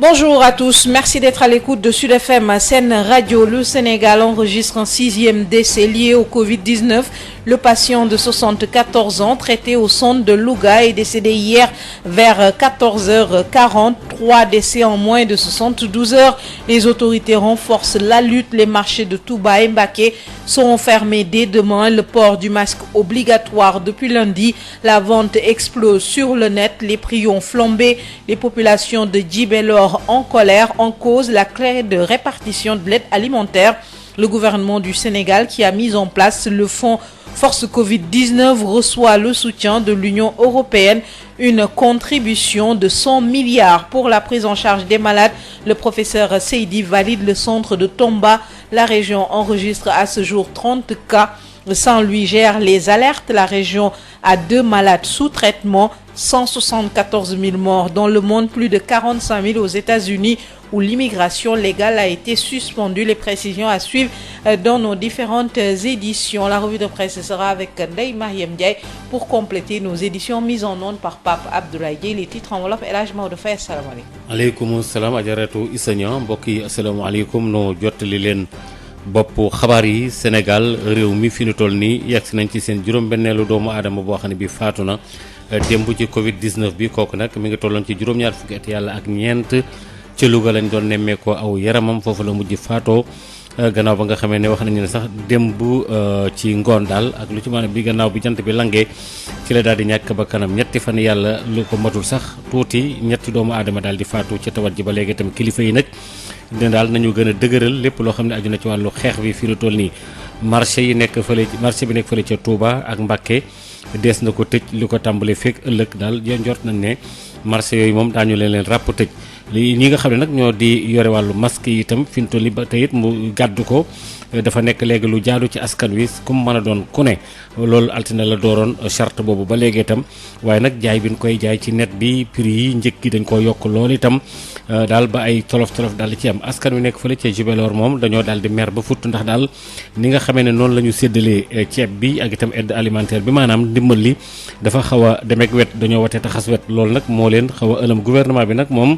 Bonjour à tous, merci d'être à l'écoute de Sud FM. Sen Radio, le Sénégal enregistre un 6e décès lié au Covid-19. Le patient de 74 ans traité au centre de Louga est décédé hier vers 14h40. 3 décès en moins de 72 heures. Les autorités renforcent la lutte. Les marchés de Touba et Mbacké seront fermés dès demain. Le port du masque obligatoire depuis lundi. La vente explose sur le net. Les prix ont flambé. Les populations de Djibélor en colère, en cause la clé de répartition de l'aide alimentaire. Le gouvernement du Sénégal qui a mis en place le fonds Force Covid-19 reçoit le soutien de l'Union européenne, une contribution de 100 milliards pour la prise en charge des malades. Le professeur Seydi valide le centre de Tomba. La région enregistre à ce jour 30 cas. Saint-Louis gère les alertes. La région a 2 malades sous traitement. 174 000 morts dans le monde, plus de 45 000 aux États-Unis où l'immigration légale a été suspendue. Les précisions à suivre dans nos différentes éditions. La revue de presse sera avec Ndeye Mariam Ndiaye pour compléter nos éditions mises en onde par Pape Abdoulaye Dieye. Les titres en wolof El Hadj Maodo Faye. Asalaamaaleykum. Aleykum salaam ajaratu Issa Niang mbokk yi asalaamaaleykum noo jottali leen bopp xabaar yi. Sénégal réew mi fi nu toll nii yegsi nañ ci seen juróom-benneelu doomu aadama boo xam ne bi faatu na démb ci Covid 19 bi. kooku nag mi ngi tolloon ci juróom-ñaar fukki at yàlla ak ñeent ci Louga lañ doon nemmeekoo aw yaramam foofu la mujj faatoo gannaaw ba nga xamee ne wax nañu ne sax démb ci ngoon daal ak lu ci maanaam bi gannaaw bi jant bi langee ci la daal di ñàkk ba kanam ñetti fan yàlla lu ko matul sax tuuti ñetti doomu aadama daal di faatu ci tawat ji. ba léegi itam kilifa yi nag ne daal nañu gën a dëgëral lépp loo xam ne aju na ci wàllu xeex bi fii lu toll nii. marché bi nekk fële ca Touba ak Mbacké dees na ko tëj li ko tàmbalee fekk ëllëg daal njort nañ ne marché yooyu moom daañu leen ràpp tëj. li ñi nga xam ne nag ñoo di yore wàllu masque yi itam fi mu toll nii ba tey it mu gàddu ko dafa nekk léegi lu jaadu ci askan wi comme mën a doon ku ne loolu altine la dooroon charte boobu ba léegi itam. waaye nag jaay bi ñu koy jaay ci net bi prix yi njëg gi dañ koo yokk loolu itam daal ba ay tolof daal di ci am. askan wi nekk fële ca Djibélor moom dañoo daal di mer ba futt ndax daal ni nga xamee ne noonu la ñu séddalee ceeb bi ak itam aide alimentaire bi maanaam ndimbal li dafa xaw a demeek wet dañoo watee taxas wet. loolu nag moo leen xaw a ëlëm. gouvernement bi nag moom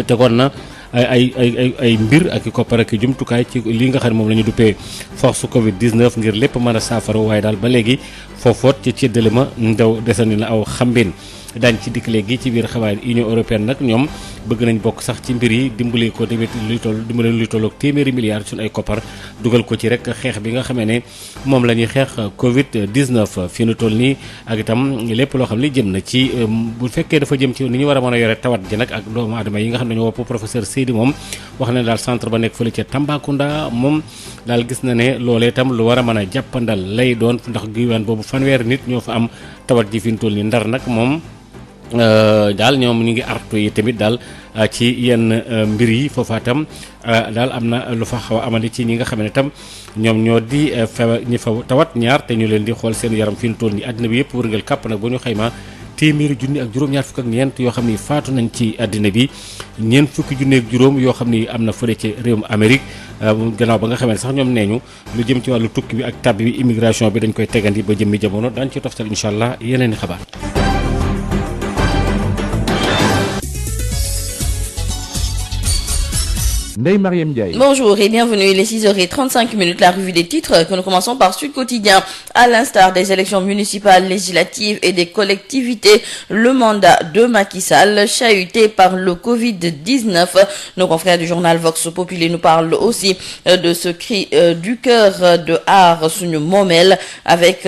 tegoon na ay mbir ak i koppar ak i jumtukaay ci li nga xam ne moom la ñu duppee force Covid 19 ngir lépp mën a saafara. waaye daal ba léegi foofoot ci séddale ma ndaw desandi na aw xambin. daañ ci dikk léegi ci biir xabaar Union européenne nag ñoom bëgg nañ bokk sax ci mbir yi dimbali ko tamit luy tolloog téeméeri milliards suñu ay koppar dugal ko ci rek xeex bi nga xamee ne moom la ñuy xeex Covid 19 fi nu toll nii. ak itam lépp loo xam ne jëm na ci bu fekkee dafa jëm ci ni ñu war a mën a yore tawat ji nag ak doomu aadama yi nga xam ne ñoo wopp professeur Seydi moom wax na daal centre ba nekk fële ca Tambacounda moom daal gis na ne loolee itam lu war a mën a jàppandal lay doon ndax giwaan boobu fanweeri nit ñoo fa am tawat ji fi nu toll nii. Ndar nag moom daal ñoom ñu ngi artu yi tamit daal ci yenn mbir yi foofa tam daal am na lu fa xaw a amandi ci ñi nga xam ne tam ñoom ñoo di ñi fa tawat ñaar te ñu leen di xool seen yaram fi ñu toll nii àddina bi yëpp wërngal kàpp nag bu ñu xayma téeméeri junni ak juróom-ñaar fukk ak ñeent yoo xam ni faatu nañ ci àddina bi. ñeent fukki junni ak juróom yoo xam ni am na fële ci réewum Amérique gannaaw ba nga xamee ne sax ñoom nee ñu lu jëm ci wàllu tukki bi ak tabbi bi immigration bi dañ koy tegandi ba jëmmi jamono daañu ci toftal incha allah yeneen i xabaar. Ndeye Mariam Ndiaye. Bonjour et bienvenue, il est 6h35, la revue des titres que nous commençons par Sud Quotidien. À l'instar des élections municipales, législatives et des collectivités, le mandat de Macky Sall chahuté par le Covid-19. Nos confrères du journal Vox Populi nous parlent aussi de ce cri du cœur de Aar Suñu Moomeel avec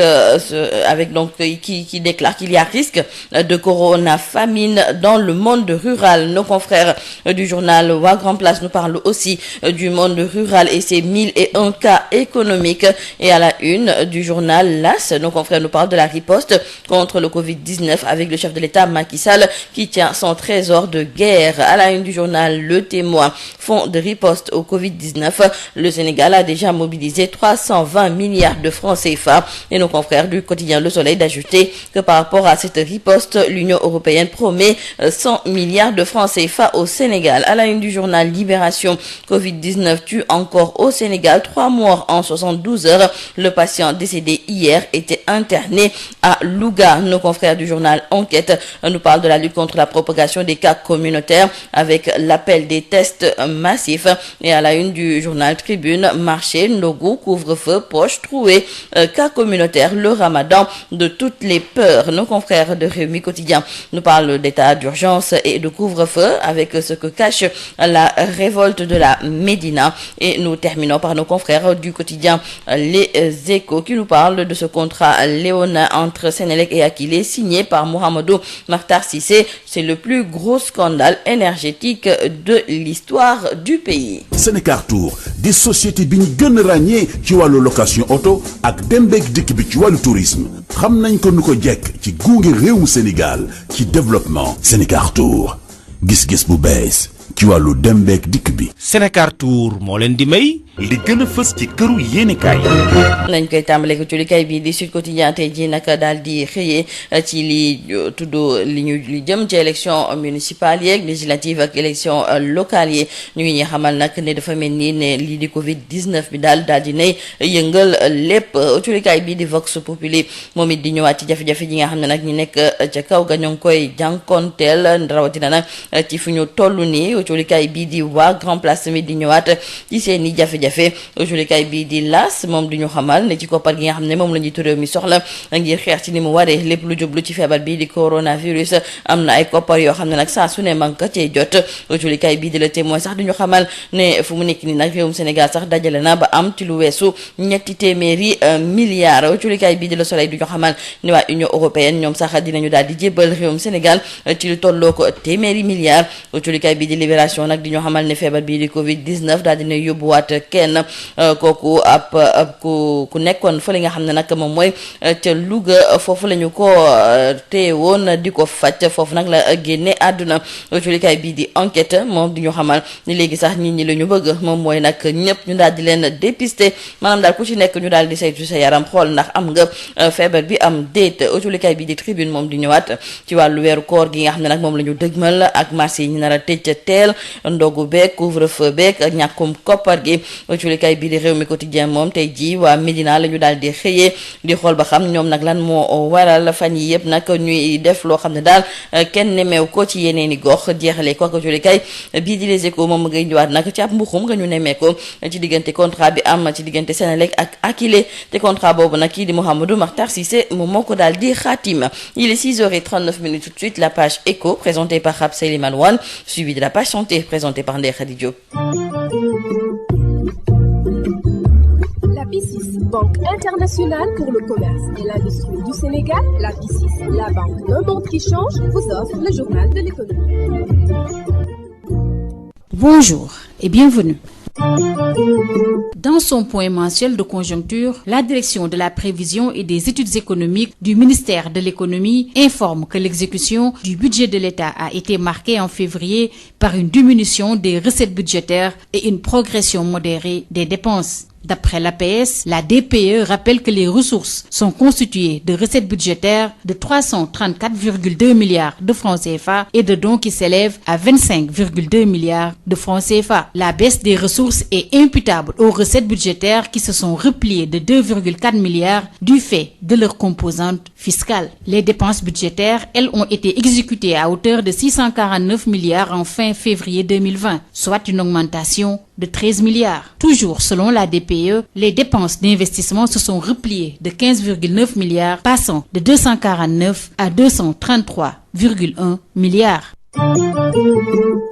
donc qui déclare qu'il y a risque de corona famine dans le monde rural. Nos confrères du journal Wa Grand Place nous parlent aussi du monde rural et ses 1001 cas économiques. Et à la une du journal L'As, nos confrères nous parlent de la riposte contre le Covid-19 avec le chef de l'État Macky Sall qui tient son trésor de guerre. À la une du journal Le Témoin, fonds de riposte au Covid-19, le Sénégal a déjà mobilisé 320 milliards de francs CFA. Et nos confrères du quotidien Le Soleil d'ajouter que par rapport à cette riposte, l'Union européenne promet 100 milliards de francs CFA au Sénégal. À la une du journal Libération, réanimation. Covid-19 tue encore au Sénégal 3 morts en 72 heures. Le patient décédé hier était interné à Louga. Nos confrères du journal Enquête nous parlent de la lutte contre la propagation des cas communautaires avec l'appel des tests massifs. Et à la une du journal Tribune, marché, ndogu, couvre-feu, poche trouée, cas communautaire, le ramadan de toutes les peurs. Nos confrères de Rewmi Quotidien nous parlent d'état d'urgence et de couvre-feu avec ce que cache la révolte de la Médina. Et nous terminons par nos confrères du quotidien Les Échos qui nous parlent de ce contrat léonin entre Senelec et Akilee signé par Mouhamadou Makhtar Cissé. C'est le plus gros scandale énergétique de l'histoire du pays. Sénécartour di société bi ñu gën a ràññee ci wàllu location auto ak dem beeg dikk bi ci wàllu tourisme xam nañ ko nu ko jekk ci gunge réewum Sénégal ci développement. Sénécartour gis-gis bu bees ci wàllu dem beeg dikk bi. Sénécartour moo leen di may li gën a fës ci këru yéenekaay nañ koy tàmbale ko ci likay bi di Sud Quotidien tey ji nag daal di xëyee ci li tudd li jëm ci élection municipale yeeg législative ak élection locale yi ñu ngi ñuy xamal nag ne dafa mel ni ne lii di Covid-19 bi daal di nay yëngal lépp. ci likay bi di Vox Populi moom it di ñëwaat ci jafe-jafe ji nga xam ne nag ñi nekk ca kaw ga ñoo ngi koy jànkonteel rawatina nag ci fu ñu toll nii. ci likay bi di waa Grand Place mi di ñëwaat ci seen i jafe-jafe. Julikaay bii di L'As moom di ñu xamal ne ci koppar gi nga xam ne moom la njiitu réew mi soxla ngir xeex ci ni mu waree lépp lu jublu ci feebar bii di coronavirus am na ay koppar yoo xam ne nag saa su ne manque cee jot. Julikaay bii di Le Témoin sax di ñu xamal ne fu mu nekk nii nag réewum Sénégal sax dajale na ba am ci lu weesu ñetti téeméeri milliards. Julikaay bii di Le Soleil di ñu xamal ne waa Union européenne ñoom sax dinañu daal di jébbal réewum Sénégal ci lu tolloo ko téeméeri milliards. Julikaay bii di Libération nag di ñu xamal ne feebar bii di Covid-19 daal dina yóbbuwaat kenn kooku ab ku nekkoon fa li nga xam ne nag moom mooy ca Louga foofu la ñu ko téye woon di ko faj foofu nag la génne àdduna. julikaay bii di Enquête moom di ñu xamal ni léegi sax nit ñi la ñu bëgg moom mooy nag ñëpp ñu daal di leen dépister maanaam daal ku ci nekk ñu daal di saytu sa yaram xool ndax am nga feebar bi am déet. julikaay bii di Tribune moom di ñëwaat ci wàllu weeru koor gi nga xam ne nag moom la ñu dëgmal ak marché yi ñu nar a tëj ca teel ndogu beeg couvre-feu beeg ñàkkum koppar gi. julikaay bii di Rewmi Quotidien moom tey jii waa Médina la ñu daal di xëyee di xool ba xam ñoom nag lan moo waral fan yi yëpp nag ñuy def loo xam ne daal kenn nemeew ko ci yeneeni gox jeexale ko ak julikaay bii di Les Échos moom ngay ñëwaat nag ci ab mbuxum nga ñu nemee ko ci diggante contrat bi am ci diggante Senelec ak Akilee te contrat boobu nag kii di Mouhamadou Makhtar Cissé moom moo ko daal di xaatim. Il est 6h39 tout de suite la page Écho présentée par Rab Seliman Wane suivi de la page santé présentée par Ndeye Khady Diop. La BICIS, Banque internationale pour le commerce et l'industrie du Sénégal, la BICIS, la banque d'un monde qui change, vous offre le journal de l'économie. Bonjour et bienvenue. Dans son point mensuel de conjoncture, la direction de la prévision et des études économiques du ministère de l'économie informe que l'exécution du budget de l'État a été marquée en février par une diminution des recettes budgétaires et une progression modérée des dépenses. D'après l'APS, la DPE rappelle que les ressources sont constituées de recettes budgétaires de 334,2 milliards de francs CFA et de dons qui s'élèvent à 25,2 milliards de francs CFA. La baisse des ressources est imputable aux recettes budgétaires qui se sont repliées de 2,4 milliards du fait de leur composante fiscale. Les dépenses budgétaires, elles, ont été exécutées à hauteur de 649 milliards en fin février 2020, soit une augmentation de 13 milliards. Toujours selon la DPE, les dépenses d'investissement se sont repliées de 15,9 milliards, passant de 249 à 233,1 milliards.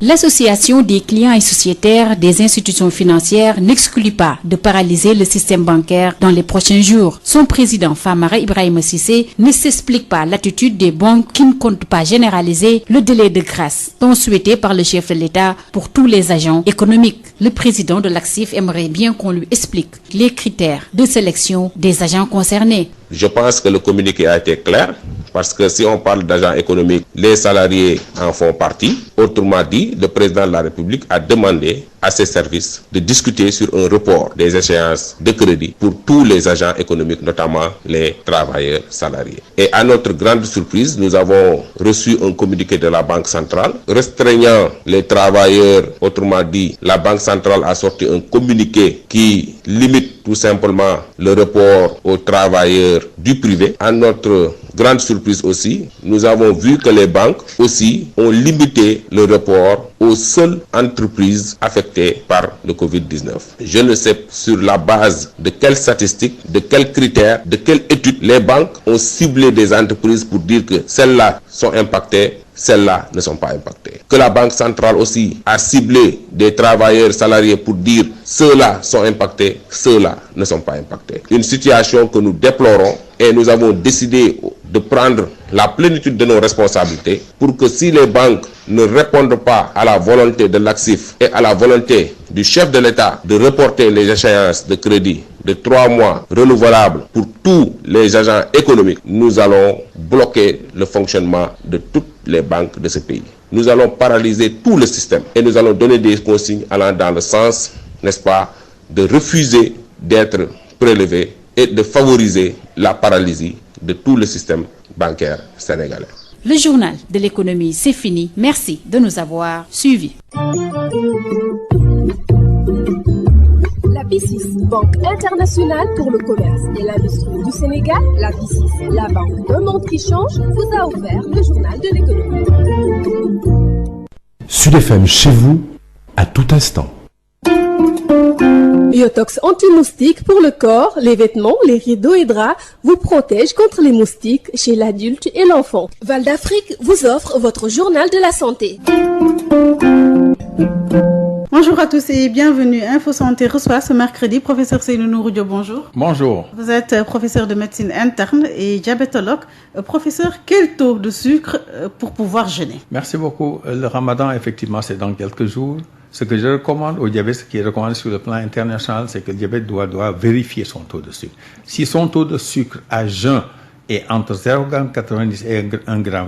L'Association des clients et sociétaires des institutions financières n'exclut pas de paralyser le système bancaire dans les prochains jours. Son président Famara Ibrahima Cissé ne s'explique pas l'attitude des banques qui ne comptent pas généraliser le délai de grâce, tant souhaité par le chef de l'État pour tous les agents économiques. Le président de l'ACSIF aimerait bien qu'on lui explique les critères de sélection des agents concernés. Je pense que le communiqué a été clair, parce que si on parle d'agents économiques, les salariés en font partie. Autrement dit, le président de la République a demandé à ses services de discuter sur un report des échéances de crédit pour tous les agents économiques, notamment les travailleurs salariés. Et à notre grande surprise, nous avons reçu un communiqué de la Banque centrale restreignant les travailleurs. Autrement dit, la Banque centrale a sorti un communiqué qui limite tout simplement le report aux travailleurs du privé. À notre grande surprise aussi, nous avons vu que les banques aussi ont limité le report aux seules entreprises affectées par le Covid-19. Je ne sais sur la base de quelles statistiques, de quels critères, de quelles études les banques ont ciblé des entreprises pour dire que celles-là sont impactées, celles-là ne sont pas impactées. Que la Banque centrale aussi a ciblé des travailleurs salariés pour dire ceux-là sont impactés, ceux-là ne sont pas impactés. Une situation que nous déplorons et nous avons décidé de prendre la plénitude de nos responsabilités pour que si les banques ne répondent pas à la volonté de l'ACSIF et à la volonté du chef de l'État de reporter les échéances de crédit de 3 mois renouvelables pour tous les agents économiques, nous allons bloquer le fonctionnement de toutes les banques de ce pays. Nous allons paralyser tout le système et nous allons donner des consignes allant dans le sens, n'est-ce pas, de refuser d'être prélevé et de favoriser la paralysie de tout le système bancaire sénégalais. Le journal de l'économie, c'est fini. Merci de nous avoir suivis. La BICIS, Banque internationale pour le commerce et l'industrie du Sénégal, la BICIS, la banque d'un monde qui change, vous a offert le journal de l'économie. Sud FM chez vous, à tout instant. Biotox anti-moustique pour le corps, les vêtements, les rideaux et draps vous protège contre les moustiques chez l'adulte et l'enfant. Val d'Afrique vous offre votre journal de la santé. Bonjour à tous et bienvenue. Info Santé reçoit ce mercredi professeur Seydou Nourou Diop, bonjour. Bonjour. Vous êtes professeur de médecine interne et diabétologue. Professeur, quel taux de sucre pour pouvoir jeûner? Merci beaucoup. Le ramadan, effectivement, c'est dans quelques jours. Ce que je recommande au diabète, ce qui est recommandé sur le plan international, c'est que le diabète doit vérifier son taux de sucre. Si son taux de sucre à jeun est entre 0,90 et 1,20 g,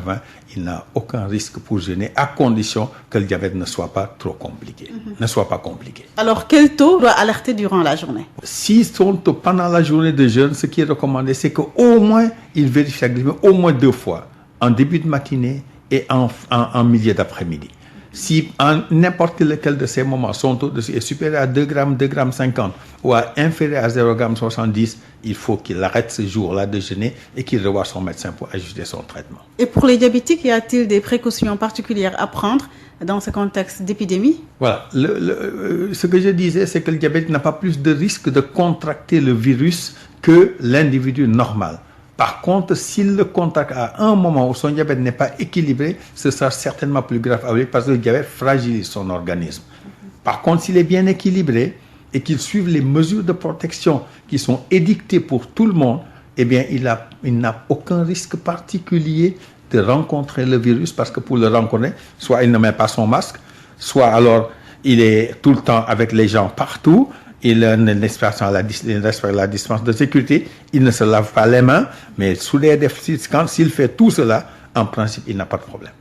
il n'a aucun risque pour jeûner, à condition que le diabète ne soit pas trop compliqué, ne soit pas compliqué. Alors, quel taux doit alerter durant la journée? Si son taux pendant la journée de jeûne, ce qui est recommandé, c'est qu'au moins, il vérifie la glycémie au moins 2 fois, en début de matinée et en milieu d'après-midi. Si en n'importe lequel de ces moments, son taux de sucre est supérieur à 2 g, 2,50 g ou inférieur à 0,70 g, il faut qu'il arrête ce jour-là de jeûner et qu'il revoie son médecin pour ajuster son traitement. Et pour les diabétiques, y a-t-il des précautions particulières à prendre dans ce contexte d'épidémie? Voilà. Ce que je disais, c'est que le diabète n'a pas plus de risque de contracter le virus que l'individu normal. Par contre, s'il le contracte à un moment où son diabète n'est pas équilibré, ce sera certainement plus grave à lui parce que le diabète fragilise son organisme. Par contre, s'il est bien équilibré et qu'il suive les mesures de protection qui sont édictées pour tout le monde, eh bien, il n'a aucun risque particulier de rencontrer le virus parce que pour le rencontrer, soit il ne met pas son masque, soit alors il est tout le temps avec les gens partout, il respecte la distance de sécurité, il ne se lave pas les mains, mais sous les déficits, s'il fait tout cela, en principe, il n'a pas de problème.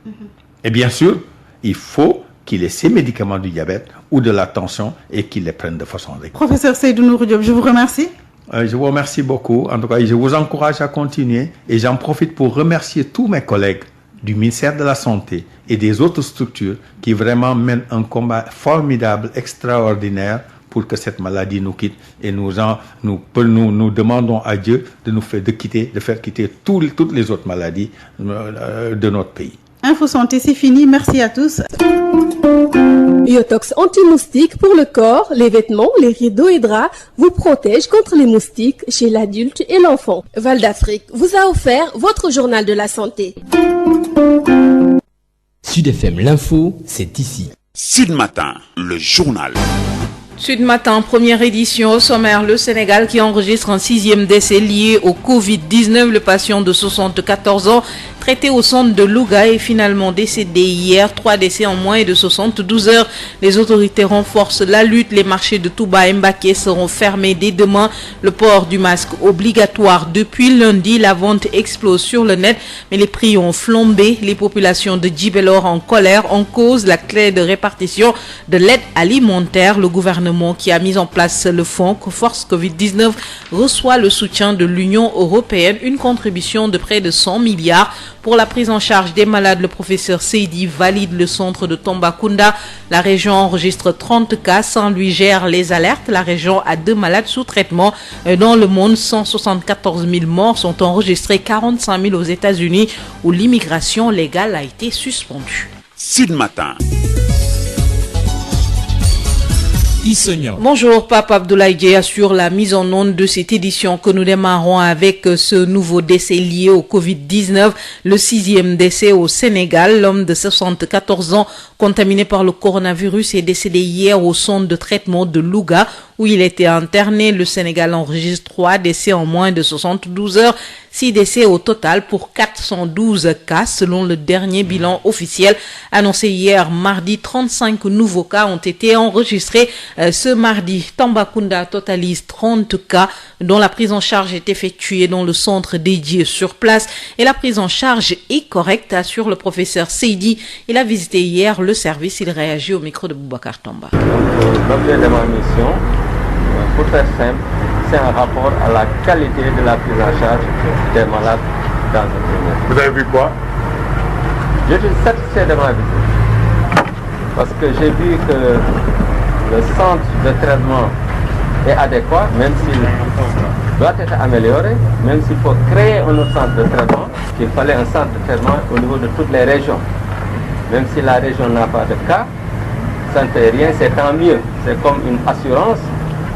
Et bien sûr, il faut qu'il ait ses médicaments du diabète ou de la tension et qu'il les prenne de façon régulière. Professeur Seydou Nourou Diop, je vous remercie. Je vous remercie beaucoup. En tout cas, je vous encourage à continuer et j'en profite pour remercier tous mes collègues du ministère de la Santé et des autres structures qui vraiment mènent un combat formidable, extraordinaire pour que cette maladie nous quitte et nous demandons à Dieu de faire quitter toutes les autres maladies de notre pays. Info Santé, c'est fini. Merci à tous. Biotox anti-moustique pour le corps, les vêtements, les rideaux et draps vous protège contre les moustiques chez l'adulte et l'enfant. Val d'Afrique vous a offert votre journal de la santé. Sud FM, l'info, c'est ici. Sud Matin, le journal. Sud Matin, première édition au sommaire, le Sénégal qui enregistre un 6e décès lié au Covid-19. Le patient de 74 ans traité au centre de Louga est finalement décédé hier. 3 décès en moins de 72 heures. Les autorités renforcent la lutte. Les marchés de Touba et Mbacké seront fermés dès demain. Le port du masque obligatoire depuis lundi. La vente explose sur le net, mais les prix ont flambé. Les populations de Djibélor en colère. En cause, la clé de répartition de l'aide alimentaire. Le gouvernement qui a mis en place le fonds Force Covid-19 reçoit le soutien de l'Union européenne. Une contribution de près de 100 milliards pour la prise en charge des malades. Le professeur Seydi valide le centre de Tambacounda. La région enregistre 30 cas. Saint-Louis gère les alertes. La région a 2 malades sous traitement. Dans le monde, 174 000 morts sont enregistrés, 45 000 aux États-Unis où l'immigration légale a été suspendue. Sud Matin. Bonjour, Pape Abdoulaye Dieye assure la mise en onde de cette édition que nous démarrons avec ce nouveau décès lié au Covid-19, le 6e décès au Sénégal. L'homme de 74 ans contaminé par le coronavirus est décédé hier au centre de traitement de Louga où il était interné. Le Sénégal enregistre 3 décès en moins de 72 heures, 6 décès au total pour 412 cas selon le dernier bilan officiel annoncé hier mardi. 35 nouveaux cas ont été enregistrés ce mardi. Tambacounda totalise 30 cas dont la prise en charge est effectuée dans le centre dédié sur place et la prise en charge est correcte, assure le professeur Seydi. Il a visité hier le service. Il réagit au micro de Boubacar Tamba. L'objet de ma mission, pour faire simple, c'est un rapport à la qualité de la prise en charge des malades dans notre pays. Vous avez vu quoi? Je suis satisfait de ma visite parce que j'ai vu que le centre de traitement est adéquat, même s'il doit être amélioré, même s'il faut créer un autre centre de traitement, qu'il fallait un centre de traitement au niveau de toutes les régions. Même si la région n'a pas de cas, ça ne fait rien, c'est tant mieux. C'est comme une assurance.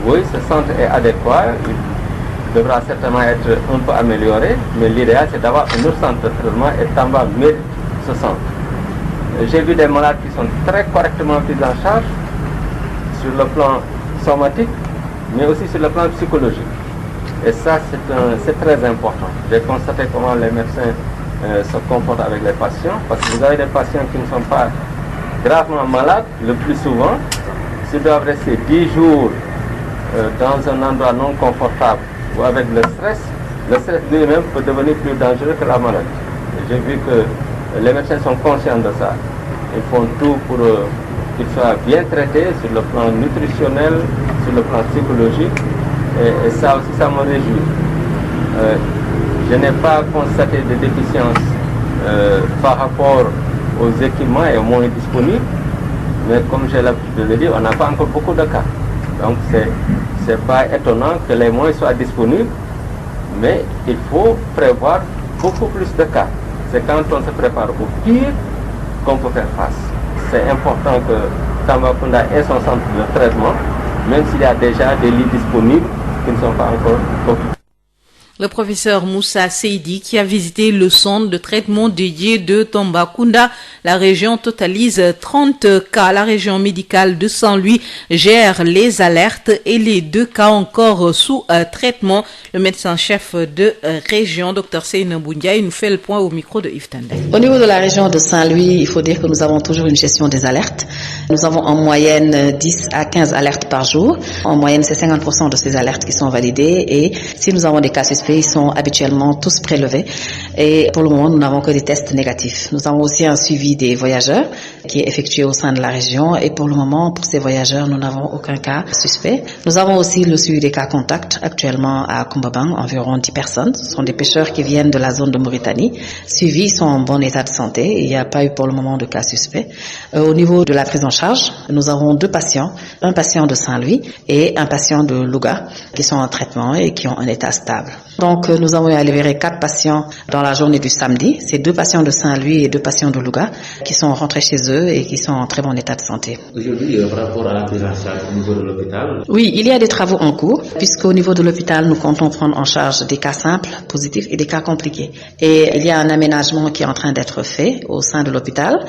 Oui, ce centre est adéquat, il devra certainement être un peu amélioré, mais l'idéal c'est d'avoir un autre centre de traitement et Tamba mérite ce centre. J'ai vu des malades qui sont très correctement pris en charge sur le plan somatique, mais aussi sur le plan psychologique. Et ça, c'est très important. J'ai constaté comment les médecins se comportent avec les patients, parce que vous avez des patients qui ne sont pas gravement malades, le plus souvent, s'ils doivent rester 10 jours dans un endroit non confortable ou avec le stress lui-même peut devenir plus dangereux que la maladie. J'ai vu que les médecins sont conscients de ça. Ils font tout pour qu'ils soient bien traités sur le plan nutritionnel, sur le plan psychologique, et ça aussi, ça me réjouit. Je n'ai pas constaté de déficience par rapport aux équipements et aux moyens disponibles, mais comme j'ai l'habitude de le dire, on n'a pas encore beaucoup de cas. Donc c'est pas étonnant que les moyens soient disponibles, mais il faut prévoir beaucoup plus de cas. C'est quand on se prépare au pire qu'on peut faire face. C'est important que Tambacounda ait son centre de traitement, même s'il y a déjà des lits disponibles qui ne sont pas encore occupés. Le professeur Moussa Seydi qui a visité le centre de traitement dédié de Tambacounda. La région totalise 30 cas. La région médicale de Saint-Louis gère les alertes et les 2 cas encore sous traitement. Le médecin-chef de région, Dr Seynabou Ndiaye, nous fait le point au micro de Yves Tandé. Au niveau de la région de Saint-Louis, il faut dire que nous avons toujours une gestion des alertes. Nous avons en moyenne 10 à 15 alertes par jour. En moyenne, c'est 50% de ces alertes qui sont validées et si nous avons des cas suspects, ils sont habituellement tous prélevés et pour le moment nous n'avons que des tests négatifs. Nous avons aussi un suivi des voyageurs qui est effectué au sein de la région et pour le moment pour ces voyageurs nous n'avons aucun cas suspect. Nous avons aussi le suivi des cas contacts actuellement à Kumbabang, environ 10 personnes. Ce sont des pêcheurs qui viennent de la zone de Mauritanie. Suivis, ils sont en bon état de santé. Il n'y a pas eu pour le moment de cas suspect. Au niveau de la prise en charge, nous avons 2 patients, un patient de Saint-Louis et un patient de Louga qui sont en traitement et qui ont un état stable. Donc nous avons libéré 4 patients dans la journée du samedi. C'est 2 patients de Saint-Louis et 2 patients de Louga qui sont rentrés chez eux et qui sont en très bon état de santé. Aujourd'hui, par rapport à la prise en charge au niveau de l'hôpital? Oui, il y a des travaux en cours puisqu'au niveau de l'hôpital, nous comptons prendre en charge des cas simples, positifs et des cas compliqués. Et il y a un aménagement qui est en train d'être fait au sein de l'hôpital,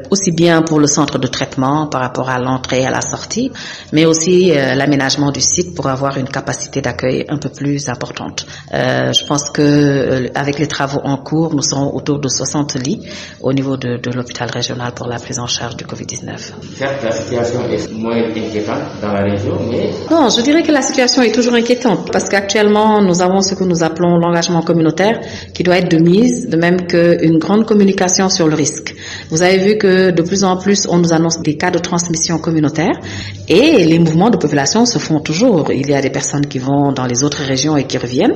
aussi bien pour le centre de traitement par rapport à l'entrée et à la sortie, mais aussi l'aménagement du site pour avoir une capacité d'accueil un peu plus importante. Je pense que avec les travaux en cours, nous serons autour de 60 lits au niveau de l'hôpital régional pour la prise en charge du Covid-19. Certes, la situation est moins inquiétante dans la région, mais... Non, je dirais que la situation est toujours inquiétante parce qu'actuellement, nous avons ce que nous appelons l'engagement communautaire qui doit être de mise, de même qu'une grande communication sur le risque. Vous avez vu que de plus en plus, on nous annonce des cas de transmission communautaire et les mouvements de population se font toujours. Il y a des personnes qui vont dans les autres régions et qui reviennent.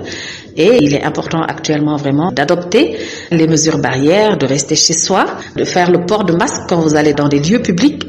Et il est important actuellement vraiment d'adopter les mesures barrières, de rester chez soi, de faire le port de masque quand vous allez dans des lieux publics.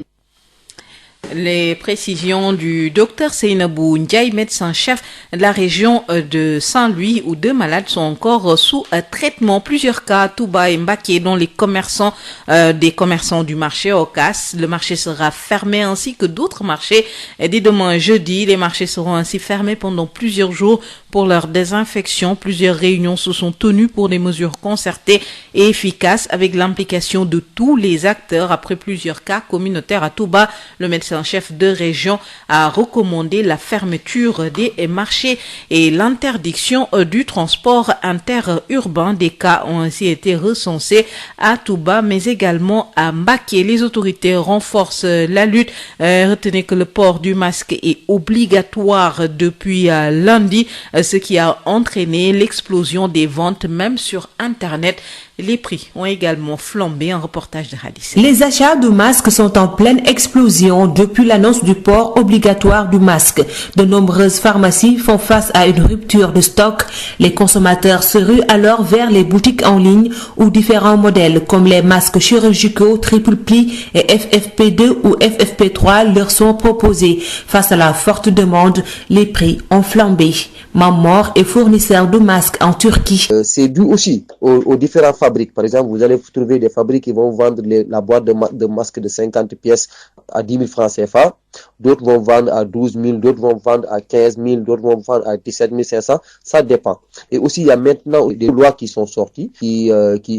Les précisions du docteur Seynabou Ndiaye, médecin-chef de la région de Saint-Louis, où 2 malades sont encore sous traitement. Plusieurs cas à Touba et Mbacké, dont les commerçants, des commerçants du marché Ocass. Le marché sera fermé ainsi que d'autres marchés. Et dès demain jeudi, les marchés seront ainsi fermés pendant plusieurs jours pour leur désinfection. Plusieurs réunions se sont tenues pour des mesures concertées et efficaces avec l'implication de tous les acteurs. Après plusieurs cas communautaires à Touba, le médecin-chef de région a recommandé la fermeture des marchés et l'interdiction du transport interurbain. Des cas ont ainsi été recensés à Touba, mais également à Mbacké. Les autorités renforcent la lutte. Retenez que le port du masque est obligatoire depuis lundi, ce qui a entraîné l'explosion des ventes, même sur Internet. Les prix ont également flambé. Un reportage de Hadis. Les achats de masques sont en pleine explosion depuis l'annonce du port obligatoire du masque. De nombreuses pharmacies font face à une rupture de stock. Les consommateurs se ruent alors vers les boutiques en ligne où différents modèles comme les masques chirurgicaux triple pli et FFP2 ou FFP3 leur sont proposés. Face à la forte demande, les prix ont flambé. Mamor est fournisseur de masques en Turquie. C'est dû aussi aux différents fabriques. Par exemple, vous allez trouver des fabriques qui vont vendre la boîte de masques de 50 pièces à 10 000 francs CFA. D'autres vont vendre à 12 000, d'autres vont vendre à 15 000, d'autres vont vendre à 17 500. Ça dépend. Et aussi, il y a maintenant des lois qui sont sorties qui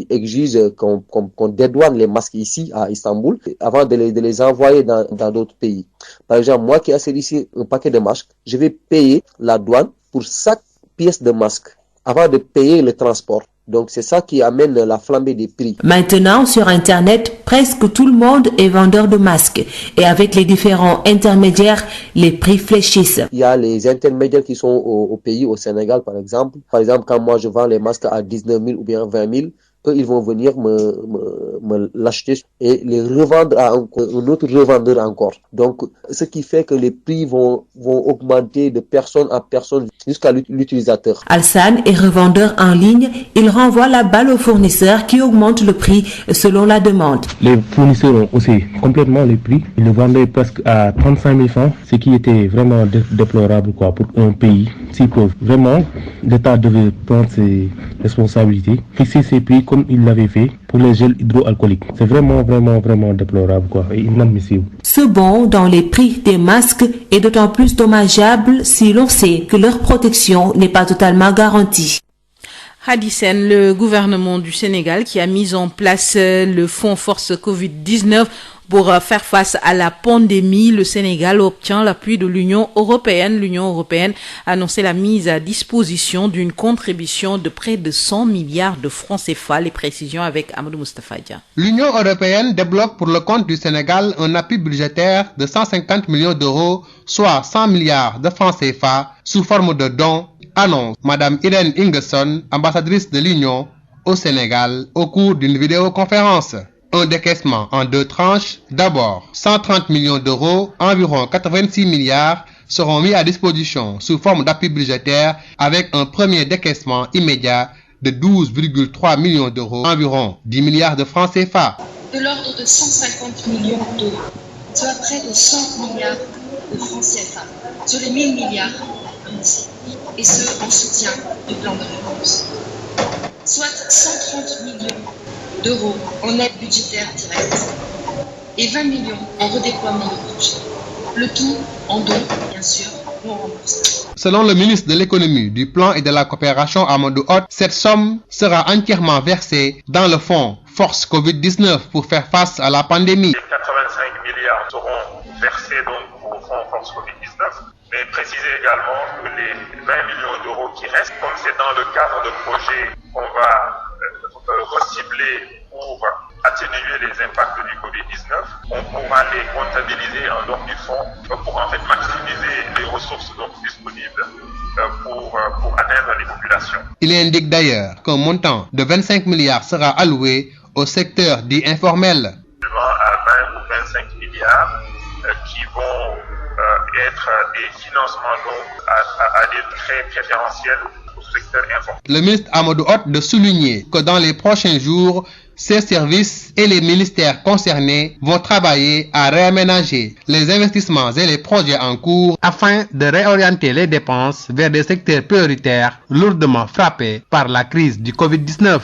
exigent qu'on dédouane les masques ici à Istanbul avant de les envoyer dans d'autres pays. Par exemple, moi qui achète ici un paquet de masques, je vais payer la douane pour chaque pièce de masque avant de payer le transport. Donc c'est ça qui amène la flambée des prix. Maintenant, sur Internet, presque tout le monde est vendeur de masques. Et avec les différents intermédiaires, les prix fléchissent. Il y a les intermédiaires qui sont au pays, au Sénégal par exemple. Par exemple, quand moi je vends les masques à 19 000 ou bien 20 000, eux, ils vont venir me l'acheter et les revendre à un autre revendeur encore. Donc, ce qui fait que les prix vont augmenter de personne à personne jusqu'à l'utilisateur. Alsan est revendeur en ligne. Il renvoie la balle aux fournisseurs qui augmentent le prix selon la demande. Les fournisseurs ont aussi complètement les prix. Ils le vendaient presque à 35 000 francs, ce qui était vraiment déplorable pour un pays si pauvre. Vraiment, l'État devait prendre ses responsabilités, fixer ses prix comme il l'avait fait pour les gels hydroalcooliques. C'est vraiment déplorable et inadmissible. Ce bond dans les prix des masques est d'autant plus dommageable si l'on sait que leur protection n'est pas totalement garantie. Hadisen, le gouvernement du Sénégal qui a mis en place le fonds Force Covid-19 pour faire face à la pandémie. Le Sénégal obtient l'appui de l'Union européenne. L'Union européenne a annoncé la mise à disposition d'une contribution de près de 100 milliards de francs CFA. Les précisions avec Amadou Moustapha Dia. L'Union européenne débloque pour le compte du Sénégal un appui budgétaire de 150 millions d'euros, soit 100 milliards de francs CFA, sous forme de dons, annonce Madame Irène Ingesson, ambassadrice de l'Union au Sénégal, au cours d'une vidéoconférence. Un décaissement en 2 tranches. D'abord, 130 millions d'euros, environ 86 milliards, seront mis à disposition sous forme d'appui budgétaire avec un premier décaissement immédiat de 12,3 millions d'euros, environ 10 milliards de francs CFA. De l'ordre de 150 millions d'euros, soit près de 100 milliards de francs CFA, sur les 1000 milliards annoncés, et ce en soutien du plan de réponse. Soit 130 millions d'euros en aide budgétaire directe et 20 millions en redéploiement de projet. Le tout en dons, bien sûr, non remboursés. Selon le ministre de l'économie, du plan et de la coopération Amadou Hott, cette somme sera entièrement versée dans le fonds Force Covid-19 pour faire face à la pandémie. 85 milliards seront versés donc au fonds Force Covid-19 mais préciser également que les 20 millions d'euros qui restent, comme c'est dans le cadre de projets qu'on va recibler pour atténuer les impacts du Covid-19, on pourra les comptabiliser en dehors du fonds pour en fait maximiser les ressources donc disponibles pour atteindre les populations. Il indique d'ailleurs qu'un montant de 25 milliards sera alloué au secteur dit informel. À 20 ou 25 milliards qui vont être des financements donc à des traits préférentiels au secteur informel. Le ministre Amadou Hott de souligner que dans les prochains jours, ces services et les ministères concernés vont travailler à réaménager les investissements et les projets en cours afin de réorienter les dépenses vers des secteurs prioritaires lourdement frappés par la crise du Covid-19.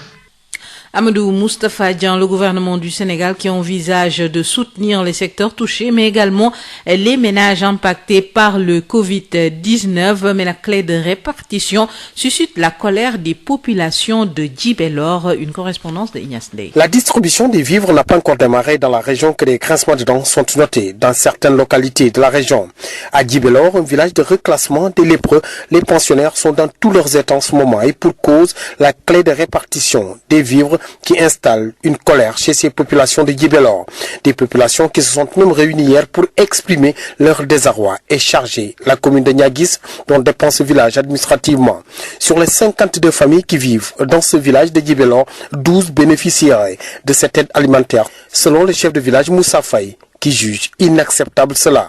Amadou Moustapha Dian, le gouvernement du Sénégal qui envisage de soutenir les secteurs touchés, mais également les ménages impactés par le Covid-19. Mais la clé de répartition suscite la colère des populations de Djibélor. Une correspondance de Ignace Ndeye. La distribution des vivres n'a pas encore démarré dans la région que des grincements de dents sont notés dans certaines localités de la région. À Djibélor, un village de reclassement des lépreux, les pensionnaires sont dans tous leurs états en ce moment et pour cause, la clé de répartition des vivres qui installe une colère chez ces populations de Djibélor. Des populations qui se sont même réunies hier pour exprimer leur désarroi et charger la commune de Niaguis dont dépend ce village administrativement. Sur les 52 familles qui vivent dans ce village de Djibélor, 12 bénéficieraient de cette aide alimentaire, selon le chef de village Moussa Faye, qui juge inacceptable cela.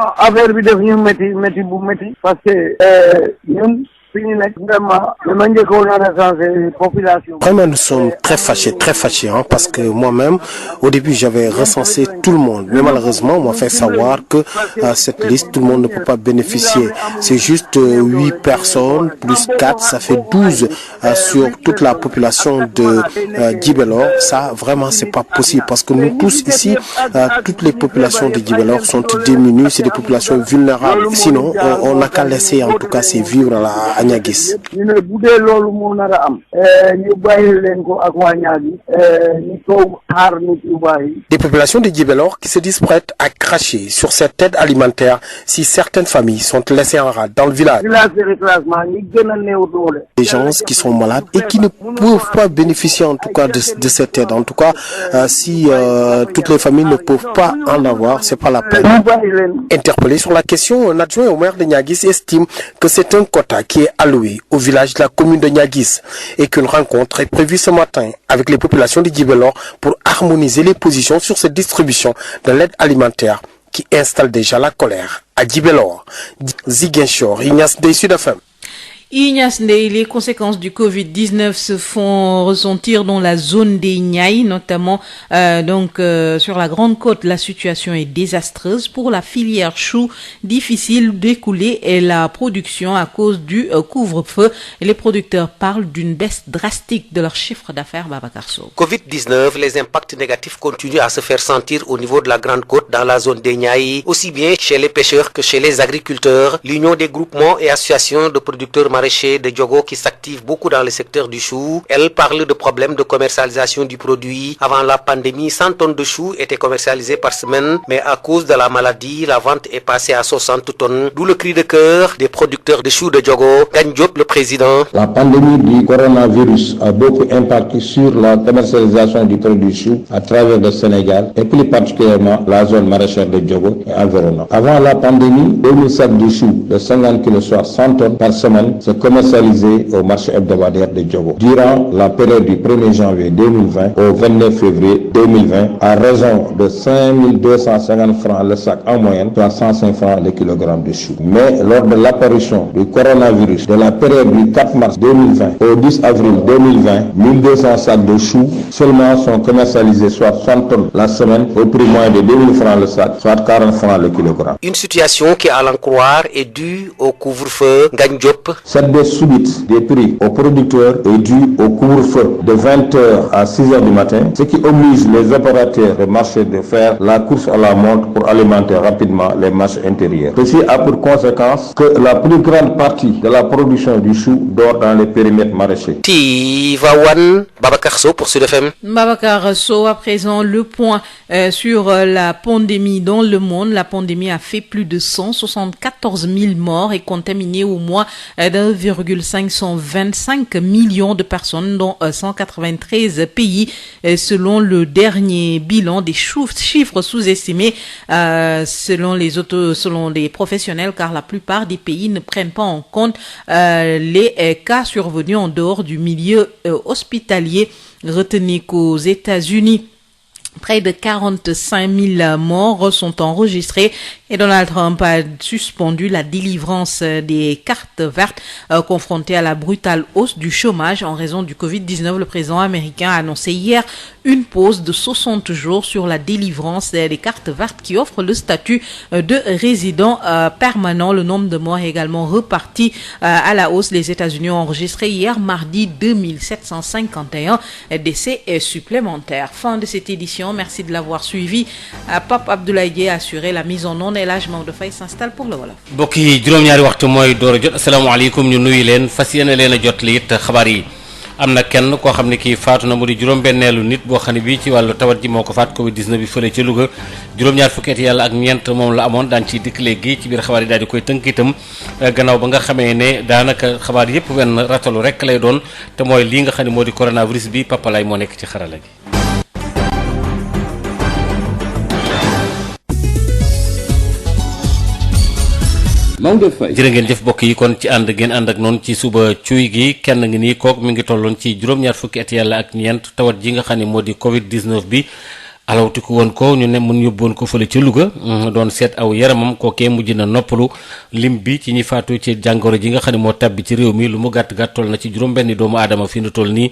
Vraiment, nous sommes très fâchés, parce que moi-même, au début, j'avais recensé tout le monde. Mais malheureusement, on m'a fait savoir que cette liste, tout le monde ne peut pas bénéficier. C'est juste 8 personnes, plus 4, ça fait 12 sur toute la population de Djibélor. Ça, vraiment, c'est pas possible parce que nous tous ici, toutes les populations de Djibélor sont démunies, c'est des populations vulnérables. Sinon, on n'a qu'à laisser en tout cas ces vivres là à Niaguis. Des populations de Djibélor qui se disent prêtes à cracher sur cette aide alimentaire si certaines familles sont laissées en rade dans le village. Des gens qui sont malades et qui ne peuvent pas bénéficier en tout cas de cette aide. En tout cas, si toutes les familles ne peuvent pas en avoir, c'est pas la peine. Interpellé sur la question, un adjoint au maire de Niaguis estime que c'est un quota qui est alloué au village de la commune de Niaguis et qu'une rencontre est prévue ce matin avec les populations de Djibélor pour harmoniser les positions sur cette distribution de l'aide alimentaire qui installe déjà la colère à Djibélor. Ziguinchor, Ignace Ndeye, Sud FM. Ignace Ndeye, les conséquences du Covid-19 se font ressentir dans la zone des Niayes, notamment sur la Grande Côte. La situation est désastreuse pour la filière chou, difficile d'écouler et la production à cause du couvre-feu. Les producteurs parlent d'une baisse drastique de leur chiffre d'affaires. Babacar Sow. Covid-19, les impacts négatifs continuent à se faire sentir au niveau de la Grande Côte dans la zone des Niayes, aussi bien chez les pêcheurs que chez les agriculteurs. L'Union des groupements et associations de producteurs maraîchers de Diogo qui s'active beaucoup dans le secteur du chou. Elle parle de problèmes de commercialisation du produit. Avant la pandémie, 100 tonnes de choux étaient commercialisées par semaine, mais à cause de la maladie, la vente est passée à 60 tonnes. D'où le cri de cœur des producteurs de choux de Diogo. Gagne Diop, le président. La pandémie du coronavirus a beaucoup impacté sur la commercialisation du produit chou à travers le Sénégal et plus particulièrement la zone maraîchère de Diogo et environnant. Avant la pandémie, 2000 sacs de choux de 50 kg soit 100 tonnes par semaine se commercialisaient au marché hebdomadaire de Diogo. Durant la période du 1er janvier 2020 au 29 février 2020, à raison de 5250 francs le sac en moyenne, soit 105 francs le kilogramme de chou. Mais lors de l'apparition du coronavirus de la période du 4 mars 2020 au 10 avril 2020, 1200 sacs de choux seulement sont commercialisés, soit 60 tonnes la semaine, au prix moyen de 2000 francs le sac, soit 40 francs le kilogramme. Une situation qui, à l'en croire, est due au couvre-feu. Gagne Diop. Cette baisse subite des prix aux producteurs est due au couvre-feu de 20h à 6h du matin, ce qui oblige les opérateurs de marché de faire la course à la montre pour alimenter rapidement les marchés intérieurs. Ceci a pour conséquence que la plus grande partie de la production du chou dort dans les périmètres maraîchers. Tivaouane, Babacar Sow pour Sud FM. Babacar Sow, à présent le point sur la pandémie dans le monde. La pandémie a fait plus de 174 000 morts et contaminé au moins d'1,525 millions de personnes dans 193 pays, selon le dernier bilan des chiffres sous-estimés selon les professionnels, car la plupart des pays ne prennent pas en compte les cas survenus en dehors du milieu hospitalier. Retenez qu'aux États-Unis, près de 45 000 morts sont enregistrés et Donald Trump a suspendu la délivrance des cartes vertes confrontées à la brutale hausse du chômage en raison du Covid-19. Le président américain a annoncé hier une pause de 60 jours sur la délivrance des cartes vertes qui offrent le statut de résident permanent. Le nombre de morts est également reparti à la hausse. Les États-Unis ont enregistré hier mardi 2751 décès supplémentaires. Fin de cette édition. Merci de l'avoir suivi. Pape Abdoulaye Dieye a assuré la mise en onde et l'âge Maodo Faye s'installe pour le Wolof. mbokk yi juróom-ñaari waxtu mooy door a jot asalaamaaleykum ñu nuyu leen fas yéene leen a jot li it xabaar yi. am na kenn koo xam ne kii faatu na mu di juróom-benneelu nit boo xam ne bii ci wàllu tawat ji moo ko faat Covid-19 bi fële ca Louga juróom-ñaar fukki at yàlla ak ñeent moom la amoon daan ciy dikk léegi ci biir xabaar yi daal di koy tënk itam gannaaw ba nga xamee ne daanaka xabaar yëpp wenn ratalu rek lay doon te mooy lii nga xam ne moo di coronavirus bi Papa Lay moo nekk ci xarala gi. jërë ngeen jëf bokk yi kon ci ànd ngeen ànd ak noonu ci suba cuuy gi kenn ngi nii kook mi ngi tolloon ci juróom-ñaar fukki at yàlla ak ñeent tawat ji nga xam ne moo di Covid-19 bi alawtiku woon ko ñu ne mun yóbboon ko fële ci Louga doon seet aw yaramam kookee mujj na noppalu lim bi ci ñi faatu ci jàngoro ji nga xam ne moo tabbi ci réew mi lu mu gàtt gàtt toll na ci juróom-benni doomu aadama fi nu toll nii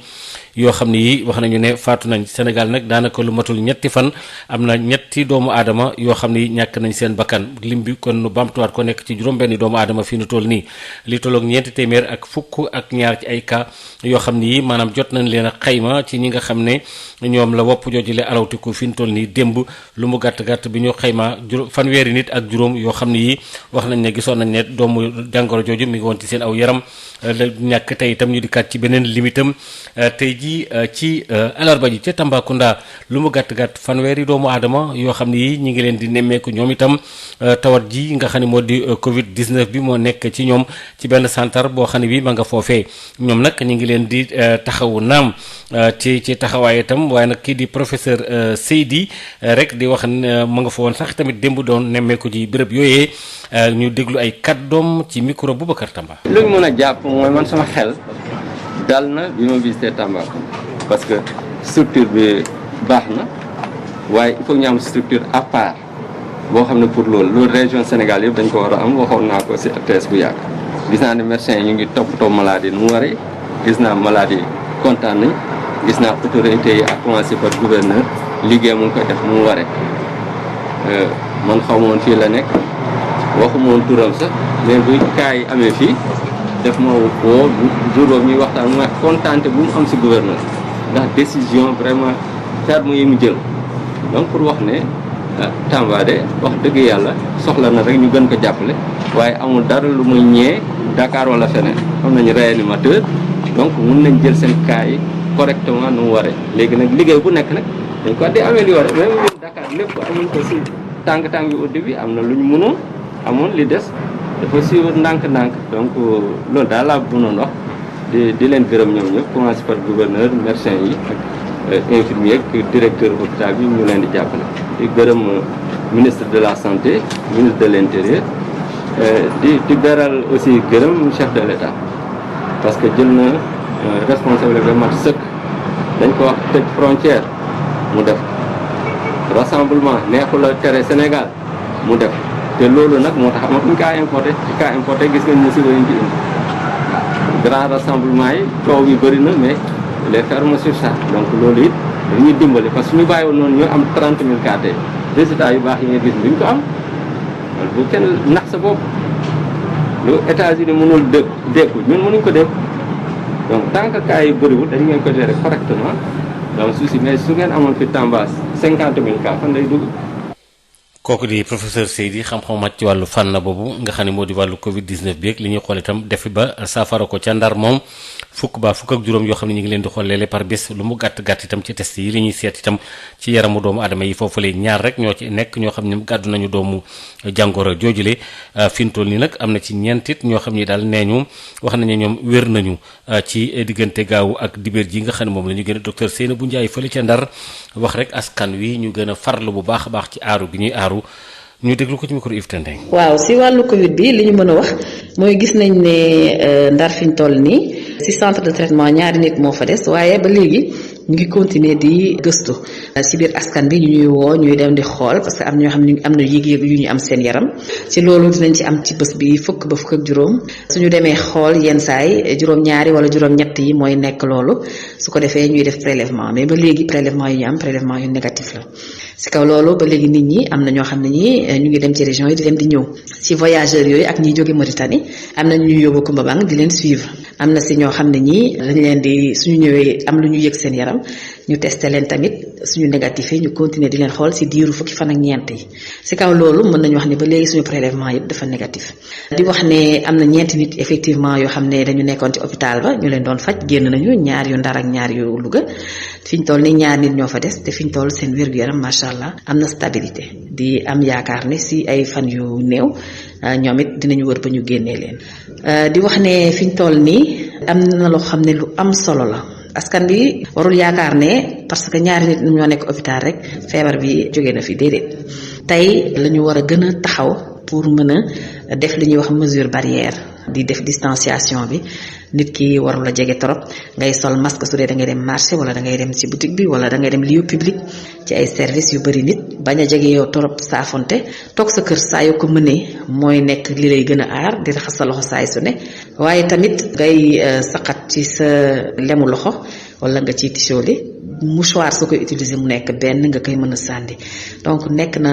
yoo xam ne yi wax nañu ne faatu nañ Sénégal nag daanaka lu matul ñetti fan am na ñetti doomu aadama yoo xam ne yi ñàkk nañ seen bakkan lim bi kon nu bamtuwaat ko nekk ci juróom-benni doomu aadama fi nu toll nii li tolloog ñeenti téeméer ak fukk ak ñaar ci ay cas yoo xam ne yi maanaam jot nañ leen a xayma ci ñi nga xam ne ñoom la wopp joojule alawtiku fi ñu toll nii démb lu mu gàtt-gàtt bi ñu xayma fanweeri nit ak juróom yoo xam ne yi wax nañ ne gisoon nañ ne doomu jàngoro jooju mi ngi woon ci seen aw yaram la ñàkk tey itam ñu di kat ci beneen limitam tey ji ci alarba ji ca Tambacounda lu mu gàtt-gàtt fanweeri doomu aadama yoo xam ne yi ñi ngi leen di nemmeeku ñoom itam tawat ji nga xam ne moo di Covid-19 bi moo nekk ci ñoom ci benn santar boo xam ne bi ma nga foofee ñoom nag ñi ngi leen di taxawu naam ci taxawaay itam waaye nag kii di professeur Seydi rek di wax ma nga fa woon sax tamit démb doon nemmeeku ci béréb yooyee ñu déglu ay kàddoom ci micro Boubacar Tamba. lu ñu mën a jàpp mooy man sama xel dal na bi ma visité Tambacounda parce que structure bi baax na waaye il faut ñu am structure à part boo xam ne pour loolu région Sénégal yëpp dañ ko war a am waxoon naa ko si RTS bu yàgg gis naa ne médecins yi ñu ngi toppatoo maladie nu mu waree gis naa maladie kontaan nañ gis naa autorités yi à commencer par gouverneur liggéey mu ngi koy def nu mu waree man xaw ma woon fii la nekk waxuma woon turam sax mais bu cas yi amee fii def ma woo jour boobu ñuy waxtaan ma kontaante bu mu am si gouverneur ndax décision vraiment ferme yi mu jël donc pour wax ne Tamba de wax dëgg yàlla soxla na rek ñu gën ko jàppale waaye amul dara lu muy ñee Dakar wala feneen am nañu réanimateur donc mun nañ jël seen cas yi correctement nu mu waree léegi nag liggéey bu nekk nag dañ ko di améliorer même ñun Dakar lépp amuñ ko si tàng-tàng yu au début am na lu ñu mënoon amoon li des dafa suivre ndànk-ndànk donc loolu daal laa mënoon wax di leen gërëm ñoom ñëpp commencé par gouverneur médecin yi ak infirmier ak directeur hôpital bi ñu leen di jàppale di gërëm ministre de la santé ministre de l'intérieur di beral aussi gërëm chef de l'État parce que jël na responsabilité ba mat sëkk dañ ko wax tëj frontière mu def rassemblement neexul a tere Sénégal mu def te loolu nag moo tax amatuñ cas importé gis ngeen musiba yi ñu ci indi grand rassemblement yi coow yi bëri na mais les fermes sur ça donc loolu it dañuy dimbali parce que ñu bàyyi woon noonu ñu am 30 000 cas tey résultats yu baax yi nga gis duñ ko am bu kenn nax sa bopp lu États-Unis mënul dékku ñun mënuñ ko dékku donc tant que cas yi bëriwul dañ ngeen ko gérer correctement donc souci mais su ngeen amoon fi Tamba 50 000 cas fan lay dugg. kooku di professeur Seydi xam-xam màcc ci wàllu fànn boobu nga xam ne moo di wàllu Covid 19 bi ak li ñuy xool itam defi ba saafara ko ca Ndar moom fukk ak juróom yoo xam ne ñu ngi leen di xool léeg-léeg par bés lu mu gàtt itam ci test yi li ñuy seet itam ci yaramu doomu aadama yi foofu lay ñaar rek ñoo ci nekk ñoo xam ne gàddu nañu doomu jàngoro joojule fi mu toll nii nag am na ci ñeentit ñoo xam ne daal nee ñu wax nañu ñoom wér nañu ci diggante gaawu ak dibéer ji nga xam ne moom la ñu gën a docteur Seynabou Ndiaye fële ca Ndar wax rek askan wi ñu gën a farlu bu baax a baax ci aaru gi ñuy aaru ñu déglu ko ci micro Yves Tendeng. waaw si wàllu Covid bi li ñu mën a wax mooy gis nañ ne Ndar fi ñu toll nii si centre de traitement ñaari nit moo fa des waaye ba léegi ñu ngi continuer di gëstu si biir askan bi ñu ñuy woo ñuy dem di xool parce que am na ñoo xam ne am na yëg-yëg yu ñu am seen yaram ci loolu dinañ ci am ci bés bi fukk ba fukk ak juróom suñu demee xool yenn saay juróom-ñaari wala juróom-ñett yi mooy nekk loolu su ko defee ñuy def prélèvement mais ba léegi prélèvement yi ñu am prélèvement yu négatif la. si kaw loolu ba léegi nit ñi am na ñoo xam ne ñi ñu ngi dem ci région yi di dem di ñëw si voyageurs yooyu ak ñiy jóge Mauritanie am na ñuy yóbbu Koumba Bang di leen suivre am na si ñoo xam ne ñi dañ leen di suñu ñëwee am lu ñu yëg seen yaram ñu testé leen tamit suñu négatif yi ñu continuer di leen xool si diiru fukki fan ak ñeent yi si kaw loolu mën nañu wax ne ba léegi suñu prélèvement yëpp dafa négatif di wax ne am na ñeenti nit effectivement yoo xam ne dañu nekkoon ci hôpital ba ñu leen doon faj génn nañu ñaar yu Ndar ak ñaar yu Louga fi ñu toll ni ñaar nit ñoo fa des te fi ñu toll seen wér-gu-yaram macha allah am na stabilité di am yaakaar ne si ay fan yu néew ñoom it dinañu wër ba ñu génnee leen di wax ne fi ñu toll nii am na loo xam ne lu am solo la askan bi warul yaakaar ne parce que ñaari nit ñoo nekk hôpital rek feebar bi jóge na fi déedéet tey la ñu war a gën a taxaw pour mën a def li ñuy wax mesure barrière di def distanciation bi nit ki warul a jege trop ngay sol masque su dee da ngay dem marché wala da ngay dem ci boutique bi wala da ngay dem lieu public ci ay services yu bari nit bañ a jege yow trop saafonte toog sa kër saa yoo ko mënee mooy nekk li lay gën a aar di raxas sa loxo saay su ne waaye tamit ngay saqat ci sa lemu loxo wala nga ciy tisooli mouchoir soo koy utiliser mu nekk benn nga koy mën a sànni donc nekk na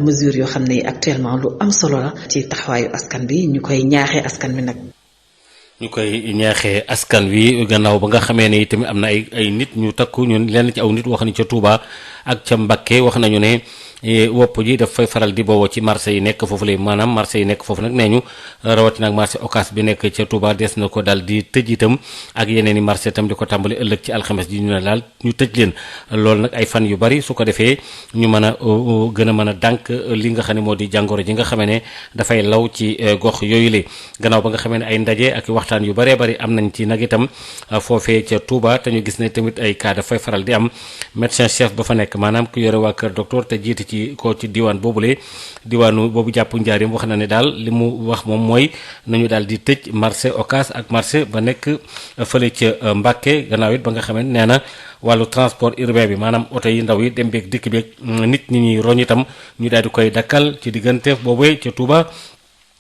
mesure yoo xam ne actuellement lu am solo la ci taxawaayu askan bi ñu koy ñaaxee askan bi nag. ñu koy ñaaxee askan wi gannaaw ba nga xamee ne tamit am na ay nit ñu takku ñun lenn ci aw nit wax ni ca Touba ak ca Mbacké wax nañu ne wopp ji daf fay faral di bowoo ci marché yi nekk foofu lay maanaam marché yi nekk foofu nag nee ñu rawatina ak marché Ocass bi nekk ca Touba des na ko daal di tëj itam ak yeneen i marché itam di ko tàmbali ëllëg ci alxames ji ñu ne daal ñu tëj leen loolu nag ay fan yu bari su ko defee ñu mën a gën a mën a dànk li nga xam ne moo di jàngoro ji nga xamee ne dafay law ci gox yooyu le gannaaw ba nga xamee ne ay ndaje ak waxtaan yu baree bari am nañ ci nag itam foofee ca Touba te ñu gis ne tamit ay cas dafay faral di am médecin chef ba fa nekk maanaam ku yore waa kër docteur te jiite ci ko ci diwaan boobule diwaanu boobu jàpp njaarim wax na ne daal li mu wax moom mooy nañu daal di tëj marché Ocass ak marché ba nekk fële ca Mbacké gannaaw it ba nga xamee nee na wàllu transport urbain bi maanaam oto yi ndaw yi dem beeg dikk beeg nit ñi ñuy roñ itam ñu daal di koy dakkal ci diggante boobee ca Touba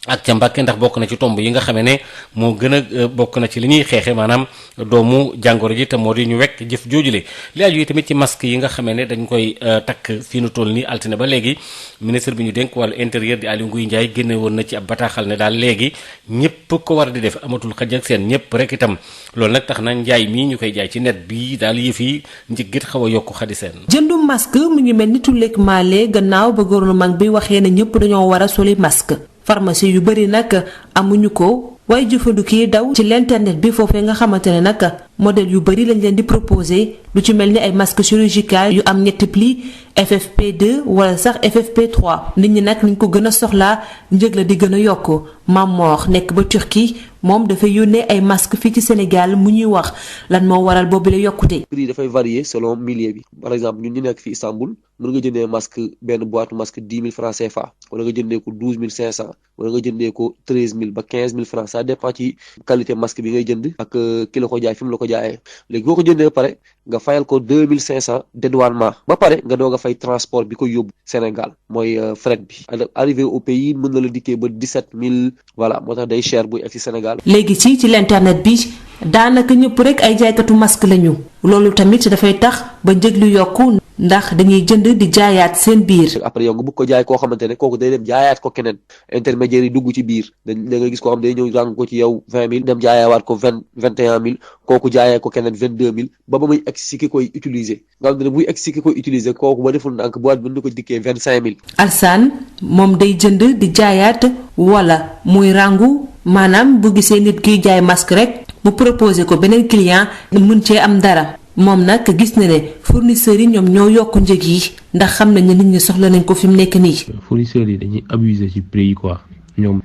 ak ca Mbacké ndax bokk na ci tomb yi nga xamee ne moo gën a bokk na ci li ñuy xeexe maanaam doomu jàngoro ji te moo di ñu wekk jëf joojule li aju yi tamit ci masque yi nga xamee ne dañ koy takk fii nu toll nii altine ba léegi ministre bi ñu dénk wàllu intérieur di Aly Ngouille Ndiaye génne woon na ci ab bataaxal ne daal léegi ñëpp ko war di def amatul xaj ak seen ñëpp rek itam loolu nag tax na njaay mii ñu koy jaay ci net bi daal yëf yi njëggit xaw a yokku xadi seen jëndum masque mu ngi mel ni tulleeg maale gannaaw ba gouvernement bi waxee ne ñëpp dañoo war a soli masque pharmacie yu bari nag amuñu ko waaye jëfandiku yi daw ci l'internet bi foofee nga xamante ne nag modèle yu bari lañ leen di proposer lu ci mel ni ay masque chirurgical yu am ñetti pli FFP2 wala sax FFP3 nit ñi nag niñ ko gën a soxlaa njëg la di gën a yokk Mamor nekk ba Turquie moom dafay yónnee ay masque fii ci Sénégal mu ñuy wax lan moo waral boobu la yokkute. prix dafay varier selon milieu bi par exemple ñun ñu nekk fi Istanbul mën nga jëndee masque benn boîte masque 10 000 francs CFA wala nga jëndee ko 12 500 wala nga jëndee ko 13 000 ba 15 000 francs ça dépend ci qualité masque bi ngay jënd ak ki la ko jaay fi mu la ko jaayee léegi boo ko jëndee ba pare nga fayal ko 2500 dédouanement ba pare nga doog a fay transport bi ko yóbbu Sénégal mooy fret bi arrivé au pays mën na la dikkee ba 17 000 voilà moo tax day cher buy egg ci Sénégal. léegi ci l'internet bi daanaka ñëpp rek ay jaaykatu masque lañu loolu tamit dafay tax ba njëg lu yokku ndax dañuy jënd di jaayaat seen biir. après yow nga bëgg ko jaay koo xamante ne kooku day dem jaayaat ko keneen intermédiaire yi dugg ci biir da nga gis koo xam day ñëw ràng ko ci yow 20 000 dem jaayewaat ko 21 000 kooku jaayee ko keneen 22 000 ba muy egg si ki koy utiliser nga xam ne muy egg si ki koy utiliser kooku ba deful ndànk boîte bi mën na ko dikkee 25 000. Alsaan moom day jënd di jaayaat wala muy ràngu maanaam bu gisee nit kiy jaay masque rek mu proposé ko beneen client mën cee am dara. moom nag gis na ne fournisseurs yi ñoom ñoo yokk njëg yi ndax xam nañ ne nit ñi soxla nañ ko fi mu nekk nii. fournisseurs yi dañuy abuser ci prix yi quoi ñoom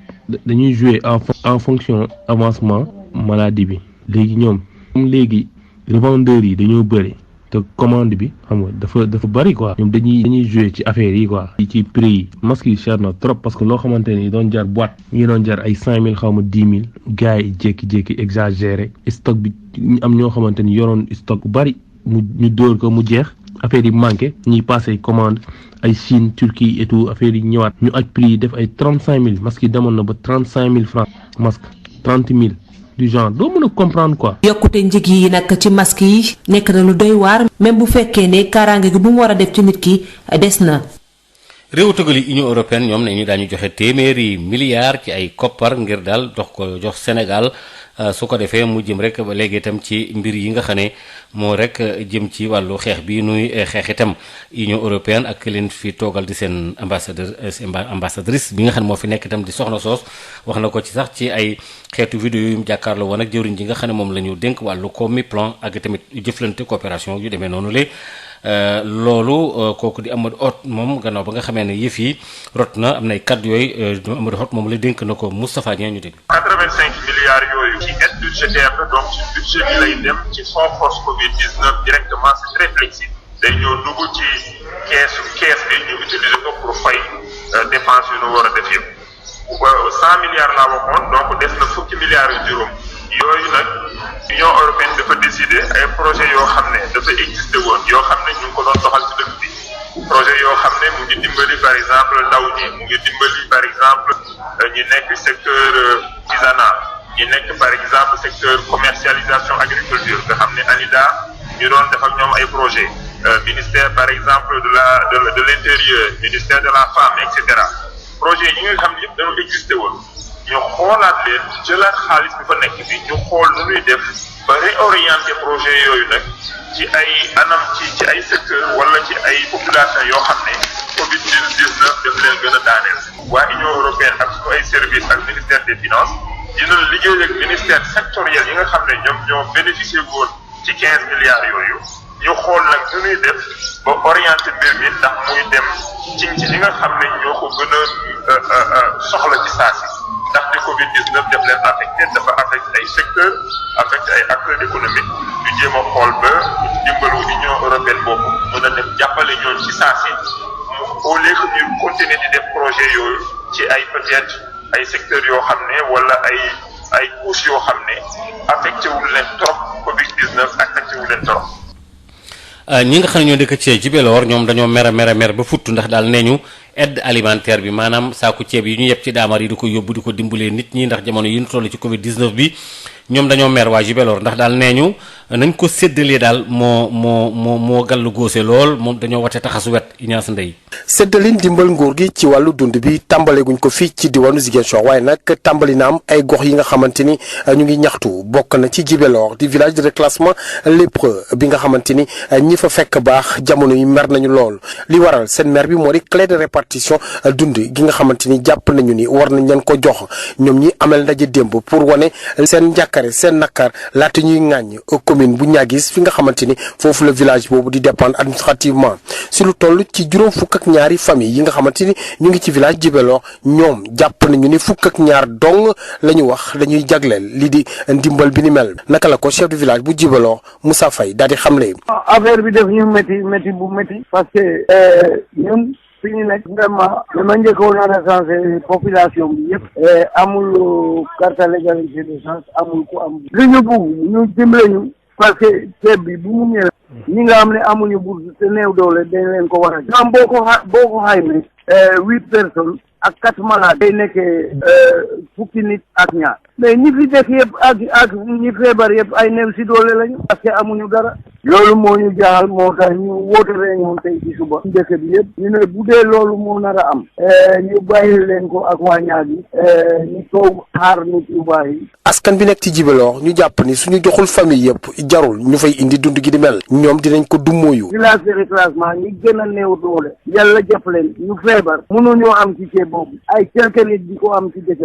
dañuy jouer en fonction avancement maladie bi léegi ñoom léegi revendeurs yi dañoo bëri te commande bi xam nga dafa bëri quoi ñoom dañuy jouer ci affaire yi quoi. ci prix yi masque yi cher na trop parce que loo xamante ni doon jar boîte yi doon jar ay 5000 xaw ma 10 000 gars yi jékki-jékki exagéré stock bi ñu am ñoo xamante ni yoroon stock bu bëri ñu dóor ko mu jeex affaire yi manqué ñuy passé commande ay Chine Turquie et tout affaire yi ñëwaat ñu aj prix yi def ay 35 000 masque yi demoon na ba 35 000 francs masque 30 000 du genre doo mën a comprendre quoi. yokkute njëg yi nag ci masque yi nekk na lu doy waar même bu fekkee ne kaaraange gi bu mu war a def ci nit ki des na. réewu tugal yi Union européenne ñoom ne ñu daañu joxe téeméeri milliards ci ay koppar ngir daal jox Sénégal su ko defee mu jëm rek ba léegi itam ci mbir yi nga xam ne moo rek jëm ci wàllu xeex bi nuy xeex itam Union européenne ak leen fi toogal di seen ambassadrice bi nga xam ne moo fi nekk itam di soxna soos wax na ko ci sax ci ay xeetu vidéo yu mu jàkkaarloo woon ak jëwriñ ji nga xam ne moom la ñu dénk wàllu koom mi plan ak tamit jëflante coopération yu demee noonu le loolu kooku di Amadou Hott moom gannaaw ba nga xamee ne yëf yi rot na am nay kàddu yooyu Amadou Hott moom la dénk na ko Moustapha Niang ñu dégg. 85 milliards yooyu ci aide budgétaire la donc ci budget bi lay dem ci fonds force Covid-19 directement c'est très flexible day ñëw dugg ci kees bi ñu utiliser ko pour fay dépense yu ñu war a def yëpp 100 milliards laa waxoon donc des na fukki milliards yu juróom yooyu nag Union européenne dafa décider ay projet yoo xam ne dafa existé woon yoo xam ne ñu ngi ko doon doxal ci dëkk bi projet yoo xam ne mu ngi dimbali par exemple ndaw ñi mu ngi dimbali par exemple ñi nekk secteur artisanat ñi nekk par exemple secteur commercialisation agriculture nga xam ne ANIDA ñu doon def ak ñoom ay projet ministère par exemple de l'intérieur ministère de la femme et cetera projet yi nga xam ne yëpp dañoo existé woon ñu xoolaat leen jëlaat xaalis bi fa nekk bi ñu xool nu ñuy def ba réorienter projet yooyu nag ci ay anam ci ay secteur wala ci ay population yoo xam ne Covid-19 daf leen gën a daaneel waa Union européenne ak suñu ay services ak ministère des finances dina liggéey ak ministère sectoriel yi nga xam ne ñoom ñoo bénéficié woon ci 15 milliards yooyu ñu xool nag nu ñuy def ba orienter mbir mi ndax muy dem ci ñi nga xam ne ñoo ko gën a soxla ci saa si ndaxte Covid-19 daf leen affecté dafa affecté ay secteurs affecté ay acteurs économiques ñu jéem a xool ba dimbalu Union européenne boobu mën a dem jàppale ñoon ci saa si au lieu que ñu continuer di def projet yooyu ci ay peut-être ay secteurs yoo xam ne wala ay couches yoo xam ne affecté wul leen trop Covid-19 affecté wul leen trop. ñi nga xam ne ñoo dëkk ci Djibélor ñoom dañoo mer ba futt ndax daal nee ñu aide alimentaire bi maanaam saaku ceeb yi ñu yeb ci daamar yi di ko yóbbu di ko dimbalee nit ñi ndax jamono yi ñu toll ci Covid 19 bi ñoom dañoo mer waa Djibélor ndax daal nee ñu nañ ko séddalee daal moo gàllu góose lool moom dañoo wate taxasu wet Ignace Ndeye. séddalin dimbal nguur gi ci wàllu dund bi tàmbaleeguñ ko fii ci diwaanu Ziguinchor waaye nag tàmbali na am ay gox yi nga xamante ni ñu ngi ñaxtu bokk na ci Djibélor di village de reclassement lépreux bi nga xamante ni ñi fa fekk baax jamono yi mer nañu lool li waral seen mer bi moo di clé de répartition dund gi nga xamante ni jàpp nañu ni war nañ leen ko jox ñoom ñi amel ndaje démb pour wane seen njàkkare seen nakar laata ñuy ŋàññ commune bu Niaguis fi nga xamante ni foofu la village boobu di dépendre administrativement si lu toll ci juróom fukk ak ñaari famille yi nga xamante ni ñu ngi ci village Djibélor ñoom jàpp nañu ni fukk ak ñaar dong la ñu wax dañuy jagleel lii di ndimbal bi ni mel naka la ko chef de village bu Djibélor Moussa Faye daal di xamle. affaire bi def ñu métti bu métti parce que ñun fi ñu nekk vraiment dama njëkkoon a recensé population bi yëpp amul carte d'égalité de chance amul ku am li ñu bugg ñu dimbale ñu parce que ceeb bi bu mu ñëwee ñi nga xam ne amuñu bourse te néew doole dañ leen ko war a jox boo ko xayma 8 personnes ak 4 malades day nekkee fukki nit ak ñaar mais ñi fi def yëpp ak ñi feebar yëpp ay néew si doole lañu parce que amuñu dara loolu moo ñu jaaxal moo tax ñu woote réunion tey ci suba dëkk bi yëpp ñu ne bu dee loolu moo nar a am ñu bàyyi leen ko ak waa Niagie ñu toog xaar nit yu baax yi. askan bi nekk ci Djibélor ñu jàpp ni suñu joxul famille yëpp jarul ñu fay indi dund gi di mel ñoom dinañ ko dummóoyu. village de reclassement ñi gën a néew doole yàlla jàpp leen ñu feebar mënuñoo am ci ceeb boobu ay quelques nit di ko am ci dëkk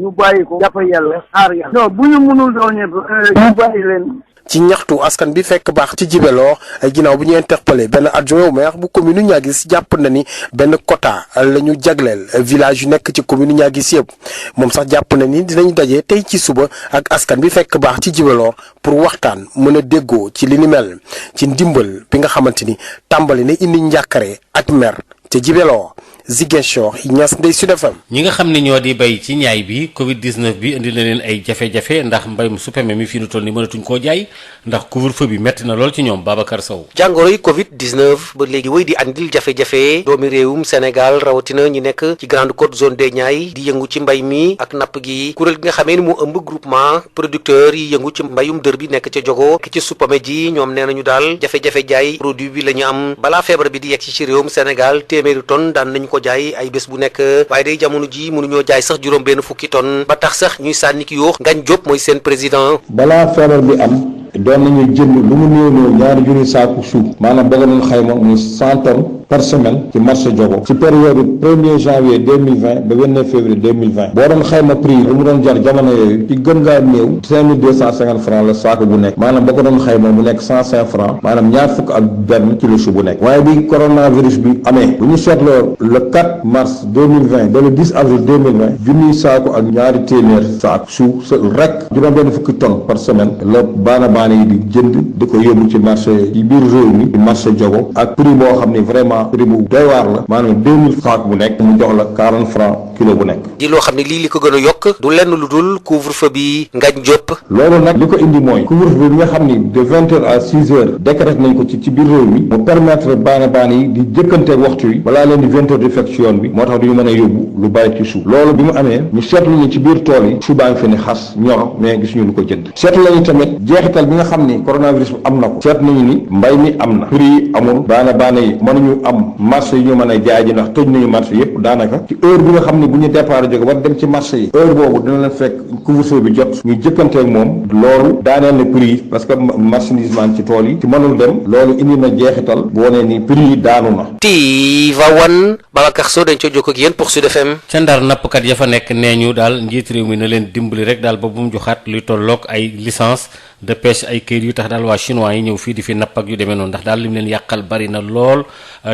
ñu bàyyi ko jàpp yàlla xaar yàlla. non bu ñu mënul doon ñëpp ñu bàyyi leen. ci ñaxtu askan bi fekk baax ci Djibélor ay ginnaaw bi ñu interpellé benn adjoint au maire bu commune Niaguis jàpp na ni benn quota la ñu jagleel village yu nekk ci commune Niaguis yëpp moom sax jàpp na ni dinañ daje tey ci suba ak askan bi fekk baax ci Djibélor pour waxtaan mën a déggoo ci li ni mel ci ndimbal bi nga xamante ni tàmbali na indi njàkkare ak mer te Djibélor Ziguinchor Ignace Ndeye Sud FM. ñi nga xam ne ñoo di bay ci ñaay bi Covid 19 bi indi na leen ay jafe-jafe ndax mbayum supame mi fii nu toll ni mënatuñ koo jaay ndax couvre-feu bi metti na lool ci ñoom Babacar Sow. jàngoro yi Covid 19 ba léegi wéy di andil jafe-jafe doomi réewum Sénégal rawatina ñi nekk ci Grande Côte zone des Niayes di yëngu ci mbay mi ak napp gi kuréel gi nga xamee ni mu ëmb groupement producteurs yi yëngu ci mbayum dër bi nekk ca Jogo ki ci supame ji ñoom nee nañu daal jafe-jafe jaay produit bi la ñu am balaa feebar bi di yegg ci réewum Sénégal téeméeri tonnes daan nañu ko jaay ay bés bu nekk waaye day jamono ji mënuñoo jaay sax juróom benn fukki tonnes ba tax sax ñuy sànni ki yoox Ngagne Diop mooy seen président. balaa feebar bi am doon nañu jënd lu mu néew néew ñaari junni saaku suuf maanaam bëgg nañu xayma muy 100 tonnes par semaine ci marché Diogo ci période 1er janvier 2020 ba 29 février 2020 boo doon xayma prix lu mu doon jar jamono yooyu ci gën ngaa néew 5250 francs la saako bu nekk maanaam boo ko doon xayma mu nekk 105 francs maanaam ñaar fukk ak benn kilo su bu nekk waaye bi coronavirus bi amee bu ñu seetloo le 4 mars 2020 ba le 10 avril 2020 junniy saako ak ñaari téeméer saako suuf rek juróom benn fukki tonnes par semaine la baana yi di jënd di ko yóbbu ci marché ci biir réew mi ci marché Diogo ak prix boo xam ne vraiment prix bu doy waar la maanaam 2000 francs bu nekk mu jox la 40 francs kilo bu nekk. di loo xam ne lii li ko gën a yokk du lenn lu dul couvre-feu bi Ngagne Diop. loolu nag li ko indi mooy couvre-feu bi nga xam ni de 20h à 6h décrété nañ ko ci biir réew mi mu permettre baana yi di jëkkanteeg waxtu yi balaa leen di 20h di fekk ci yoon bi moo tax duñu mën a yóbbu lu bari ci suuf loolu bi mu amee ñu seetlu ni ci biir tool yi subaa ngi fi ni xas ñor mais gisuñu lu ko jënd seetlu nañu tamit jeexital bi nga xam ni coronavirus bi am na ko seet nañu ni mbay mi am na prix yi amul baana yi mënuñu am marché yi ñu mën a jaay ji ndax tëj nañu marché yëpp daanaka ci heure bi nga xam ne bu ñu départ jóge war dem ci marché yi heure boobu dina leen fekk couvre-feu bi jot ñu jëkkanteeg moom loolu daaneel na prix yi parce que marchandisement ci tool yi ci mënul dem loolu indi na jeexital bu wonee ni prix yi daanu na. Tivaouane Babacar Sow dañ ca jokkoo ak yéen pour Sud FM. ca Ndar nappkat ya fa nekk nee ñu daal njiit réew mi na leen dimbali rek daal ba bu mu joxaat luy tolloog ay licence de pêche ay këyit yu tax daal waa chinois yi ñëw fii di fi napp ak yu demee noonu ndax daal lim leen yàqal bari na lool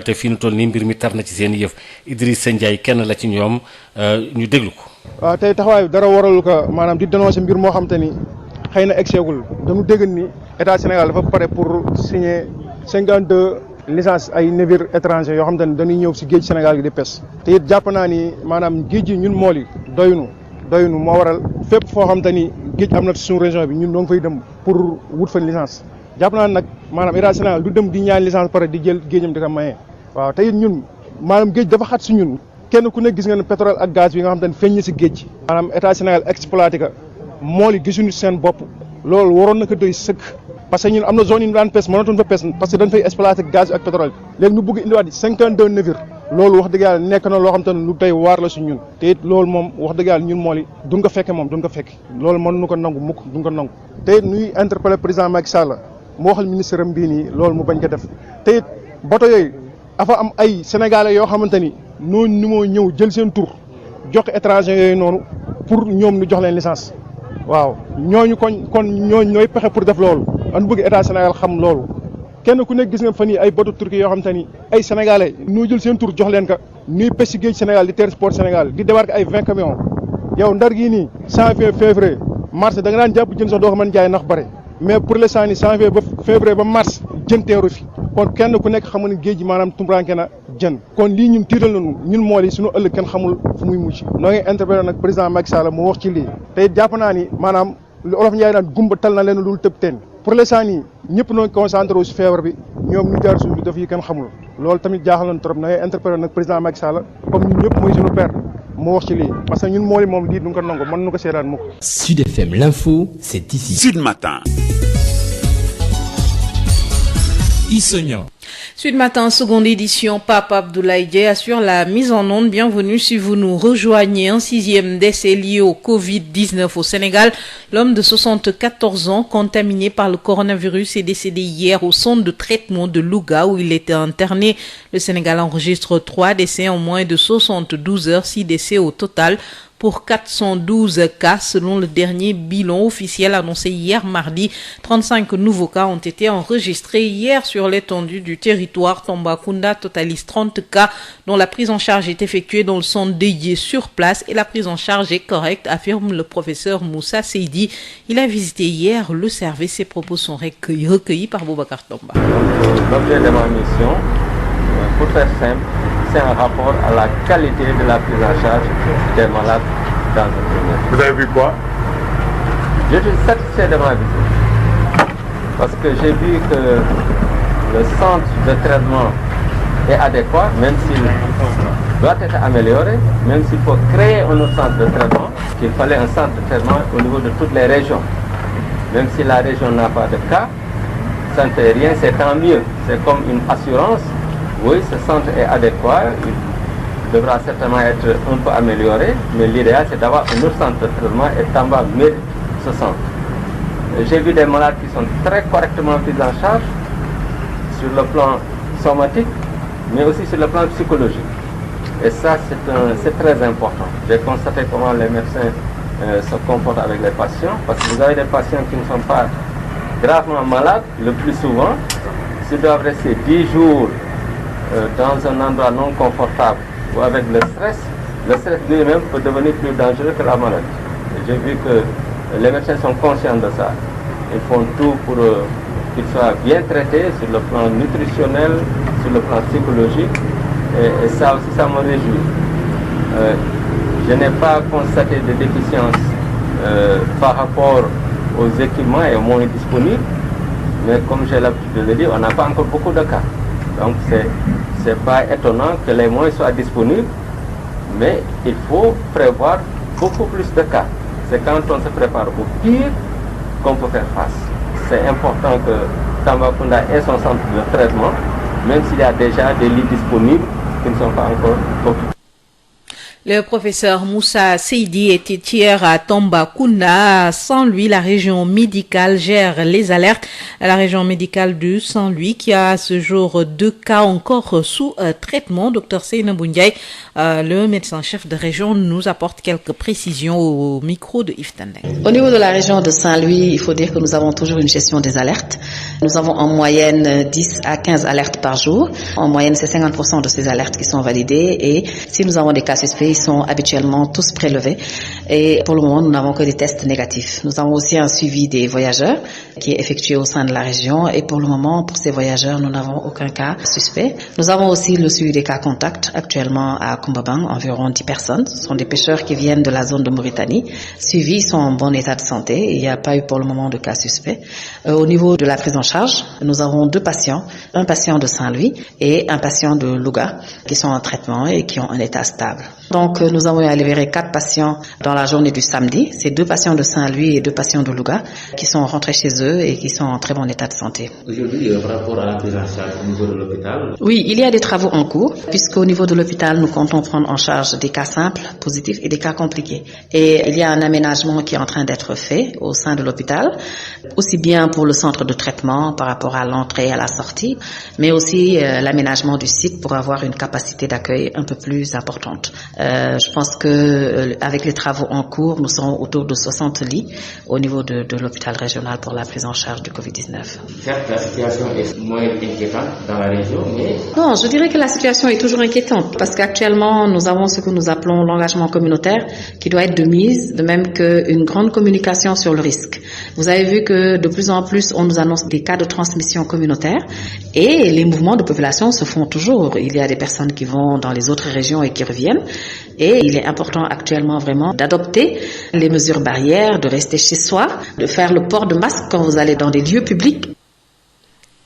te fii nu toll nii mbir mi tar na ci seen yëf Idrissa Ndiaye kenn la ci ñoom ñu déglu ko. waaw tey taxawaay dara waralu ko maanaam di dénoncer mbir moo xam te ni xëy na egseegul dañu dégg ni état Sénégal dafa pare pour signer 52 licences ay navires étrangers yoo xam te ni dañuy ñëw si géej Sénégal gi di pêche te it jàpp naa ni maanaam géej gi ñun mool yi doyunu moo waral fépp foo xam te ni géej am na suñu région bi ñun doo ngi fay dem pour wut fa licence jàpp naa nag maanaam état Sénégal du dem di ñaan licence pare di jël géejam di ko maye waaw te it ñun maanaam géej dafa xat si ñun kenn ku ne gis nga ne pétrole ak gaz bi nga xam te ne feeñ na si géej maanaam état Sénégal exploité ka mool yi gisuñu seen bopp loolu waroon na ko doy sëkk parce que ñun am na zone yi ñu daan pes mënatuñ fa pes parce que dañ fay exploité gaz ak pétrole léegi ñu bëgg indiwaat 52 navires loolu wax dëgg yàlla nekk na loo xam te ne lu tey waar la si ñun te it loolu moom wax dëgg yàlla ñun mool yi duñ ko fekke moom duñ ko fekke loolu mënuñu ko nangu mukk duñ ko nangu te it ñuy interpellé président Macky Sall mu waxal ministre am bii nii loolu mu bañ ko def te it bato yooyu dafa am ay sénégalais yoo xamante ni noonu ni moo ñëw jël seen tur jox étranger yooyu noonu pour ñoom ñu jox leen licence waaw ñooñu kon ñooñu ñooy pexe pour def loolu an bëgg état Sénégal xam loolu kenn ku nekk gis nga fan yi ay bateau turki yoo xam te ni ay sénégalais ñoo jël seen tur jox leen ka ñuy pêche si géej Sénégal di teer port Sénégal di débarquer ay 20 camions yow ndar gii nii janvier février mars da nga daan jàpp jën sax doo ko mën jaay ndax bare mais pour l'instant ni janvier ba février ba mars jën teeru fi kon kenn ku nekk xam ne géej gi maanaam tumranke na jën kon lii ñun tiital nañu ñun mool yi suñu ëllëg kenn xamul fu muy mucc noo ngi interpellé nag président Macky Sall mu wax ci lii te jàpp naa ni maanaam lu olof Njaay naan gumba tal na leen lu tëb teen pour l'instant nii ñëpp noo ngi concentré wu si feebar bi ñoom ñu jaar suuf bi daf yi kenn xamul loolu tamit jaaxal nañu trop noo ngi interpellé nag président Macky Sall comme ñun ñëpp mooy suñu père mu wax ci lii parce que ñun mool yi moom lii du ko nangu mën nu ko seetaan mukk. Sud FM l'info c'est ici. Sud Matin. Issegnan. Sud Matin, seconde édition, Pape Abdoulaye Dièye assure la mise en onde. Bienvenue si vous nous rejoignez. Un 6e décès lié au Covid-19 au Sénégal. L'homme de 74 ans, contaminé par le coronavirus, est décédé hier au centre de traitement de Louga où il était interné. Le Sénégal enregistre 3 décès en moins de 72 heures, 6 décès au total pour 412 cas selon le dernier bilan officiel annoncé hier mardi. 35 nouveaux cas ont été enregistrés hier sur l'étendue du territoire. Tambacounda totalise 30 cas dont la prise en charge est effectuée dans le centre dédié sur place et la prise en charge est correcte, affirme le professeur Moussa Seydi. Il a visité hier le service. Ses propos sont recueillis par Boubacar Tamba. L'objet de ma mission, pour faire simple, c'est un rapport à la qualité de la prise en charge des malades dans le premier. Vous avez vu quoi? Je suis satisfait de ma visite parce que j'ai vu que le centre de traitement est adéquat, même s'il doit être amélioré, même s'il faut créer un autre centre de traitement, qu'il fallait un centre de traitement au niveau de toutes les régions. Même si la région n'a pas de cas, ça ne fait rien, c'est tant mieux. C'est comme une assurance. Oui, ce centre est adéquat, il devra certainement être un peu amélioré, mais l'idéal c'est d'avoir un autre centre de traitement et Tamba mérite ce centre. J'ai vu des malades qui sont très correctement pris en charge sur le plan somatique, mais aussi sur le plan psychologique. Et ça, c'est très important. J'ai constaté comment les médecins se comportent avec les patients, parce que vous avez des patients qui ne sont pas gravement malades, le plus souvent, s'ils doivent rester 10 jours dans un endroit non confortable ou avec le stress lui-même peut devenir plus dangereux que la maladie. J'ai vu que les médecins sont conscients de ça. Ils font tout pour qu'ils soient bien traités sur le plan nutritionnel, sur le plan psychologique, et ça aussi, ça me réjouit. Je n'ai pas constaté de déficience par rapport aux équipements et aux moyens disponibles, mais comme j'ai l'habitude de le dire, on n'a pas encore beaucoup de cas. Donc c'est pas étonnant que les moyens soient disponibles, mais il faut prévoir beaucoup plus de cas. C'est quand on se prépare au pire qu'on peut faire face. C'est important que Tambacounda ait son centre de traitement, même s'il y a déjà des lits disponibles qui ne sont pas encore occupés. Le professeur Moussa Seydi était hier à Tambacounda. Sans lui, la région médicale gère les alertes. La région médicale de Saint-Louis qui a à ce jour 2 cas encore sous traitement. Dr Seynabou Ndiaye, le médecin-chef de région, nous apporte quelques précisions au micro de Yves Tandeng. Au niveau de la région de Saint-Louis, il faut dire que nous avons toujours une gestion des alertes. Nous avons en moyenne 10 à 15 alertes par jour. En moyenne, c'est 50% de ces alertes qui sont validées. Et si nous avons des cas suspects, ils sont habituellement tous prélevés. Et pour le moment, nous n'avons que des tests négatifs. Nous avons aussi un suivi des voyageurs qui est effectué au sein de la région. Et pour le moment, pour ces voyageurs, nous n'avons aucun cas suspect. Nous avons aussi le suivi des cas contacts. Actuellement, à Kumbabang, environ 10 personnes. Ce sont des pêcheurs qui viennent de la zone de Mauritanie. Suivis, ils sont en bon état de santé. Il n'y a pas eu pour le moment de cas suspect. Au niveau de la prise en charge, nous avons 2 patients. Un patient de Saint-Louis et un patient de Louga qui sont en traitement et qui ont un état stable. Donc, nous avons libéré 4 patients dans la journée du samedi. C'est 2 patients de Saint-Louis et 2 patients de Louga qui sont rentrés chez eux et qui sont en très bon état de santé. Aujourd'hui, par rapport à la prise en charge au niveau de l'hôpital? Oui, il y a des travaux en cours, puisqu'au niveau de l'hôpital, nous comptons prendre en charge des cas simples, positifs et des cas compliqués. Et il y a un aménagement qui est en train d'être fait au sein de l'hôpital, aussi bien pour le centre de traitement par rapport à l'entrée et à la sortie, mais aussi l'aménagement du site pour avoir une capacité d'accueil un peu plus importante. Je pense que avec les travaux en cours, nous serons autour de 60 lits au niveau de l'hôpital régional pour la prise en charge du Covid-19. Certes, la situation est moins inquiétante dans la région, mais... Non, je dirais que la situation est toujours inquiétante parce qu'actuellement, nous avons ce que nous appelons l'engagement communautaire qui doit être de mise, de même qu'une grande communication sur le risque. Vous avez vu que de plus en plus, on nous annonce des cas de transmission communautaire et les mouvements de population se font toujours. Il y a des personnes qui vont dans les autres régions et qui reviennent. Et il est important actuellement vraiment d'adopter les mesures barrières, de rester chez soi, de faire le port de masque quand vous allez dans des lieux publics.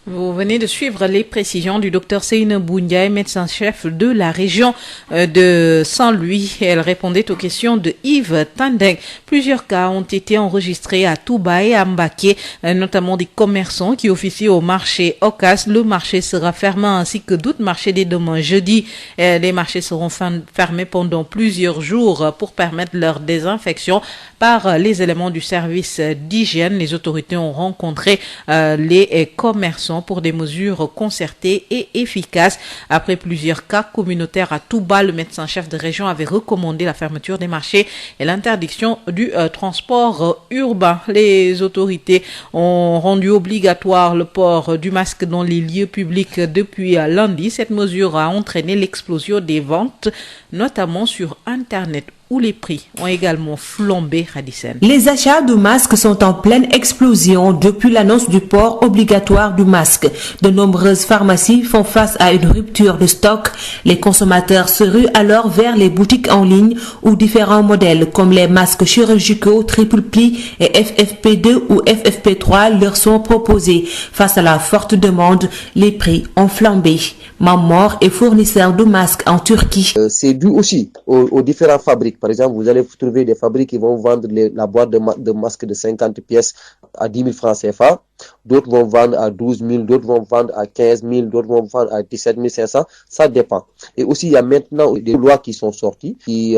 Vous venez de suivre les précisions du docteur Seynabou Ndiaye, médecin-chef de la région de Saint-Louis. Elle répondait aux questions de Yves Tandeng. Plusieurs cas ont été enregistrés à Touba et à Mbacké, notamment des commerçants qui officient au marché Ocas. Le marché sera fermé ainsi que d'autres marchés dès demain jeudi. Les marchés seront fermés pendant plusieurs jours pour permettre leur désinfection par les éléments du service d'hygiène. Les autorités ont rencontré les commerçants pour des mesures concertées et efficaces. Après plusieurs cas communautaires à Touba, le médecin-chef de région avait recommandé la fermeture des marchés et l'interdiction du transport urbain. Les autorités ont rendu obligatoire le port du masque dans les lieux publics depuis lundi. Cette mesure a entraîné l'explosion des ventes, notamment sur Internet, où les prix ont également flambé, Radicen. Les achats de masques sont en pleine explosion depuis l'annonce du port obligatoire du masque. De nombreuses pharmacies font face à une rupture de stock. Les consommateurs se ruent alors vers les boutiques en ligne où différents modèles comme les masques chirurgicaux triple pli et FFP2 ou FFP3 leur sont proposés. Face à la forte demande, les prix ont flambé. Mamor est fournisseur de masques en Turquie. C'est dû aussi aux différentes fabriques. Par exemple, vous allez trouver des fabriques qui vont vendre la boîte de masques de 50 pièces à 10 000 francs CFA. D'autres vont vendre à 12 000, d'autres vont vendre à 15 000, d'autres vont vendre à 17 500. Ça dépend. Et aussi, il y a maintenant des lois qui sont sorties qui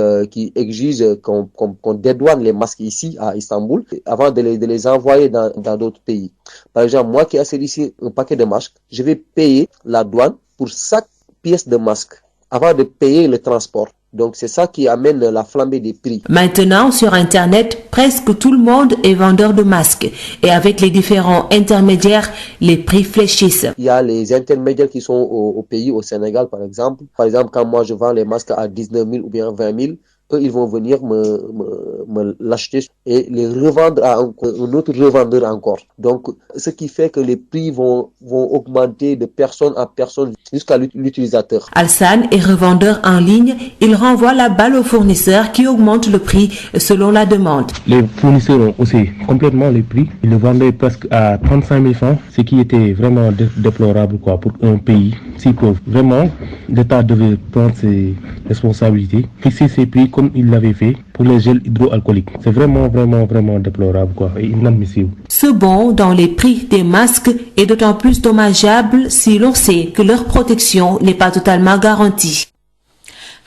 exigent qu'on dédouane les masques ici à Istanbul avant de les envoyer dans d'autres pays. Par exemple, moi qui achète ici un paquet de masques, je vais payer la douane pour chaque pièce de masque avant de payer le transport. Donc c'est ça qui amène la flambée des prix. Maintenant, sur Internet, presque tout le monde est vendeur de masques. Et avec les différents intermédiaires, les prix fléchissent. Il y a les intermédiaires qui sont au pays, au Sénégal par exemple. Par exemple, quand moi je vends les masques à 19 000 ou bien 20 000, eux, ils vont venir me l'acheter et les revendre à un autre revendeur encore. Donc, ce qui fait que les prix vont augmenter de personne à personne jusqu'à l'utilisateur. Alsan est revendeur en ligne. Il renvoie la balle aux fournisseurs qui augmentent le prix selon la demande. Les fournisseurs ont haussé complètement les prix. Ils le vendaient presque à 35 000 francs, ce qui était vraiment déplorable pour un pays si pauvre. Vraiment, l'État devait prendre ses responsabilités, fixer ses prix comme il l'avait fait pour les gels hydroalcooliques. C'est vraiment déplorable et inadmissible. Ce bond dans les prix des masques est d'autant plus dommageable si l'on sait que leur protection n'est pas totalement garantie.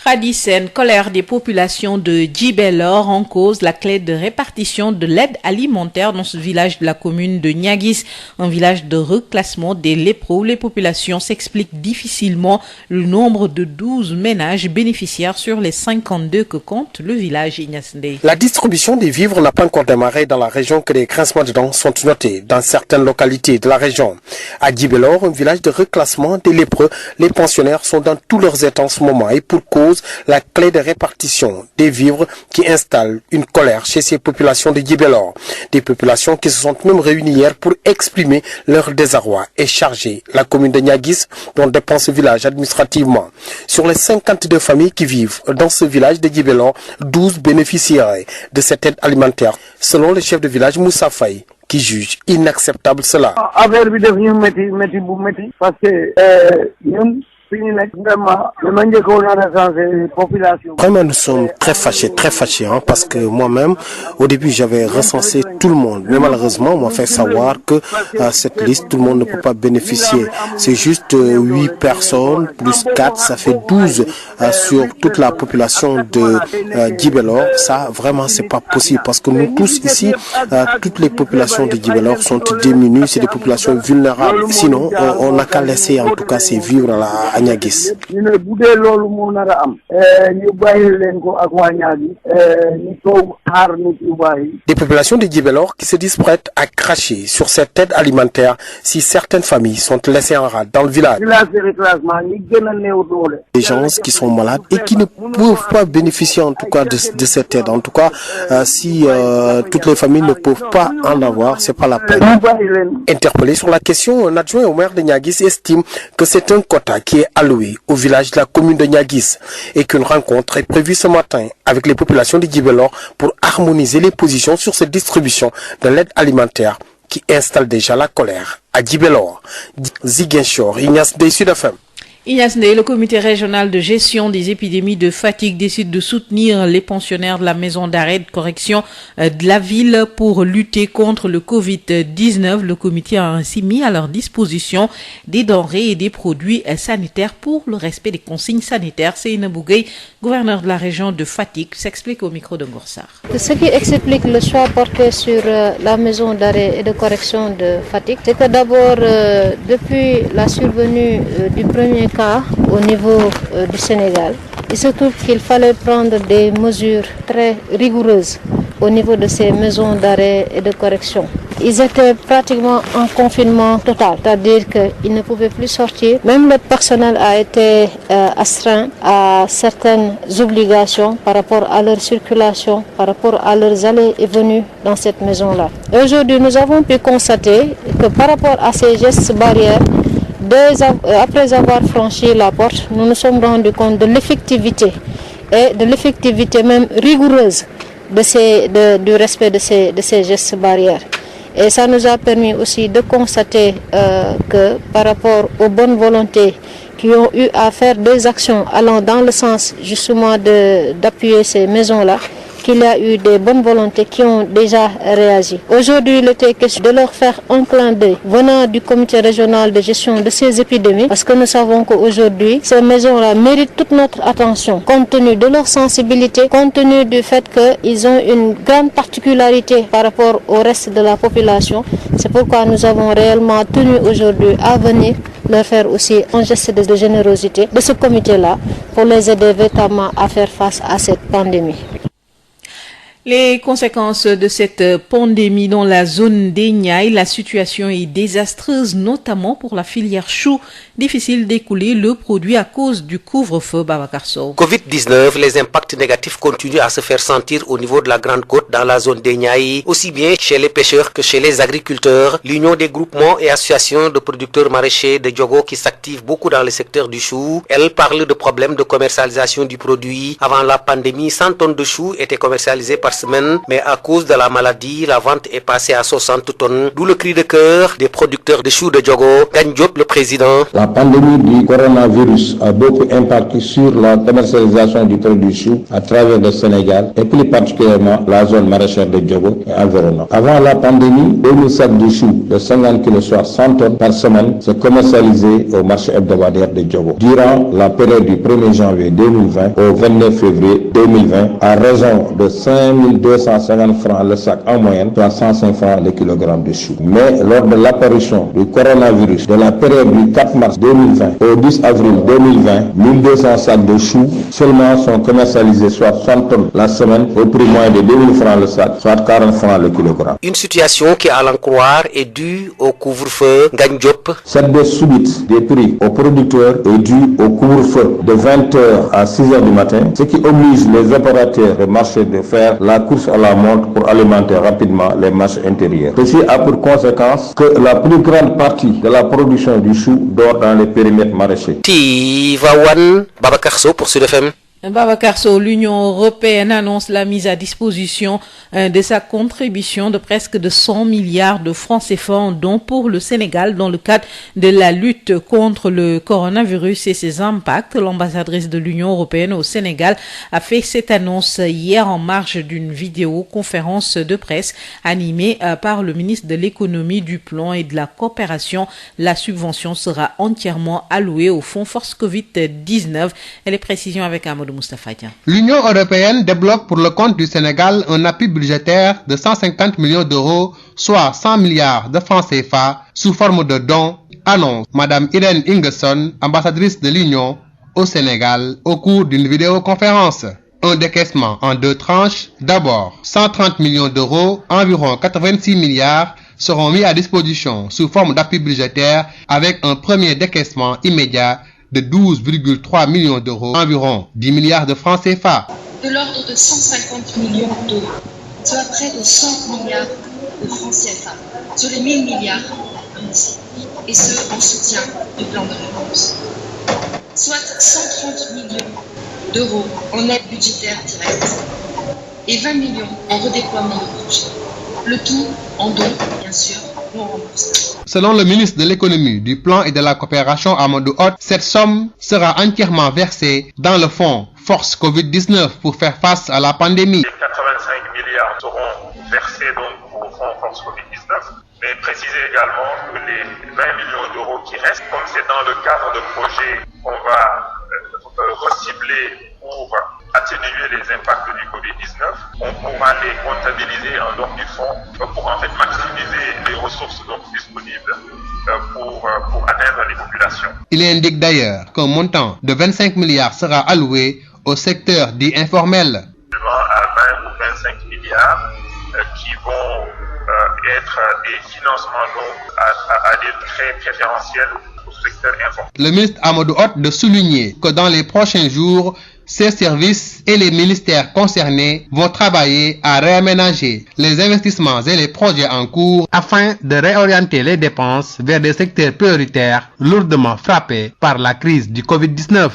Radicen, colère des populations de Djibelor en cause la clé de répartition de l'aide alimentaire dans ce village de la commune de Niaguis, un village de reclassement des lépreux où les populations s'expliquent difficilement le nombre de 12 ménages bénéficiaires sur les 52 que compte le village Ignasndé. La distribution des vivres n'a pas encore démarré dans la région que des grincements de dents sont notés dans certaines localités de la région. À Djibelor, un village de reclassement des lépreux, les pensionnaires sont dans tous leurs états en ce moment et pour cause la clé de répartition des vivres qui installe une colère chez ces populations de Djibelor. Des populations qui se sont même réunies hier pour exprimer leur désarroi et charger la commune de Niaguis dont dépend ce village administrativement. Sur les 52 familles qui vivent dans ce village de Djibelor, 12 bénéficieraient de cette aide alimentaire, selon le chef de village Moussa Faye, qui juge inacceptable cela. Vraiment, nous sommes très fâchés, parce que moi-même, au début, j'avais recensé tout le monde. Mais malheureusement, on m'a fait savoir que cette liste, tout le monde ne peut pas bénéficier. C'est juste 8 personnes, plus 4, ça fait 12 sur toute la population de Djibelor. Ça, vraiment, c'est pas possible parce que nous tous ici, toutes les populations de Djibelor sont démunies, c'est des populations vulnérables. Sinon, on n'a qu'à laisser en tout cas ces vivres à Niaguis. Des populations de Djibelor qui se disent prêtes à cracher sur cette aide alimentaire si certaines familles sont laissées en rade dans le village. Des gens qui sont malades et qui ne peuvent pas bénéficier en tout cas de cette aide. En tout cas, si toutes les familles ne peuvent pas en avoir, c'est pas la peine. Interpellé sur la question, un adjoint au maire de Niaguis estime que c'est un quota qui est alloué au village de la commune de Niaguis et qu'une rencontre est prévue ce matin avec les populations de Djibelor pour harmoniser les positions sur cette distribution de l'aide alimentaire qui installe déjà la colère à Djibélor. Ziguinchor, Ignace Dey, Sud FM. Ignace Ndeye, le comité régional de gestion des épidémies de fatigue décide de soutenir les pensionnaires de la maison d'arrêt de correction de la ville pour lutter contre le Covid-19. Le comité a ainsi mis à leur disposition des denrées et des produits sanitaires pour le respect des consignes sanitaires. Seynabou Gueye, gouverneur de la région de Fatick, s'explique au micro de Ngorsar. Ce qui explique le choix porté sur la maison d'arrêt et de correction de Fatick, c'est que d'abord, depuis la survenue du premier cas au niveau du Sénégal, il se trouve qu'il fallait prendre des mesures très rigoureuses au niveau de ces maisons d'arrêt et de correction. Ils étaient pratiquement en confinement total, c'est-à-dire qu'ils ne pouvaient plus sortir. Même le personnel a été astreint à certaines obligations par rapport à leur circulation, par rapport à leurs allées et venues dans cette maison-là. Aujourd'hui, nous avons pu constater que par rapport à ces gestes barrières, après avoir franchi la porte, nous nous sommes rendus compte de l'effectivité et de l'effectivité même rigoureuse du respect de ces gestes barrières. Et ça nous a permis aussi de constater que par rapport aux bonnes volontés qui ont eu à faire des actions allant dans le sens justement d'appuyer ces maisons-là, qu'il y a eu des bonnes volontés qui ont déjà réagi. Aujourd'hui, il était question de leur faire un clin d'œil venant du comité régional de gestion de ces épidémies, parce que nous savons qu'aujourd'hui, ces maisons-là méritent toute notre attention, compte tenu de leur sensibilité, compte tenu du fait qu'ils ont une grande particularité par rapport au reste de la population. C'est pourquoi nous avons réellement tenu aujourd'hui à venir leur faire aussi un geste de générosité de ce comité-là pour les aider véritablement à faire face à cette pandémie. Les conséquences de cette pandémie dans la zone des Niayes, la situation est désastreuse, notamment pour la filière chou. Difficile d'écouler le produit à cause du couvre-feu, Babacar Sow. Covid-19, les impacts négatifs continuent à se faire sentir au niveau de la Grande Côte dans la zone des Niayes, aussi bien chez les pêcheurs que chez les agriculteurs. L'Union des groupements et associations de producteurs maraîchers de Diogo qui s'activent beaucoup dans le secteur du chou, elle parle de problèmes de commercialisation du produit. Avant la pandémie, 100 tonnes de choux étaient commercialisées par semaine, mais à cause de la maladie, la vente est passée à 60 tonnes. D'où le cri de cœur des producteurs de choux de Diogo. Gagne Diop, le président. La pandémie du coronavirus a beaucoup impacté sur la commercialisation du produit chou à travers le Sénégal et plus particulièrement la zone maraîchère de Diogo et environnant. Avant la pandémie, 2000 sacs de choux de 50 kg soit 100 tonnes par semaine se commercialisaient au marché hebdomadaire de Diogo. Durant la période du 1er janvier 2020 au 29 février 2020, à raison de 5250 francs le sac en moyenne, soit 105 francs le kilogramme de chou. Mais lors de l'apparition du coronavirus de la période du 4 mars 2020 au 10 avril 2020, 1200 sacs de choux seulement sont commercialisés, soit 100 tonnes la semaine, au prix moyen de 2000 francs le sac, soit 40 francs le kilogramme. Une situation qui, à l'en croire, est due au couvre-feu. Gagne Diop. Cette baisse subite des prix aux producteurs est due au couvre-feu de 20h à 6h du matin, ce qui oblige les opérateurs de marché de faire la course à la montre pour alimenter rapidement les marchés intérieurs. Ceci a pour conséquence que la plus grande partie de la production du chou dort dans les périmètres maraîchers. Tivaouane, Babacar Sow pour Sud FM. Babacar Sow, l'Union européenne annonce la mise à disposition de sa contribution de presque de 100 milliards de francs CFA en don pour le Sénégal dans le cadre de la lutte contre le coronavirus et ses impacts. L'ambassadrice de l'Union européenne au Sénégal a fait cette annonce hier en marge d'une vidéoconférence de presse animée par le ministre de l'économie, du plan et de la coopération. La subvention sera entièrement allouée au fonds Force Covid-19. Et les précisions avec Amadou Moustapha Dian. L'Union européenne débloque pour le compte du Sénégal un appui budgétaire de 150 millions d'euros, soit 100 milliards de francs CFA, sous forme de dons, annonce Madame Irène Ingesson, ambassadrice de l'Union au Sénégal, au cours d'une vidéoconférence. Un décaissement en 2 tranches. D'abord, 130 millions d'euros, environ 86 milliards, seront mis à disposition sous forme d'appui budgétaire avec un premier décaissement immédiat de 12,3 millions d'euros, environ 10 milliards de francs CFA. De l'ordre de 150 millions d'euros, soit près de 100 milliards de francs CFA, sur les 1000 milliards annoncés, et ce en soutien du plan de relance. Soit 130 millions d'euros en aide budgétaire directe et 20 millions en redéploiement de projet. Le tout en dons, bien sûr, non remboursable. Selon le ministre de l'économie, du plan et de la coopération Amadou Hott, cette somme sera entièrement versée dans le fonds Force Covid-19 pour faire face à la pandémie. 85 milliards seront versés donc au fonds Force Covid-19, mais préciser également que les 20 millions d'euros qui restent, comme c'est dans le cadre de projets qu'on va recibler pour atténuer les impacts du Covid-19, on pourra les comptabiliser en dehors du fonds pour en fait maximiser les ressources donc disponibles pour atteindre les populations. Il indique d'ailleurs qu'un montant de 25 milliards sera alloué au secteur dit informel. À 20 ou 25 milliards qui vont être des financements donc à des traits préférentiels au secteur informel. Le ministre Amadou Hott de souligner que dans les prochains jours, ces services et les ministères concernés vont travailler à réaménager les investissements et les projets en cours afin de réorienter les dépenses vers des secteurs prioritaires lourdement frappés par la crise du Covid-19.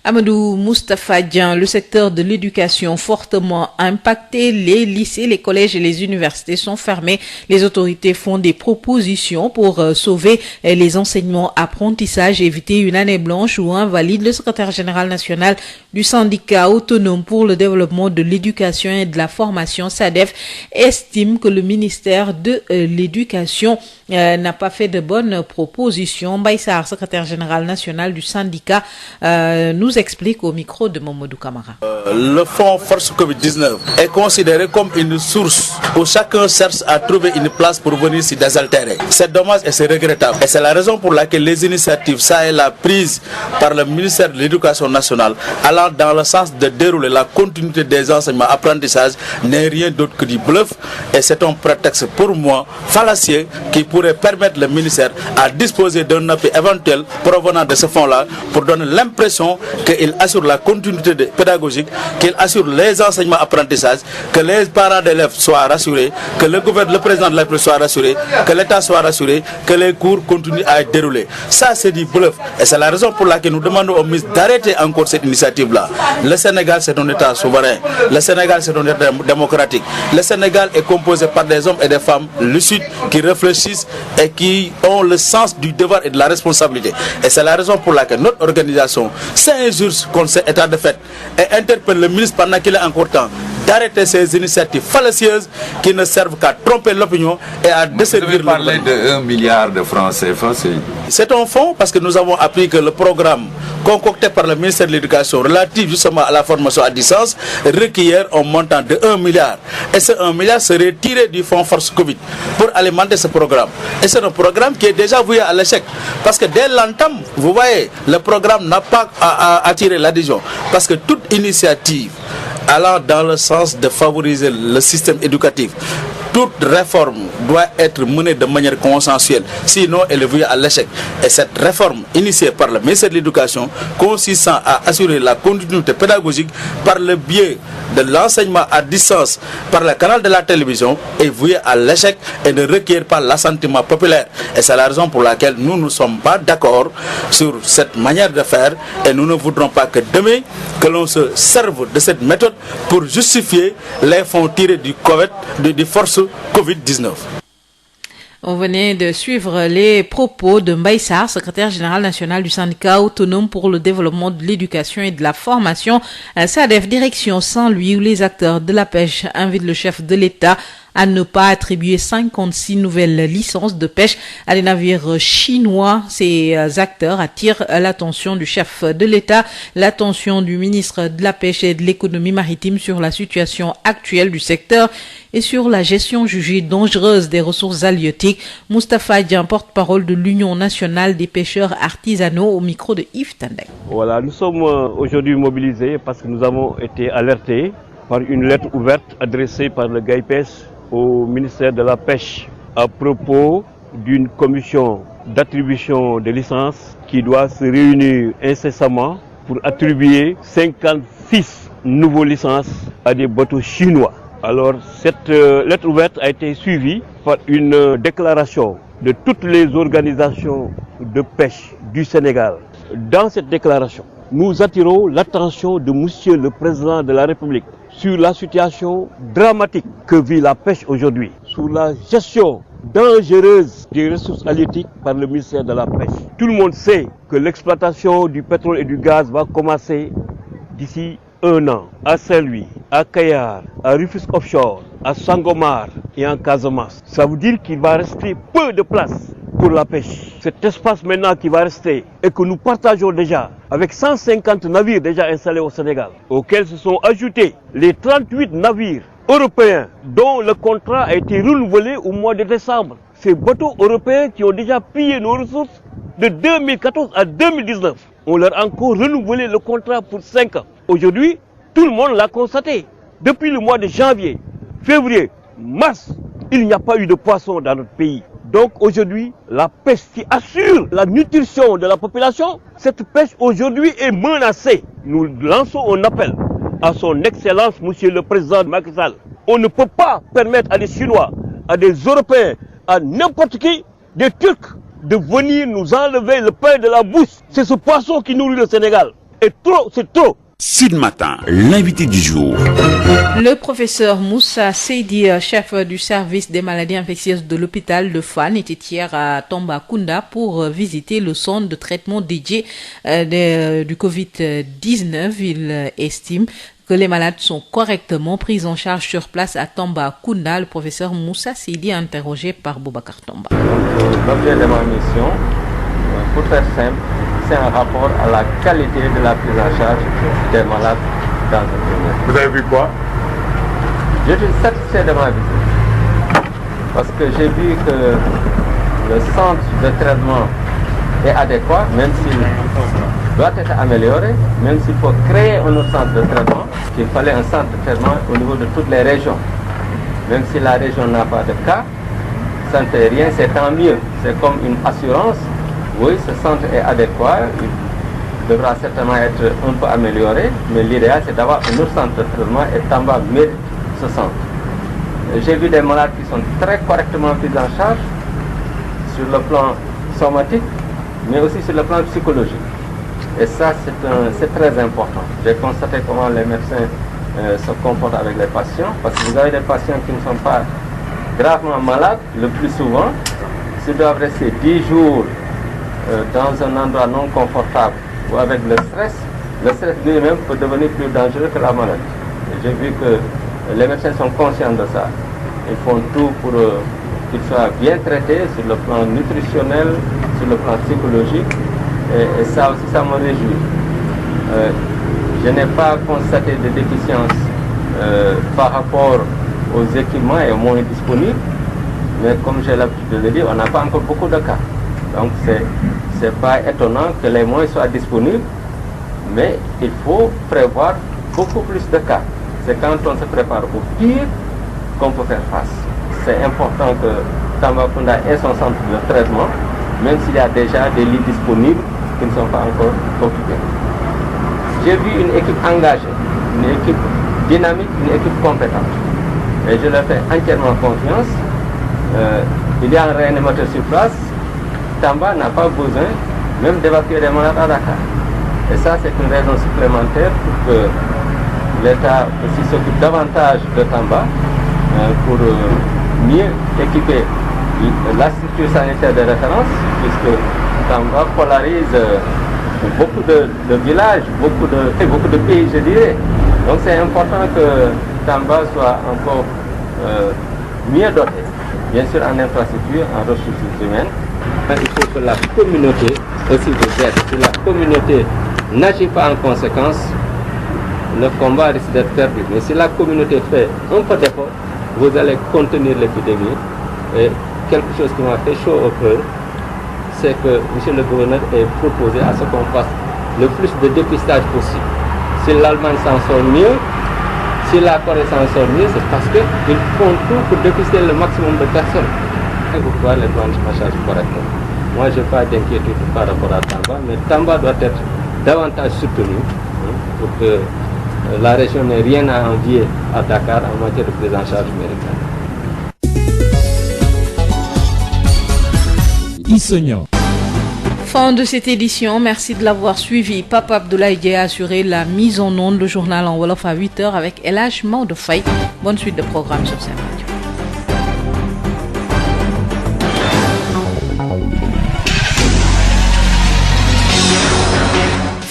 Amadou Moustapha Dian, le secteur de l'éducation fortement impacté, les lycées, les collèges et les universités sont fermés. Les autorités font des propositions pour sauver les enseignements apprentissages, éviter une année blanche ou invalide. Le secrétaire général national du syndicat autonome pour le développement de l'éducation et de la formation, SADEF, estime que le ministère de l'éducation n'a pas fait de bonnes propositions. Mbaye Sarr, secrétaire général national du syndicat, nous explique au micro de Mamadou Camara. Le fonds Force Covid-19 est considéré comme une source où chacun cherche à trouver une place pour venir s'y désaltérer. C'est dommage et c'est regrettable. Et c'est la raison pour laquelle les initiatives, ça est la prise par le ministère de l'Éducation nationale, allant dans le sens de dérouler la continuité des enseignements apprentissages, n'est rien d'autre que du bluff. Et c'est un prétexte pour moi fallacieux qui pourrait permettre le ministère à disposer d'un appui éventuel provenant de ce fonds-là pour donner l'impression qu'il assure la continuité pédagogique, qu'il assure les enseignements apprentissages, que les parents d'élèves soient rassurés, que le président de la République soit rassuré, que l'État soit rassuré, que les cours continuent à être déroulés. Ça, c'est du bluff. Et c'est la raison pour laquelle nous demandons au ministre d'arrêter encore cette initiative-là. Le Sénégal, c'est un État souverain. Le Sénégal, c'est un État démocratique. Le Sénégal est composé par des hommes et des femmes lucides qui réfléchissent et qui ont le sens du devoir et de la responsabilité. Et c'est la raison pour laquelle notre organisation s'injure contre cet état de fait et interpelle le ministre pendant qu'il est encore temps d'arrêter ces initiatives fallacieuses qui ne servent qu'à tromper l'opinion et à desservir le parler de 1 milliard de francs CFA. C'est un fonds parce que nous avons appris que le programme concocté par le ministère de l'Éducation relatif justement à la formation à distance requiert un montant de 1 milliard. Et ce 1 milliard serait tiré du fonds Force Covid pour alimenter ce programme. Et c'est un programme qui est déjà voué à l'échec. Parce que dès l'entame, vous voyez, le programme n'a pas attiré l'adhésion. Parce que toute initiative allant dans le sens de favoriser le système éducatif, toute réforme doit être menée de manière consensuelle, sinon elle est vouée à l'échec. Et cette réforme initiée par le ministère de l'Éducation, consistant à assurer la continuité pédagogique par le biais de l'enseignement à distance par le canal de la télévision, est vouée à l'échec et ne requiert pas l'assentiment populaire. Et c'est la raison pour laquelle nous ne sommes pas d'accord sur cette manière de faire et nous ne voudrons pas que demain, que l'on se serve de cette méthode pour justifier les fonds tirés du force Covid-19. On venait de suivre les propos de Mbaye Sarr, secrétaire général national du syndicat autonome pour le développement de l'éducation et de la formation. SADEF direction Saint-Louis où les acteurs de la pêche invitent le chef de l'État à ne pas attribuer 56 nouvelles licences de pêche à des navires chinois. Ces acteurs attirent l'attention du chef de l'État, l'attention du ministre de la Pêche et de l'économie maritime sur la situation actuelle du secteur et sur la gestion jugée dangereuse des ressources halieutiques. Moustapha Dian, porte-parole de l'Union nationale des pêcheurs artisanaux, au micro de Yves Tandek. Voilà, nous sommes aujourd'hui mobilisés parce que nous avons été alertés par une lettre ouverte adressée par le GAIPES au ministère de la Pêche à propos d'une commission d'attribution de licences qui doit se réunir incessamment pour attribuer 56 nouvelles licences à des bateaux chinois. Alors cette lettre ouverte a été suivie par une déclaration de toutes les organisations de pêche du Sénégal. Dans cette déclaration, nous attirons l'attention de Monsieur le Président de la République sur la situation dramatique que vit la pêche aujourd'hui, sur la gestion dangereuse des ressources halieutiques par le ministère de la Pêche. Tout le monde sait que l'exploitation du pétrole et du gaz va commencer d'ici 1 an à Saint-Louis, à Kayar, à Rufisque Offshore, à Sangomar et en Casamance. Ça veut dire qu'il va rester peu de place pour la pêche. Cet espace maintenant qui va rester et que nous partageons déjà avec 150 navires déjà installés au Sénégal, auxquels se sont ajoutés les 38 navires européens dont le contrat a été renouvelé au mois de décembre. Ces bateaux européens qui ont déjà pillé nos ressources de 2014 à 2019. On leur a encore renouvelé le contrat pour 5 ans. Aujourd'hui, tout le monde l'a constaté. Depuis le mois de janvier, février, mars, il n'y a pas eu de poisson dans notre pays. Donc aujourd'hui, la pêche qui assure la nutrition de la population, cette pêche aujourd'hui est menacée. Nous lançons un appel à son Excellence, Monsieur le Président Macky Sall. On ne peut pas permettre à des Chinois, à des Européens, à n'importe qui, des Turcs, de venir nous enlever le pain de la bouche. C'est ce poisson qui nourrit le Sénégal. Et trop, c'est trop. Sud Matin, l'invité du jour. Le professeur Moussa Seydi, chef du service des maladies infectieuses de l'hôpital de Fann, était hier à Tambacounda pour visiter le centre de traitement dédié du Covid-19. Il estime que les malades sont correctement pris en charge sur place à Tambacounda. Le professeur Moussa Seydi est interrogé par Boubacar Tamba. L'objet de ma mission, pour faire simple, c'est un rapport à la qualité de la prise en charge des malades dans un premier. Vous avez vu quoi? Je suis satisfait de ma visite parce que j'ai vu que le centre de traitement est adéquat, même s'il doit être amélioré, même s'il faut créer un autre centre de traitement, qu'il fallait un centre de traitement au niveau de toutes les régions. Même si la région n'a pas de cas, ça ne fait rien, c'est tant mieux. C'est comme une assurance. Oui, ce centre est adéquat, il devra certainement être un peu amélioré, mais l'idéal c'est d'avoir un autre centre de traitement et Tamba mérite ce centre. J'ai vu des malades qui sont très correctement pris en charge sur le plan somatique, mais aussi sur le plan psychologique. Et ça, c'est très important. J'ai constaté comment les médecins se comportent avec les patients, parce que vous avez des patients qui ne sont pas gravement malades, le plus souvent, s'ils doivent rester 10 jours dans un endroit non confortable ou avec le stress lui-même peut devenir plus dangereux que la maladie. J'ai vu que les médecins sont conscients de ça. Ils font tout pour qu'ils soient bien traités sur le plan nutritionnel, sur le plan psychologique, et ça aussi, ça me réjouit. Je n'ai pas constaté de déficience par rapport aux équipements et aux moyens disponibles, mais comme j'ai l'habitude de le dire, on n'a pas encore beaucoup de cas. Donc c'est pas étonnant que les moyens soient disponibles, mais il faut prévoir beaucoup plus de cas. C'est quand on se prépare au pire qu'on peut faire face. C'est important que Tambacounda ait son centre de traitement, même s'il y a déjà des lits disponibles qui ne sont pas encore occupés. J'ai vu une équipe engagée, une équipe dynamique, une équipe compétente. Et je leur fais entièrement confiance. Il y a un réanimateur sur place. Tamba n'a pas besoin même d'évacuer les malades à Dakar. Et ça, c'est une raison supplémentaire pour que l'État aussi s'occupe davantage de Tamba pour mieux équiper la structure sanitaire de référence, puisque Tamba polarise beaucoup de villages, beaucoup de pays, je dirais. Donc c'est important que Tamba soit encore mieux doté, bien sûr en infrastructure, en ressources humaines. Il faut que la communauté aussi vous aide. Si la communauté n'agit pas en conséquence, le combat risque d'être perdu. Mais si la communauté fait un peu d'effort, vous allez contenir l'épidémie. Et quelque chose qui m'a fait chaud au cœur, c'est que M. le gouverneur est proposé à ce qu'on fasse le plus de dépistage possible. Si l'Allemagne s'en sort mieux, si la Corée s'en sort mieux, c'est parce qu'ils font tout pour dépister le maximum de personnes. Et vous pouvez les prendre en charge correctement. Moi, je n'ai pas d'inquiétude par rapport à Tamba, mais Tamba doit être davantage soutenu pour que la région n'ait rien à envier à Dakar en matière de prise en charge médicale. Fin de cette édition, merci de l'avoir suivi. Papa Abdoulaye Dieye a assuré la mise en onde, le journal en Wolof à 8h avec El Hadj Maodo Faye. Bonne suite de programme sur cette radio.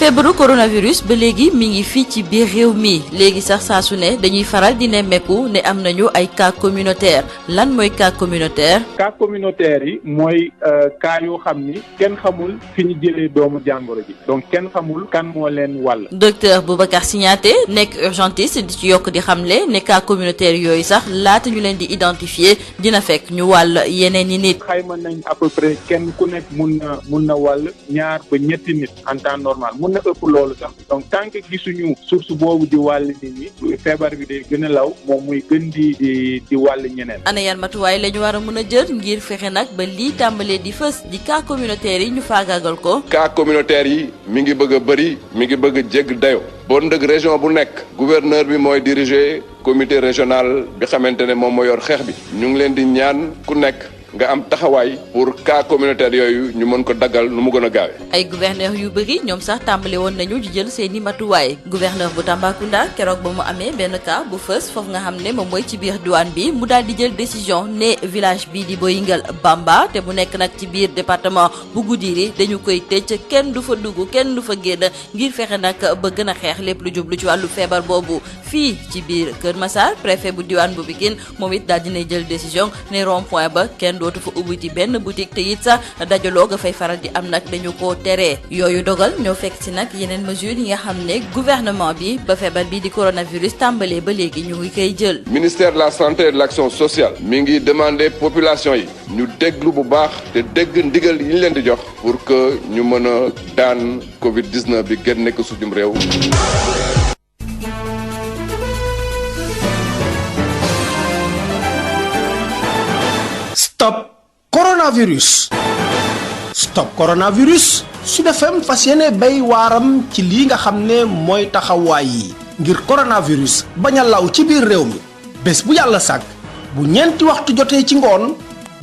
feebaru coronavirus ba léegi mi ngi fii ci biir réew mi léegi sax saa su ne dañuy faral di nemmeeku ne am nañu ay cas communautaire lan mooy cas communautaire. cas communautaire yi mooy cas yoo xam ni kenn xamul fi ñu jëlee doomu jàngoro ji donc kenn xamul kan moo leen wàll. docteur Boubacar Signaté nekk urgentiste di ci yokk di xamle ne cas communautaire yooyu sax laata ñu leen di identifier dina fekk ñu wàll yeneen i nit. xayma nañ à peu près kenn ku nekk mun na wàll ñaar ba ñetti nit en temps normal. na ëpp loolu sax donc tant que gisuñu source boobu di wàll nit ñi feebar bi day gën a law moom muy gën di wàll ñeneen. ana yan matuwaay la ñu war a mën a jël ngir fexe nag ba lii tàmbalee di fës di cas communautaire yi ñu faagaagal ko. cas communautaire yi mi ngi bëgg a bëri mi ngi bëgg a jégg dayo bon dëgg région bu nekk gouverneur bi mooy diriger comité régional bi xamante ne moom moo yor xeex bi ñu ngi leen di ñaan ku nekk nga am taxawaay pour cas communautaire yooyu ñu mën ko daggal nu mu gën a gaawee. ay gouverneur yu bëri ñoom sax tàmbale woon nañu di jël seeni matuwaay gouverneur bu Tambacounda keroog ba mu amee benn cas bu fës foofu nga xam ne moom mooy ci biir douane bi mu daal di jël décision ne village bii di Boyingal Bamba te bu nekk nag ci biir département bu Goudiri dañu koy tëj kenn du fa dugg kenn du fa génn ngir fexe nag ba gën a xeex lépp lu jublu ci wàllu feebar boobu fii ci biir Kër Massar préfet bu diwaan bu Pikine moom it daal dina jël décision ne rond point ba kenn dootu fa ubbi ci benn boutique te it sax dajaloo nga fay faral di am nag dañu ko teree yooyu dogal ñoo fekk si nag yeneen mesures yi nga xam ne gouvernement bi ba feebar bi di coronavirus tàmbalee ba léegi ñu ngi koy jël. ministère de la santé et de l'action sociale mi ngi demander population yi ñu déglu bu baax te dégg ndigal yi ñu leen di jox pour que ñu mën a daan Covid 19 bi gën nekk suñu réew. Stop coronavirus. Stop coronavirus. Sud FM fas yéene bay waaram ci lii nga xam ne mooy taxawaay yi ngir coronavirus bañ a law ci biir réew mi bés bu yàlla sàkk bu ñeenti waxtu jotee ci ngoon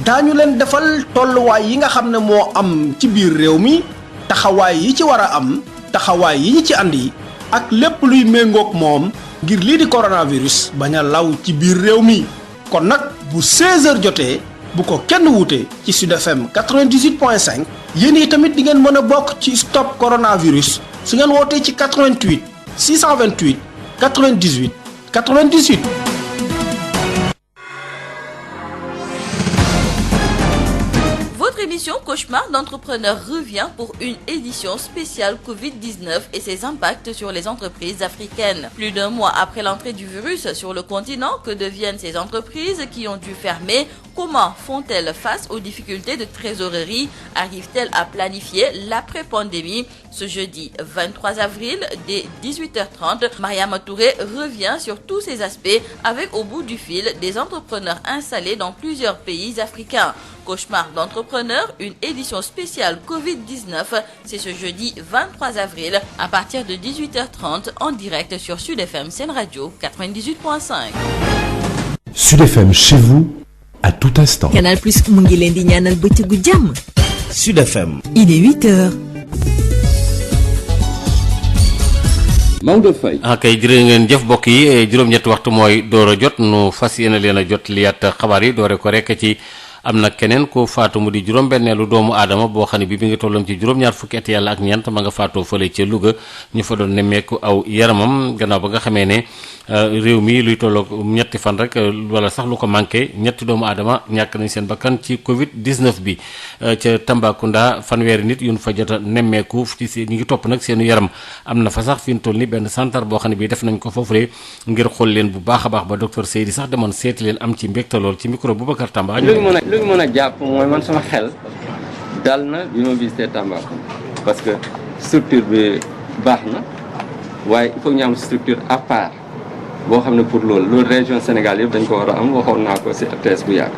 daañu leen defal tolluwaay yi nga xam ne moo am ci biir réew mi taxawaay yi ci war a am taxawaay yi ñu ci andi ak lépp luy méngoog moom ngir lii di coronavirus bañ a law ci biir réew mi kon nag bu 16h jotee. bu ko kenn wuute ci Sud FM 98.5 yéen yi tamit di ngeen mën a bokk ci stop coronavirus su ngeen wootee ci 88 628 98 98. Votre émission Cauchemar d'entrepreneurs revient pour une édition spéciale Covid-19 et ses impacts sur les entreprises africaines. Plus d'un mois après l'entrée du virus sur le continent, que deviennent ces entreprises qui ont dû fermer? Comment font-elles face aux difficultés de trésorerie? Arrivent-elles à planifier l'après-pandémie? Ce jeudi 23 avril, dès 18h30, Mariama Touré revient sur tous ces aspects avec au bout du fil des entrepreneurs installés dans plusieurs pays africains. Cauchemar d'entrepreneurs, une édition spéciale Covid-19, c'est ce jeudi 23 avril à partir de 18h30 en direct sur Sud FM Sen Radio 98.5. Sud FM chez vous à tout instant. Canal Plus mu ngi leen di ñaanal bëccëgu jàmm. Sud FM. Il est 8h. Maodo Faye. kay jërë ngeen jëf mbokk yi juróom-ñetti waxtu mooy door a jot nu fas yéene leen a jot liyaat xabaar yi doore ko rek ci. am na keneen ko faatu mu di juróom-benneelu doomu aadama boo xam ne bi ngi tollam ci juróom-ñaar fukki at yàlla ak ñeent ma nga faatoo fële ca Louga ñu fa doon nemmeeku aw yaramam gannaaw ba nga xamee ne réew mi luy tolloog ñetti fan rek wala sax lu ko manqué ñetti doomu aadama ñàkk nañ seen bakkan ci Covid 19 bi ca Tambacounda fanweeri nit yu ñu fa jot a nemmeeku ci ñu ngi topp nag seenu yaram am na fa sax fi ñu toll ni benn santar boo xam ne bii def nañ ko foofule ngir xool leen bu baax a baax ba docteur Seydi sax demoon seeti leen am ci mbégte lool ci micro Boubacar Tamba. lu ñu mën a jàpp mooy man sama xel dal na bi ma visité Tambacounda parce que structure bi baax na waaye il faut ñu am structure à part boo xam ne pour loolu région Sénégal yëpp dañ ko war a am waxoon naa ko ci RTS bu yàgg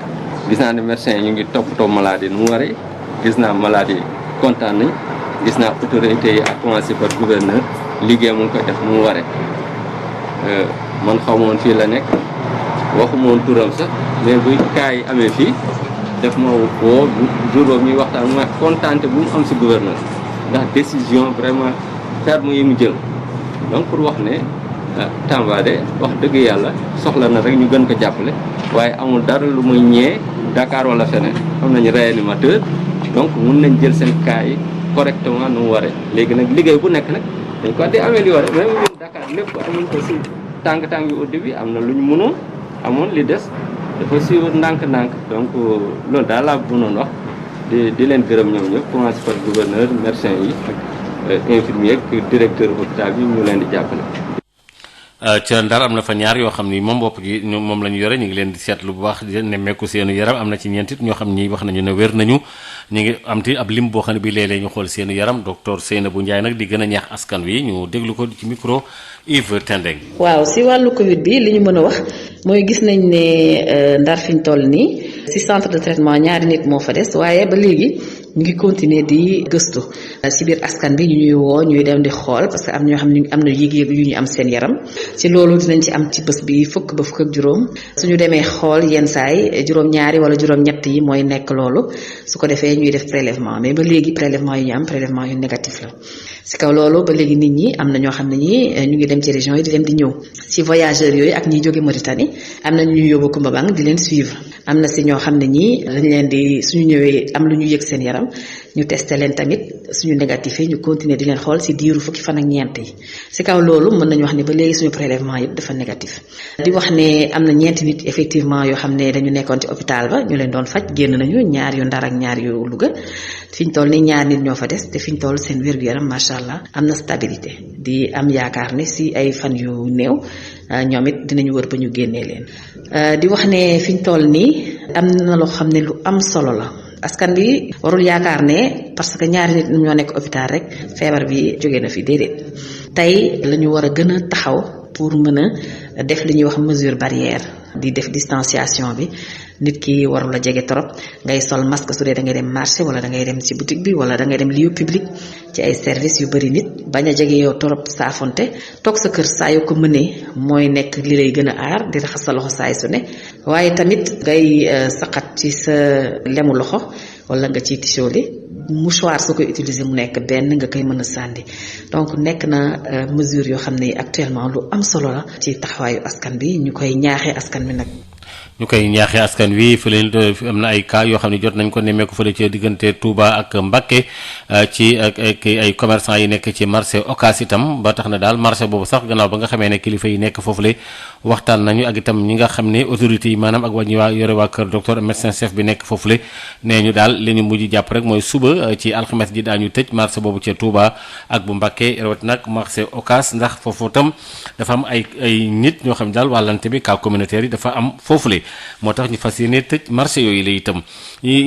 gis naa ne médecins yi ñu ngi toppatoo maladie nu mu waree gis naa maladie yi kontaan nañ gis naa autorités yi à commencer par gouverneur liggéey mu ngi koy def nu mu waree man xaw ma woon fii la nekk waxuma woon turam sax mais buy cas yi amee fii def ma woo jour boobu ñuy waxtaan ma kontaante bu mu am ci gouverneur ndax décision vraiment ferme yi mu jël donc pour wax ne Tamba de wax dëgg yàlla soxla na rek ñu gën ko jàppale waaye amul dara lu muy ñee Dakar wala feneen am nañu réanimateur donc mun nañ jël seen cas yi correctement nu mu waree léegi nag liggéey bu nekk nag dañ ko di améliorer même ñun Dakar lépp amuñ ko si tàng-tàng yu au début am na lu ñu mënoon amoon li des dafa suivre ndànk-ndànk donc loolu daal laa mënoon wax di leen gërëm ñoom ñëpp commencé par gouverneur médecin yi ak infirmier ak directeur hôpital yi ñu leen di jàppale. ca Ndar am na fa ñaar yoo xam ni moom bopp gi moom la ñu yore ñu ngi leen di seetlu bu baax di nemmeeku seenu yaram am na ci ñeentit ñoo xam ni wax nañu ne wér nañu ñu ngi am ti ab lim boo xam ne bi léeg-léeg ñu xool seenu yaram docteur Seynabou Ndiaye nag di gën a ñaax askan wi ñu déglu ko ci micro Yves Tendeng. waaw si wàllu Covid bi li ñu mën a wax mooy gis nañ ne Ndar fi ñu toll nii si centre de traitement ñaari nit moo fa des waaye ba léegi ñu ngi continuer di gëstu si biir askan bi ñu ñuy woo ñuy dem di xool parce que am ñoo xam ne am na yëg-yëg yu ñu am seen yaram ci loolu dinañ ci am ci bés bi fukk ba fukk ak juróom suñu demee xool yenn saay juróom-ñaari wala juróom-ñett yi mooy nekk loolu su ko defee ñuy def prélèvement mais ba léegi prélèvement yi ñu am prélèvement yu négatif la si kaw loolu ba léegi nit ñi am na ñoo xam ne ñi ñu ngi dem ci région yi di dem di ñëw si voyageurs yooyu ak ñiy jóge Mauritanie am na ñuy yóbbu Koumba di leen suivre am na si ñoo xam ne ñi dañ leen di suñu ñëwee am lu ñu yëg seen yaram ñu testé leen tamit suñu négatif yi ñu continuer di leen xool si diiru fukki fan ak ñeent yi si kaw loolu mën nañu wax ne ba léegi suñu prélèvement yëpp dafa négatif di wax ne am na ñeenti nit effectivement yoo xam ne dañu nekkoon ci hôpital ba ñu leen doon faj génn nañu ñaar yu Ndar ak ñaar yu Louga fi ñu toll ni ñaar nit ñoo fa des te fi ñu toll seen wér-gu-yaram macha allah am na stabilité di am yaakaar ne si ay fan yu néew ñoom it dinañu wër ba ñu génnee leen di wax ne fi ñu toll nii am na loo xam ne lu am solo la askan bi warul yaakaar ne parce que ñaari nit ñoo nekk hôpital rek feebar bi jóge na fi déedéet tey la ñu war a gën a taxaw pour mën a def li ñuy wax mesure barrière di def distanciation bi nit ki warul a jege trop ngay sol masque su dee da ngay dem marché wala da ngay dem ci boutique bi wala da ngay dem lieu public ci ay service yu bari nit bañ a jege yow trop saafonte toog sa kër saa yoo ko mënee mooy nekk li lay gën a aar di raxas sa loxo saay su ne waaye tamit ngay saqat ci sa lemu loxo wala nga ciy tisooli mouchoir soo koy utiliser mu nekk benn nga koy mën a sànni donc nekk na mesure yoo xam ne actuellement lu am solo la ci taxawaayu askan bi ñu koy ñaaxee askan bi nag. ñu koy ñaaxee askan wi fële am na ay cas yoo xam ne jot nañ ko nemmeeku fële ci diggante Touba ak Mbacké ci ay commerçant yi nekk ci marché Ocass itam ba tax na daal marché boobu sax gannaaw ba nga xamee ne kilifa yi nekk foofule waxtaan nañu ak itam ñi nga xam ne autorités yi maanaam ak ñi waa yore waa kër docteur médecin chef bi nekk foofule nee ñu daal li ñu mujj jàpp rek mooy suba ci alxames ji daañu tëj marché boobu ca Touba ak bu Mbacké rawat nag marché Ocass ndax foofu itam dafa am ay nit ñoo xam ne daal wàllante bi cas communautaire yi dafa am foofule moo tax ñu fas yéene tëj marché yooyu la itam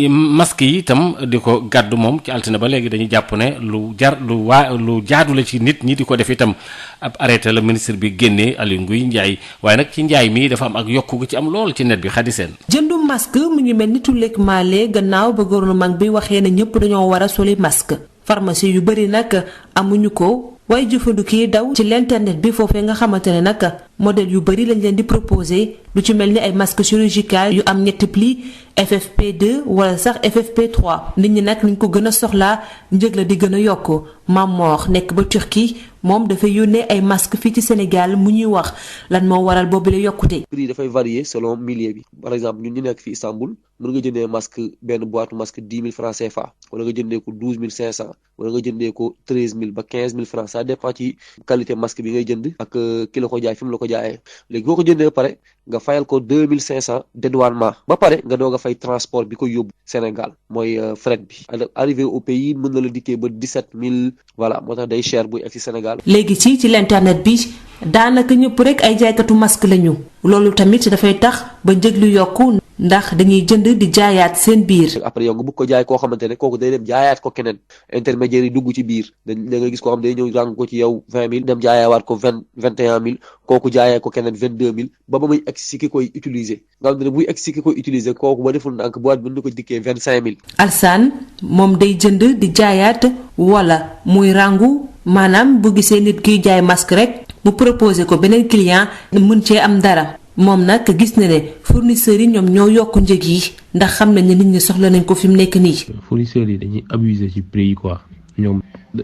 masque yi itam di ko gàddu moom ci altine ba léegi dañuy jàpp ne lu jaadu la ci nit ñi di ko def itam ab arrêté la ministre bi génnee Aliou Nguy Ndiaye waaye nag ci njaay mi dafa am ak yokku gu ci am lool ci net bi xadi seen jëndum masque mu ngi mel ni tulleeg maale gannaaw ba gouvernement bi waxee ne ñëpp dañoo war a soli masque pharmacie yu bëri nag amuñu ko waaye jëfandiku yi daw ci l'internet bi foofee nga xamante ne nag modèle yu bëri lañ leen di proposer lu ci mel ni ay masque chirurgical yu am ñetti pli FFP2 wala sax FFP3 nit ñi nag liñ ko gën a soxlaa njëg la di gën a yokk Mamor nekk ba Turquie moom dafay yónnee ay masque fii ci Sénégal mu ñuy wax lan moo waral boobu la yokkute. prix dafay varier selon milieu bi par exemple ñun ñu nekk fii Istanbul mën nga jëndee masque benn boîte masque 10 000 francs CFA wala nga jëndee ko 12 500 wala nga jëndee ko 13 000 ba 15 000 francs ça dépend ci qualité masque bi ngay jënd ak ki la ko jaay fi mu la ko jaayee léegi boo ko jëndee ba pare nga fayal ko 2 500 dédouanement ba pare nga doog a fay transport bi ko yóbbu Sénégal mooy fret bi arrivé au pays mën na la dikkee ba 17 000 voilà moo tax day cher buy egg ci Sénégal. léegi ci l'internet bi daanaka ñëpp rek ay jaaykatu masque lañu loolu tamit dafay tax ba njëg lu yokku ndax dañuy jënd di jaayaat seen biir. après yow nga bëgg ko jaay koo xamante ne kooku day dem jaayaat ko keneen intermédiaire yi dugg ci biir da nga gis koo xam day ñëw ràng ko ci yow 20 000 dem jaayawaat ko 21 000 kooku jaayee ko keneen 22 000 ba muy egg si ki koy utiliser nga xam ne buy egg si ki koy utiliser kooku ba deful ndànk boîte bi mën na ko dikkee 25 000. Alsaan moom day jënd di jaayaat wala muy ràngu maanaam bu gisee nit kiy jaay masque rek mu proposé ko beneen client mën cee am dara. moom nag gis na ne fournisseurs yi ñoom ñoo yokk njëg yi ndax xam nañ ne nit ñi soxla nañ ko fi mu nekk nii. fournisseurs yi dañuy abuser ci prix yi quoi ñoom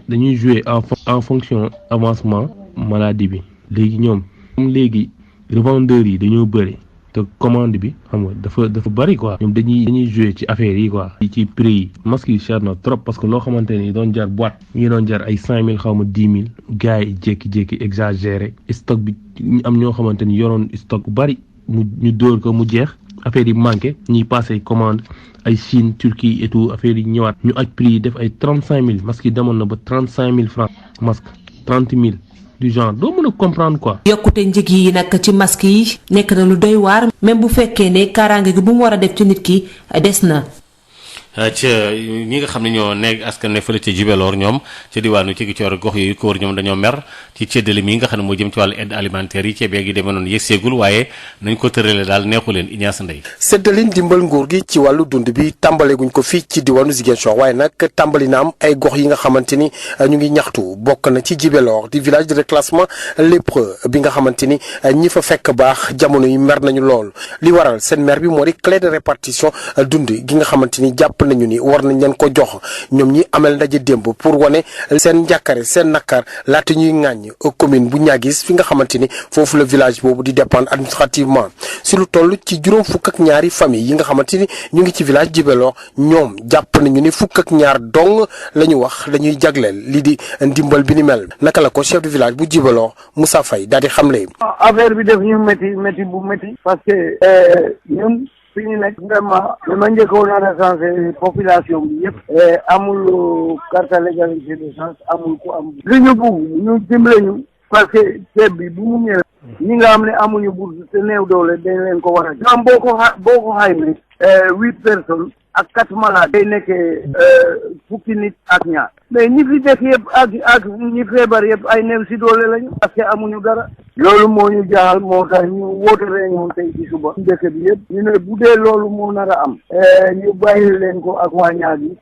dañuy jouer en fonction avancement maladie bi léegi ñoom léegi revendeurs yi dañoo bëri te commande bi xam nga dafa bari quoi. ñoom dañuy jouer ci affaire yi quoi. ci prix yi masque yi cher na trop parce que loo xamante ni doon jar boîte yi doon jar ay 5000 xaw ma 10 000 gars yi jékki-jékki exagéré stock bi ñu am ñoo xamante ni yoroon stock bu bari ñu dóor ko mu jeex affaire yi manqué ñuy passé commande ay Chine Turquie et tout affaire yi ñëwaat ñu aj prix yi def ay 35000 masque yi demoon na ba 35000 francs masque 30000 du genre doo mën a comprendre quoi. yokkute njëg yi nag ci masque yi nekk na lu doy waar même bu fekkee ne kaaraange gi bu mu war a def ci nit ki des na. ca ñi nga xam ne ñoo nekk askan ne fële ca Jubeloor ñoom ca diwaanu ci Ziguinchor gox yooyu ko wër ñoom dañoo mer ci séddale mi nga xam ne moo jëm ci wàllu aide alimentaire yi ceeb yi demee noonu yegseegul waaye nañ ko tëralee daal neexu leen Ignace Ndeye. séddalin dimbal nguur gi ci wàllu dund bi tàmbale guñ ko fii ci diwaanu Ziguinchor waaye nag tàmbali na am ay gox yi nga xamante ni ñu ngi ñaxtu bokk na ci Jubeloor di village de reclassement lépreux bi nga xamante ni ñi fa fekk baax jamono yi mer nañu lool li waral seen mer bi moo di clé de répartition dund gi nga xamante ni jàpp nañu ni war nañ leen ko jox ñoom ñi amal ndaje démb pour wane seen njàkkare seen nakar laata ñuy ŋàññ commune bu Niaguis fi nga xamante ni foofu la village boobu di dépendre administrativement si lu toll ci juróom fukk ak ñaari famille yi nga xamante ni ñu ngi ci village Jubeloor ñoom jàpp nañu ni fukk ak ñaar dong la ñu wax lañuy jagleel lii di ndimbal bi ni mel naka la ko chef de village bu Jubeloor Moussa Faye daal di xamle. affaire bi def ñu métti bu métti parce que ñun fi ñu nekk vraiment li ma njëkkoon a recensé population bi yëpp amul carte d'égalité de chance amul ku am li ñu bugg ñu dimbale ñu parce que ceeb bi bu mu ñëwee ñi nga xam ne amuñu bourse te néew doole dañ leen ko war a ñoom boo ko xayma 8 personnes ak 4 malades day nekkee fukki nit ak ñaar mais ñi fi dëkk yëpp ak ñi feebar yëpp ay néew si doole lañu parce que amuñu dara loolu moo ñu jaaxal moo tax ñu woote réunion tey ci suba dëkk bi yëpp ñu ne bu dee loolu moo nar a am ñu bàyyi leen ko ak waa Niaguis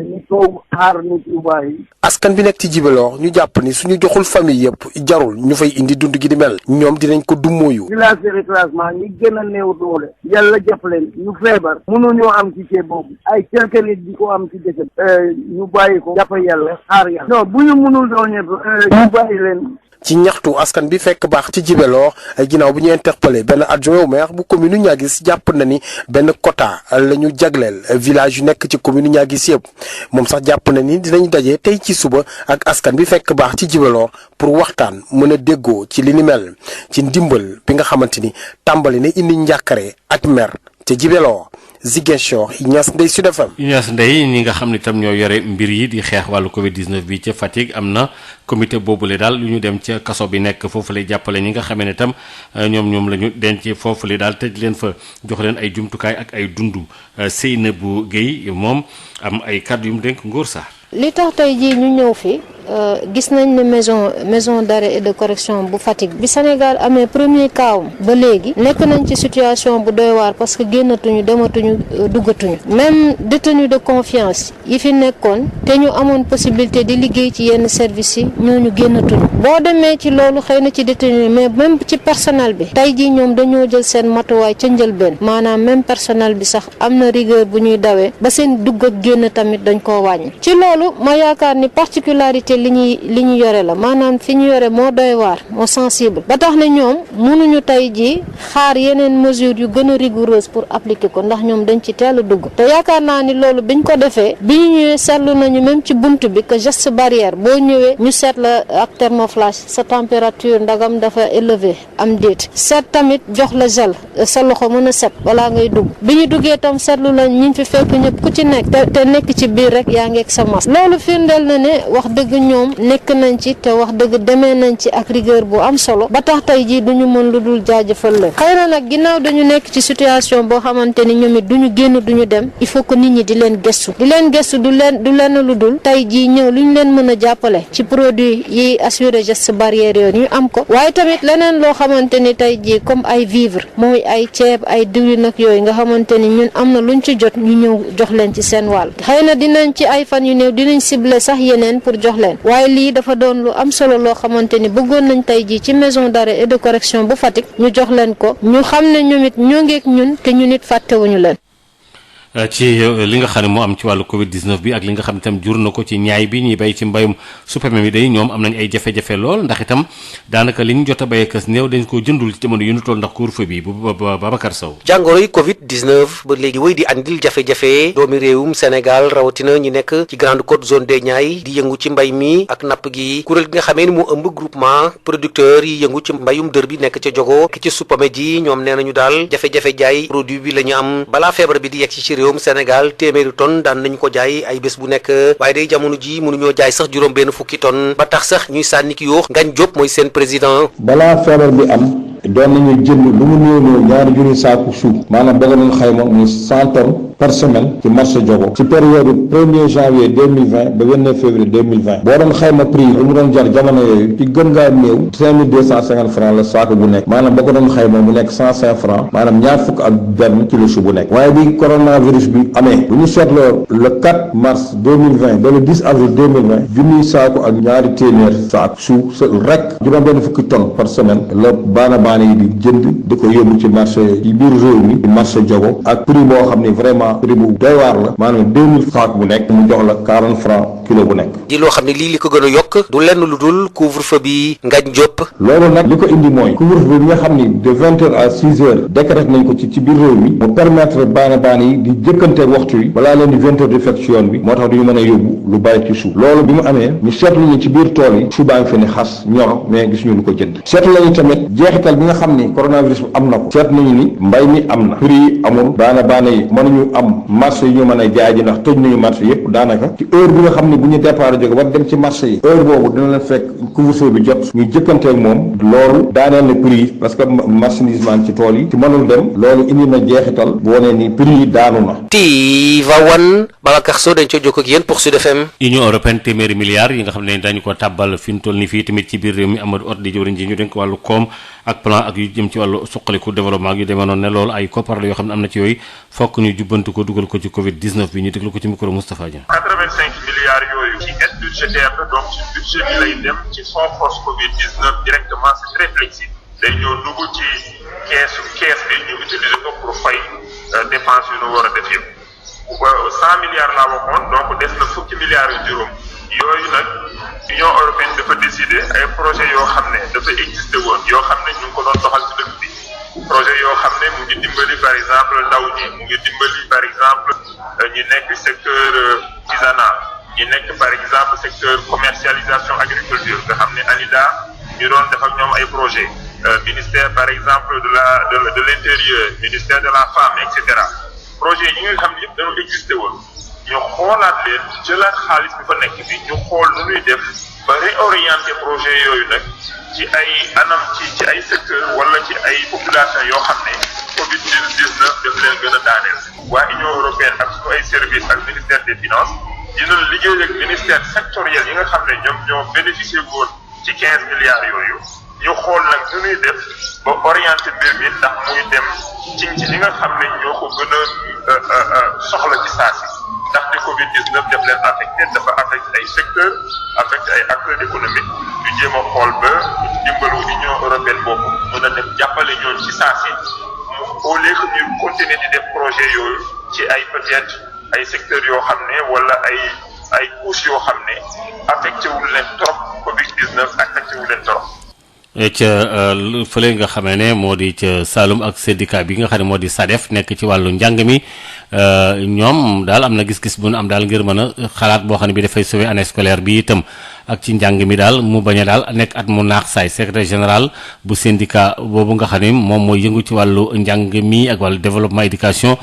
ñu toog xaar nit yu bàyyi. askan bi nekk ci Jubeloor ñu jàpp ni suñu joxul famille yëpp jarul ñu fay indi dund gi di mel ñoom dinañ ko dummóoyu. village de reclassement ñi gën a néew doole yàlla jàpp leen ñu feebar mënuñoo am ci ceeb boobu ay quelque nit di ko am ci dëkk ñu bàyyi ko jàpp yàlla xaar yàlla. non bu ñu mënul doon ñëpp ñu bàyyi leen. ci ñaxtu askan bi fekk baax ci Jubeloor ginnaaw bu ñu interpellé benn adjoint au maire bu commune Niaguis jàpp na ni benn quota la ñu jagleel village yu nekk ci commune Niaguis yëpp moom sax jàpp na ni dinañ daje tey ci suba ak askan bi fekk baax ci Jubeloor pour waxtaan mën a déggoo ci li ni mel ci ndimbal bi nga xamante ni tàmbali na indi njàkkare ak mer te Jubeloor Ziguinchor Ignace Ndeye Sud FM. Ignace Ndeye ñi nga xam ne tam ñoo yore mbir yi di xeex wàllu Covid 19 bi ca Fatick am na comité boobule daal lu ñu dem ca kaso bi nekk foofu lay jàppale ñi nga xamee ne tam ñoom la ñu denc foofu la daal tëj leen fa jox leen ay jumtukaay ak ay dundu Seynabou Guèye moom am ay kàddu yu mu dénk Ngor Sarr. li tax tey jii ñu ñëw fi gis nañ ne maison d'arrêt et de correction bu Fatick bi Sénégal amee premier cas ba léegi nekk nañ ci situation bu doy waar parce que génnatuñu dematuñu duggatuñu même détenu de confiance yi fi nekkoon te ñu amoon possibilité di liggéey ci yenn services yi ñooñu génnatuñu boo demee ci loolu xëy na ci détenu mais même ci personnel bi tey jii ñoom dañoo jël seen matuwaay ca njëlbeen maanaam même personnel bi sax am na rigueur bu ñuy dawee ba seen dugg ak génn tamit dañ koo wàññi ci loolu ma yaakaar ni particularité li ñu yore la maanaam fi ñu yore moo doy waar moo sensible ba tax na ñoom mënuñu tey ji xaar yeneen mesures yu gën a rigoureuse pour appliquer ko ndax ñoom dañ ci teel a dugg te yaakaar naa ni loolu biñ ko defee bi ñu ñëwee seetlu nañu même ci bunt bi que geste barrière boo ñëwee ñu seet la ak thermoflash sa température ndagam dafa élevé am déet seet tamit jox la gel sa loxo mën a set balaa ngay dugg bi ñu duggee tam seetlu la ñi fi fekk ñëpp ku ci nekk te nekk ci biir rek yaa ngi ak sa masque loolu firndeel na ne wax dëgg ñoom nekk nañ ci te wax dëgg demee nañ ci ak rigueur bu am solo ba tax tey jii duñu mën lu dul jaajëfal la xëy na nag ginnaaw dañu nekk ci situation boo xamante ni ñoom it duñu génn duñu dem il faut que nit ñi di leen gëstu du lenn lu dul tey jii ñëw lu ñu leen mën a jàppale ci produit yi assurer geste barrière yooyu ñu am ko waaye tamit leneen loo xamante ni tey jii comme ay vivre mooy ay ceeb ay diwlin nag yooyu nga xamante ni ñun am na luñ ci jot ñu ñëw jox leen ci seen wàll xëy na dinañ ci ay fan yu néew dinañ ciblé sax yeneen pour jox leen waaye lii dafa doon lu am solo loo xamante ni bëggoon nañ tey jii ci maison d'arrêt et de correction bu Fatick ñu jox leen ko ñu xam ne ñoom it ñoo ngeek ñun te ñun it fàttewuñu leen. ci li nga xam ne moo am ci wàllu Covid 19 bi ak li nga xam ne itam jur na ko ci ñaay bi ñuy bay ci mbayum supame mi day ñoom am nañ ay jafe-jafe lool ndax itam daanaka li ñu jot a béyee kës néew dañ ko jëndul ci jamono yu ñu toll ndax couvre-feu bi bu Babacar Sow. jàngoroy Covid 19 ba léegi wéy di andil jafe-jafe doomi réewum Sénégal rawatina ñi nekk ci Grande Côte zone des Niayes di yëngu ci mbay mi ak napp gi kuréel gi nga xamee ni mu ëmb groupement producteurs yi yëngu ci mbayum dër bi nekk ca Jogo ki ci supame ji ñoom nee nañu daal jafe-jafe jaay produit bi la ñu am balaa feebar bi di yegg ci réewum Sénégal téeméeri tonne daan nañu ko jaay ay bés bu nekk waaye day jamono ji mënuñoo jaay sax juróom benn fukki tonne ba tax sax ñuy sànni ki yoox Ngagne Diop mooy seen président. balaa feebar bi am doon nañu jënd lu mu néew néew ñaari junni saaku suuf maanaam bëgg nañ xayma muy 100 tonnes par semaine ci marché Diogo ci période 1er janvier 2020 ba 29 février 2020 boo doon xayma prix lu mu doon jar jamono yooyu ci gën ngaa néew 5250 francs la saako bu nekk maanaam boo ko doon xayma mu nekk 105 francs maanaam ñaar fukk ak benn kilo su bu nekk waaye bi coronavirus bi amee bu ñu seetloo le 4 mars 2020 ba le 10 avril 2020 junniy saako ak ñaari téeméer saako suuf rek juróom benn fukki tonnes par semaine la baana yi di jënd di ko yóbbu ci marché yi biir réew mi ci marché Diogo ak prix boo xam ne vraiment prix bu doy waar la maanaam 2000 saako bu nekk mu jox la 40 francs kilo bu nekk. di loo xam ne lii li ko gën a yokk du lenn lu dul couvre-feu bi Ngagne Diop. loolu nag li ko indi mooy couvre-feu bi nga xam ni de 20h à 6h décrété nañ ko ci biir réew mi mu permettre baana yi di jëkkanteeg waxtu yi balaa leen di 20h di fekk ci yoon bi moo tax duñu mën a yóbbu lu bari ci suuf loolu bi mu amee ñu seetlu ñu ci biir tool yi suuf baa ngi fi ne xas ñor mais gisuñu lu ko jënd seetlu nañu tamit jeexital bi nga xam ni coronavirus bi am na ko seet nañu ni mbay mi am na prix yi amul baana yi mënuñu am marché yi ñu mën a jaay ji ndax tëj nañu marché yëpp daanaka ci heure bi nga xam ni bu ñu départ jóge war dem ci marché yi heure boobu dina leen fekk couvre-feu bi jot ñu jëkkanteeg moom loolu daaneel na prix yi parce que marchandisement ci tool yi ci mënul dem loolu indi na jeexital bu wonee ni prix yi daanu na. Tivaouane Babacar Sow dañ ca jokk ak yéen pour Sud FM. Union européenne téeméeri milliards yi nga xam ne dañu ko tàbbal fi mu toll nii fii tamit ci biir réew mi Amadou Hott di jëwriñ ji ñu dénk wàllu koom ak plan ak yu jëm ci wàllu suqaliku développement ak yu demee noonu ne loolu ay koppar la yoo xam ne am na ci yooyu fokk ñu jubbantu ko dugal ko ci Covid 19 bi ñu déglu ko ci micro Moustapha Dieng. 85 milliards yooyu ci aide budgétaire la donc ci budget bi lay dem ci fonds force Covid 19 directement c'est très flexible day ñëw dugg ci kees bi ñu utiliser ko pour fay dépense yu ñu war a def yëpp 100 milliards laa waxoon donc des na fukki milliards yu juróom yooyu nag Union européenne dafa décider ay projet yoo xam ne dafa existé woon yoo xam ne ñu ngi ko doon doxal ci dëkk bi projet yoo xam ne mu ngi dimbali par exemple ndaw ñi mu ngi dimbali par exemple ñi nekk secteur artisanat ñi nekk par exemple secteur commercialisation agriculture nga xam ne ANIDA ñu doon def ak ñoom ay projet ministère par exemple de l'intérieur ministère de la femme et cetera projet yi nga xam ne yëpp dañoo existé woon ñu xoolaat leen jëlaat xaalis bi fa nekk bi ñu xool nu ñuy def ba réorienter projet yooyu nag ci ay anam ci ay secteur wala ci ay population yoo xam ne Covid 19 daf leen gën a daaneel waa Union européenne ak suñu ay services ak ministère des finances dina liggéey ak ministère sectoriel yi nga xam ne ñoom ñoo bénéficié woon ci 15 milliards yooyu ñu xool nag nu ñuy def ba orienter mbir mi ndax muy dem ci ñi nga xam ne ñoo ko gën a soxla ci saa si ndaxte Covid 19 daf leen affecté dafa affecté ay secteur affecté ay acteurs économiques ñu jéem a xool ba dimbalu Union européenne boobu mën a dem jàppale ñoon ci saa si au lieu que ñu continuer di def projet yooyu ci ay peut-être ay secteurs yoo xam ne wala ay couches yoo xam ne affecté wul leen trop Covid 19 affecté wul leen trop. ca fële nga xamee ne moo di ca Saloum ak syndicat bi nga xam ne moo di SADEF nekk ci wàllu njàng mi ñoom daal am na gis-gis bu nu am daal ngir mën a xalaat boo xam ne bi dafay sauver année scolaire bi itam ak ci njàng mi daal mu bañ a daal nekk at mu naax saay secrétaire général bu syndicat boobu nga xam ne moom mooy yëngu ci wàllu njàng mi ak wàllu développement éducation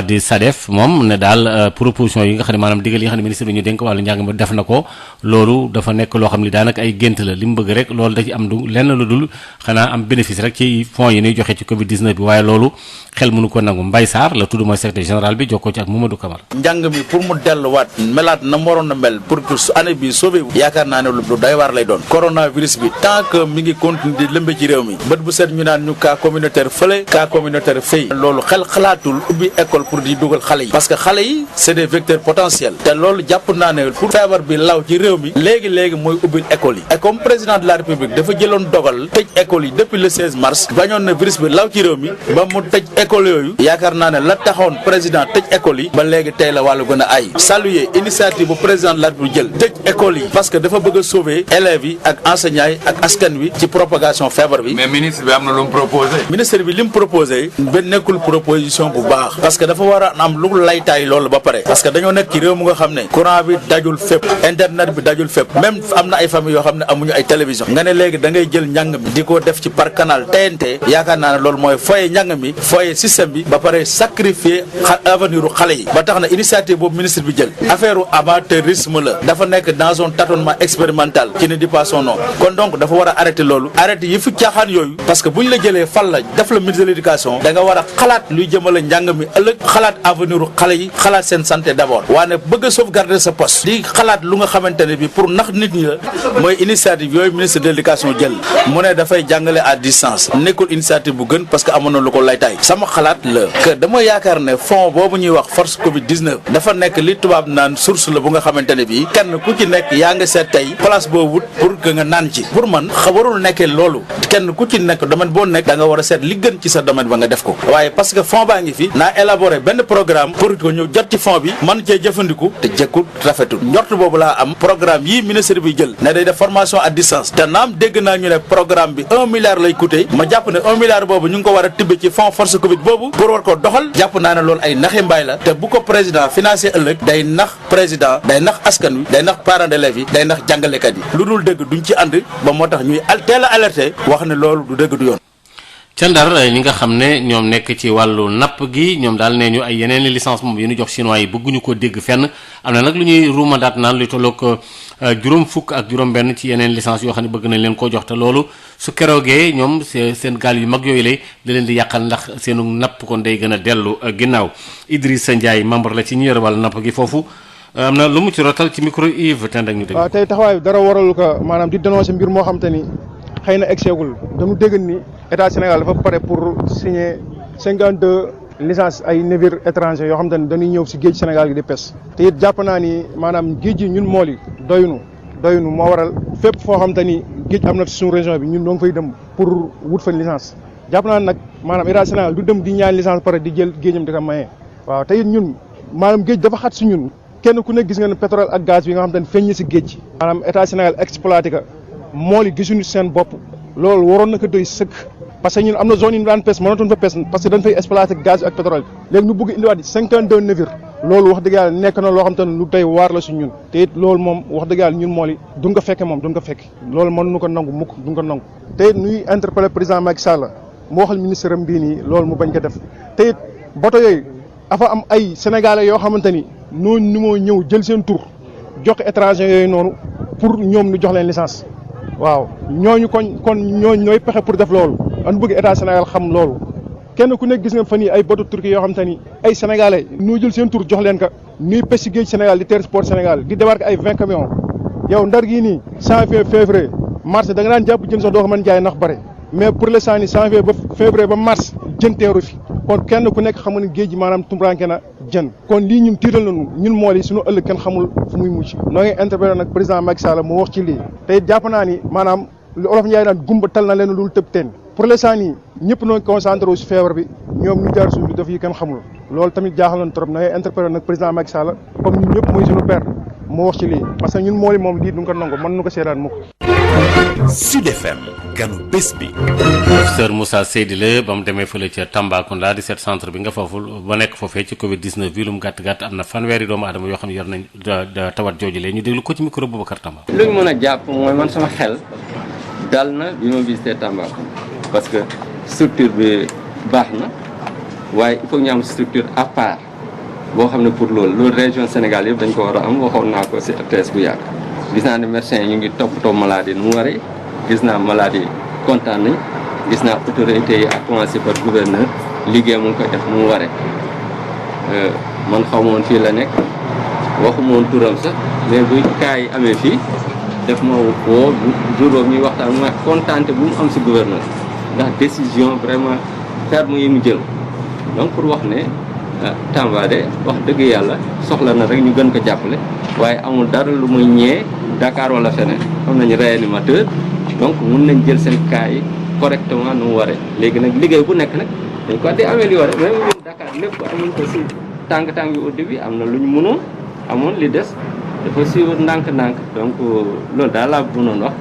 di SADEF moom ne daal proposition yi nga xam ne maanaam digal yi nga xam ne ministre bi ñu dénk wàllu njàng mi def na ko loolu dafa nekk loo xam ne daanaka ay gént la li mu bëgg rek loolu da ci am du lenn lu dul xanaa am bénéfice rek ci fonds yi ñuy joxe ci Covid 19 bi waaye loolu xel mënu ko nangu Mbaye Sarr la tudd mooy secrétaire général bi jokkoo ci ak Mamadou Camara. njàng mi pour mu delluwaat melaat na mu waroon a mel pour que su année bi sauvé yaakaar naa ne lu doy waar lay doon coronavirus bi tant que mi ngi continuer di lëmbe ci réew mi bët bu set ñu naan ñu cas communautaire fële cas communautaire fay loolu xel xalaatul ubbi école pour di dugal xale yi parce que xale yi c'est des vecteurs potentiels te loolu jàpp naa ne pour feebar bi law ci réew mi léegi mooy ubbil école yi et comme président de la république dafa jëloon dogal tëj école yi depuis le 16 mars bañoon na virus bi law ci réew mi ba mu tëj école yooyu yaakaar naa ne la taxoon président tëj école yi ba léegi tey la wàllu gën a ay saluer initiative bu président de la république jël tëj école yi parce que dafa bëgg a sauver élèves yi ak enseignants yi ak askan wi ci propagation feebar bi. mais ministre bi am na lu mu proposé. ministre bi li mu proposé ba nekkul proposition bu baax parce que dafa war a am lu laytaay loolu ba pare parce que dañoo nekk ci réew mu nga xam ne courant bi dajul fépp internet bi dajul fépp même am na ay famille yoo xam ne amuñu ay télévision nga ne léegi da ngay jël njàng mi di ko def ci par canal TNT yaakaar naa ne loolu mooy foye njàng mi foye système bi ba pare sacrifier avenir u xale yi ba tax na initiative boobu ministre bi jël affaire u amateurisme la dafa nekk dans un tâtonnement expérimental qui ne dit pas son nom kon donc dafa war a arrêter loolu arrêter yi fi caaxaan yooyu parce que bu ñu la jëlee fal la def la ministre de l'éducation da nga war a xalaat luy jëmale njàng mi ëllëg xalaat avenir u xale yi xalaat seen santé d'abord waane bëgg a sauvegarder sa poste di xalaat lu nga xamante ne bi pour nax nit ñi la mooy initiative yooyu ministre de l'éducation jël mu ne dafay jàngale à distance nekkul initiative bu gën parce que amoon na lu ko laytaay sama xalaat la que dama yaakaar ne fond boobu ñuy wax force Covid 19 dafa nekk li tubaab naan source la bu nga xamante ne bii kenn ku ci nekk yaa nga seet tey place boo wut pour que nga naan ci pour man warul nekkee loolu kenn ku ci nekk domaine boo nekk da nga war a seet li gën ci sa domaine ba nga def ko waaye parce que fond baa ngi fi naa élaborer benn programme pour que ñu jot ci fond bi man cee jëfandiku te jëkkul rafetul njort boobu laa am programme yii ministre bi jël ne day def formation à distance te naam dégg naa ñu ne programme bi 1 milliard lay coûter ma jàpp ne 1 milliard boobu ñu ngi ko war a tibbe ci fond force Covid boobu pour war ko doxal jàpp naa ne loolu ay naxi mbaay la te bu ko président financé ëllëg day nax président day nax askan wi day nax parents d'élèves yi day nax jàngalekat yi lu dul dëgg duñ ci ànd ba moo tax ñuy teel a alerté wax ne loolu du dëgg du yoon. ca Ndar ñi nga xam ne ñoom nekk ci wàllu napp gi ñoom daal nee ñu ay yeneen i licence moom yi ñu jox chinois yi bëgguñu ko dégg fenn am na nag lu ñuy ruumandaat naan lu tolloog juróom fukk ak juróom benn ci yeneen licence yoo xam ne bëgg nañ leen koo jox te loolu su keroogee ñoom seen gaal yu mag yooyu lay da leen di yàqal ndax seenu napp kon day gën a dellu ginnaaw. Idrissa Ndiaye membre la ci ñi yor wàllu napp gi foofu am na lu mu ci rotal ci micro Yves ten ak ñu dégg. waaw tey taxawaay bi dara waralu ko maanaam di dénoncer mbir moo xam te ni xëy na egseegul dañu dégg ni état Sénégal dafa pare pour signer 52 licences ay navires étrangers yoo xam te ni dañuy ñëw si géej Sénégal gi di pes te it jàpp naa ni maanaam géej yi ñun mool yi doyunu moo waral fépp foo xam te ni géej am na ci suñu région bi ñun doo ngi fay dem pour wut fa licence jàpp naa nag maanaam état Sénégal du dem di ñaan licence pare di jël géejam di ko maye waaw te it ñun maanaam géej dafa xat si ñun kenn ku nekk gis nga ne pétrole ak gaz bi nga xam te ne feeñ na si géej maanaam état Sénégal exploité ka mool yi gisuñu seen bopp loolu waroon na ko doy sëkk parce que ñun am na zone yi ñu daan pes mënatuñ fa pes parce que dañ fay exploité gaz ak pétrole léegi ñu bëgg indiwaat 52 navires loolu wax dëgg yàlla nekk na loo xam te ne lu doy waar la si ñun te it loolu moom wax dëgg yàlla ñun mool yi duñ ko fekke moom duñ ko fekk loolu mënuñu ko nangu mukk duñ ko nangu te it ñuy interpellé président Macky Sall mu waxal ministre am bii nii loolu mu bañ ko def te it bato yooyu dafa am ay sénégalais yoo xamante ni noonu ni moo ñëw jël seen tur jox étranger yooyu noonu pour ñoom ñu jox leen licence waaw ñooñu kon ñooñu ñooy pexe pour def loolu an bëgg état Sénégal xam loolu kenn ku nekk gis nga fan yi ay bateau turquie yoo xam te ni ay sénégalais ñoo jël seen tur jox leen ka ñuy pêche ci géej Sénégal di transport Sénégal di débarquer ay 20 camions yow Ndar gii nii janvier février mars da nga daan jàpp jën sax doo ko mën jaay ndax bare mais pour l'instant ni janvier ba février ba mars jën teeru fi kon kenn ku nekk xamul ne géej gi maanaam tumranke na jën kon lii ñun tiital nañu ñun mool yi suñu ëllëg kenn xamul fu muy mucc noo ngi interpellé nag président Macky Sall mu wax ci lii te it jàpp naa ni maanaam lu olof Njaay naan gumba tal na leen lu tëb teen pour l'instant nii ñëpp noo concentré wu si feebar bi ñoom ñu jaar suuf bi daf yi kenn xamul loolu tamit jaaxal nañ trop noo ngi interpellé nag président Macky Sall comme ñun ñëpp muy suñu père mu wax ci lii parce que ñun mool yi moom lii du nga ko nangu mën nu ko seetaan mukk Sud FM ganu bés bi. professeur Moussa Seydi la ba mu demee fële ca Tambacounda di seet centre bi nga foofu ba nekk foofee ci Covid 19 bi lu mu gàtt gàtt am na fanweeri doomu aadama yoo xam ne yor nañ tawat jooju lee ñu déglu ko ci micro Boubacar Tamba. lu ñu mën a jàpp mooy man sama xel dal na bi ma visité Tambacounda parce que structure bi baax na waaye il faut ñu am structure à part boo xam ne pour loolu région Sénégal yëpp dañ ko war a am waxoon naa ko si RTS bu yàgg. gis naa ne médecins yi ñu ngi toppatoo maladie nu mu waree gis naa maladie kontaan nañ gis naa autorités yi à commencer par gouverneur liggéey mu ngi koy def nu mu waree man xaw ma woon fii la nekk waxuma woon turam sax mais bu cas yi amee fii def ma woo jour boobu ñuy waxtaan ma kontaante bu mu am si gouverneur ndax décision vraiment ferme yi mu jël donc pour wax ne Tamba de wax dëgg yàlla soxla na rek ñu gën ko jàppale waaye amul dara lu muy ñee Dakar wala feneen am nañu réanimateur donc mun nañ jël seen cas yi correctement nu mu waree léegi nag liggéey bu nekk nag dañ ko di améliorer même ñun Dakar lépp amuñ ko si tàng-tàng bi au début am na lu ñu mënoon amoon li des dafa suivre ndànk-ndànk donc loolu daal laa mënoon wax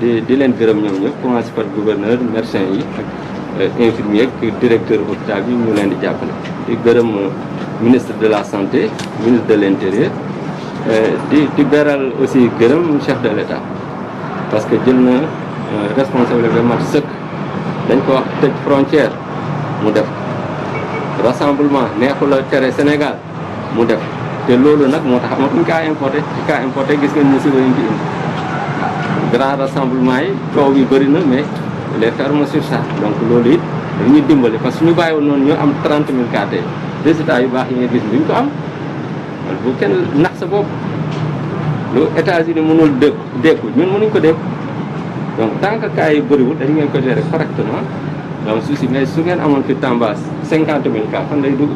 di leen gërëm ñoom ñëpp commencé par gouverneur médecin yi ak infirmier ak directeur hôpital bi ñu leen di jàppale di gërëm ministre de la santé ministre de l'intérieur di beral aussi gërëm chef de l'État parce que jël na responsabilité mat sëkk dañ ko wax tëj frontière mu def rassemblement neexul a tere Sénégal mu def te loolu nag moo tax amatuñ cas importé gis ngeen musiba yi fi indi grand rassemblement yi coow bi bëri na mais les ferme sur ça donc loolu it dañuy dimbali parce que ñu bàyyi woon noonu ñu am 30 000 cas tey résultats yu baax yi nga gis duñ ko am bu kenn nax sa bopp lu États-Unis mënul dékku ñun mënuñ ko dékku donc tant que cas yi bëriwul dañu ngeen ko gérer correctement donc souci mais su ngeen amoon fi Tamba 50 000 cas fan lay dugg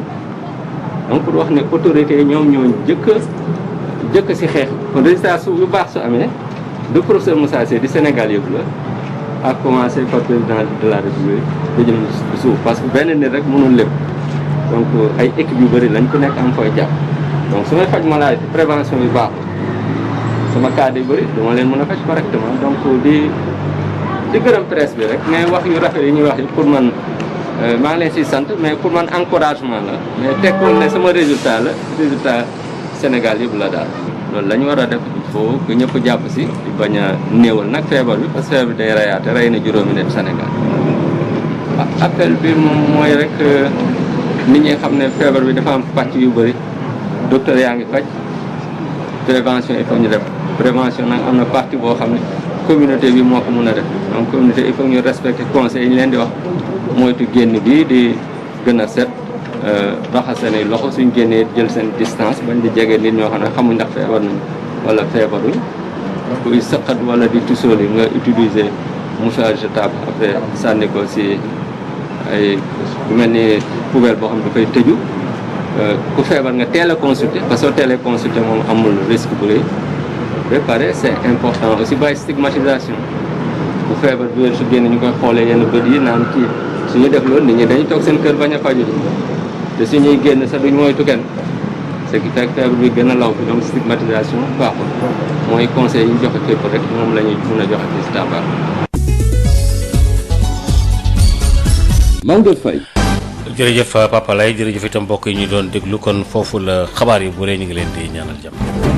donc pour wax ne autorités yi ñoom ñoo jëkk si xeex kon résultat su yu baax su amee du professeur Moussa Seye di Sénégal yëpp la à commencer par président de la République da jëm suuf parce que benn nit rek mënul lépp donc ay équipe yu bëri lañ ku nekk am fooy jàpp donc su may faj maladie prévention yu baaxul sama cas yu bëri dama leen mën a faj correctement donc di gërëm presse bi rek mais wax yu rafet yi ñuy wax yi pour man maa ngi leen siy sant mais pour man encouragement la mais tekkoon ne sama résultat Sénégal yëpp la daal loolu la ñu war a def il faut que ñëpp jàpp si di bañ a néewal nag feebar bi parce que feebar bi day reyaate rey na juróomi nit Sénégal appel bi moom mooy rek nit ñi xam ne feebar bi dafa am pàcc yu bëri docteur yaa ngi faj prévention il faut ñu def prévention nag am na partie boo xam ne communauté bi moo ko mën a def donc communauté il faut ñu respecter conseils yi ñu leen di wax moytu génn bi di gën a set raxas seen loxo suñ génnee jël seen distance bañ di jege nit ñoo xam ne xamuñ ndax feebar nañ wala feebaruñ kuy sëqat wala di tusooli nga utiliser mouchoir jetable après sànni ko si ay bu mel ni poubelle boo xam ne dafay tëju ku feebar nga teel a consulter parce que soo teelee consulter moom amul risque bu rëy ba pare c'est important aussi bàyyi stigmatisation bu feebar bi su génn ñu koy xoolee yenn bët yi naan kii suñu def loolu nit ñi dañuy toog seen kër bañ a faju te suñuy génn sax duñ moytu kenn ce qui fait que feebar bi gën a law fi donc stigmatisation baaxul mooy conseil yi ñu joxe fépp rek moom la ñuy mën a joxe ci si Tamba. Maodo Faye. jërëjëf Papa Lay jërëjëf itam mbokk yi ñu doon déglu kon foofu la xabaar yi bu rëy ñu ngi leen di ñaanal jàmm.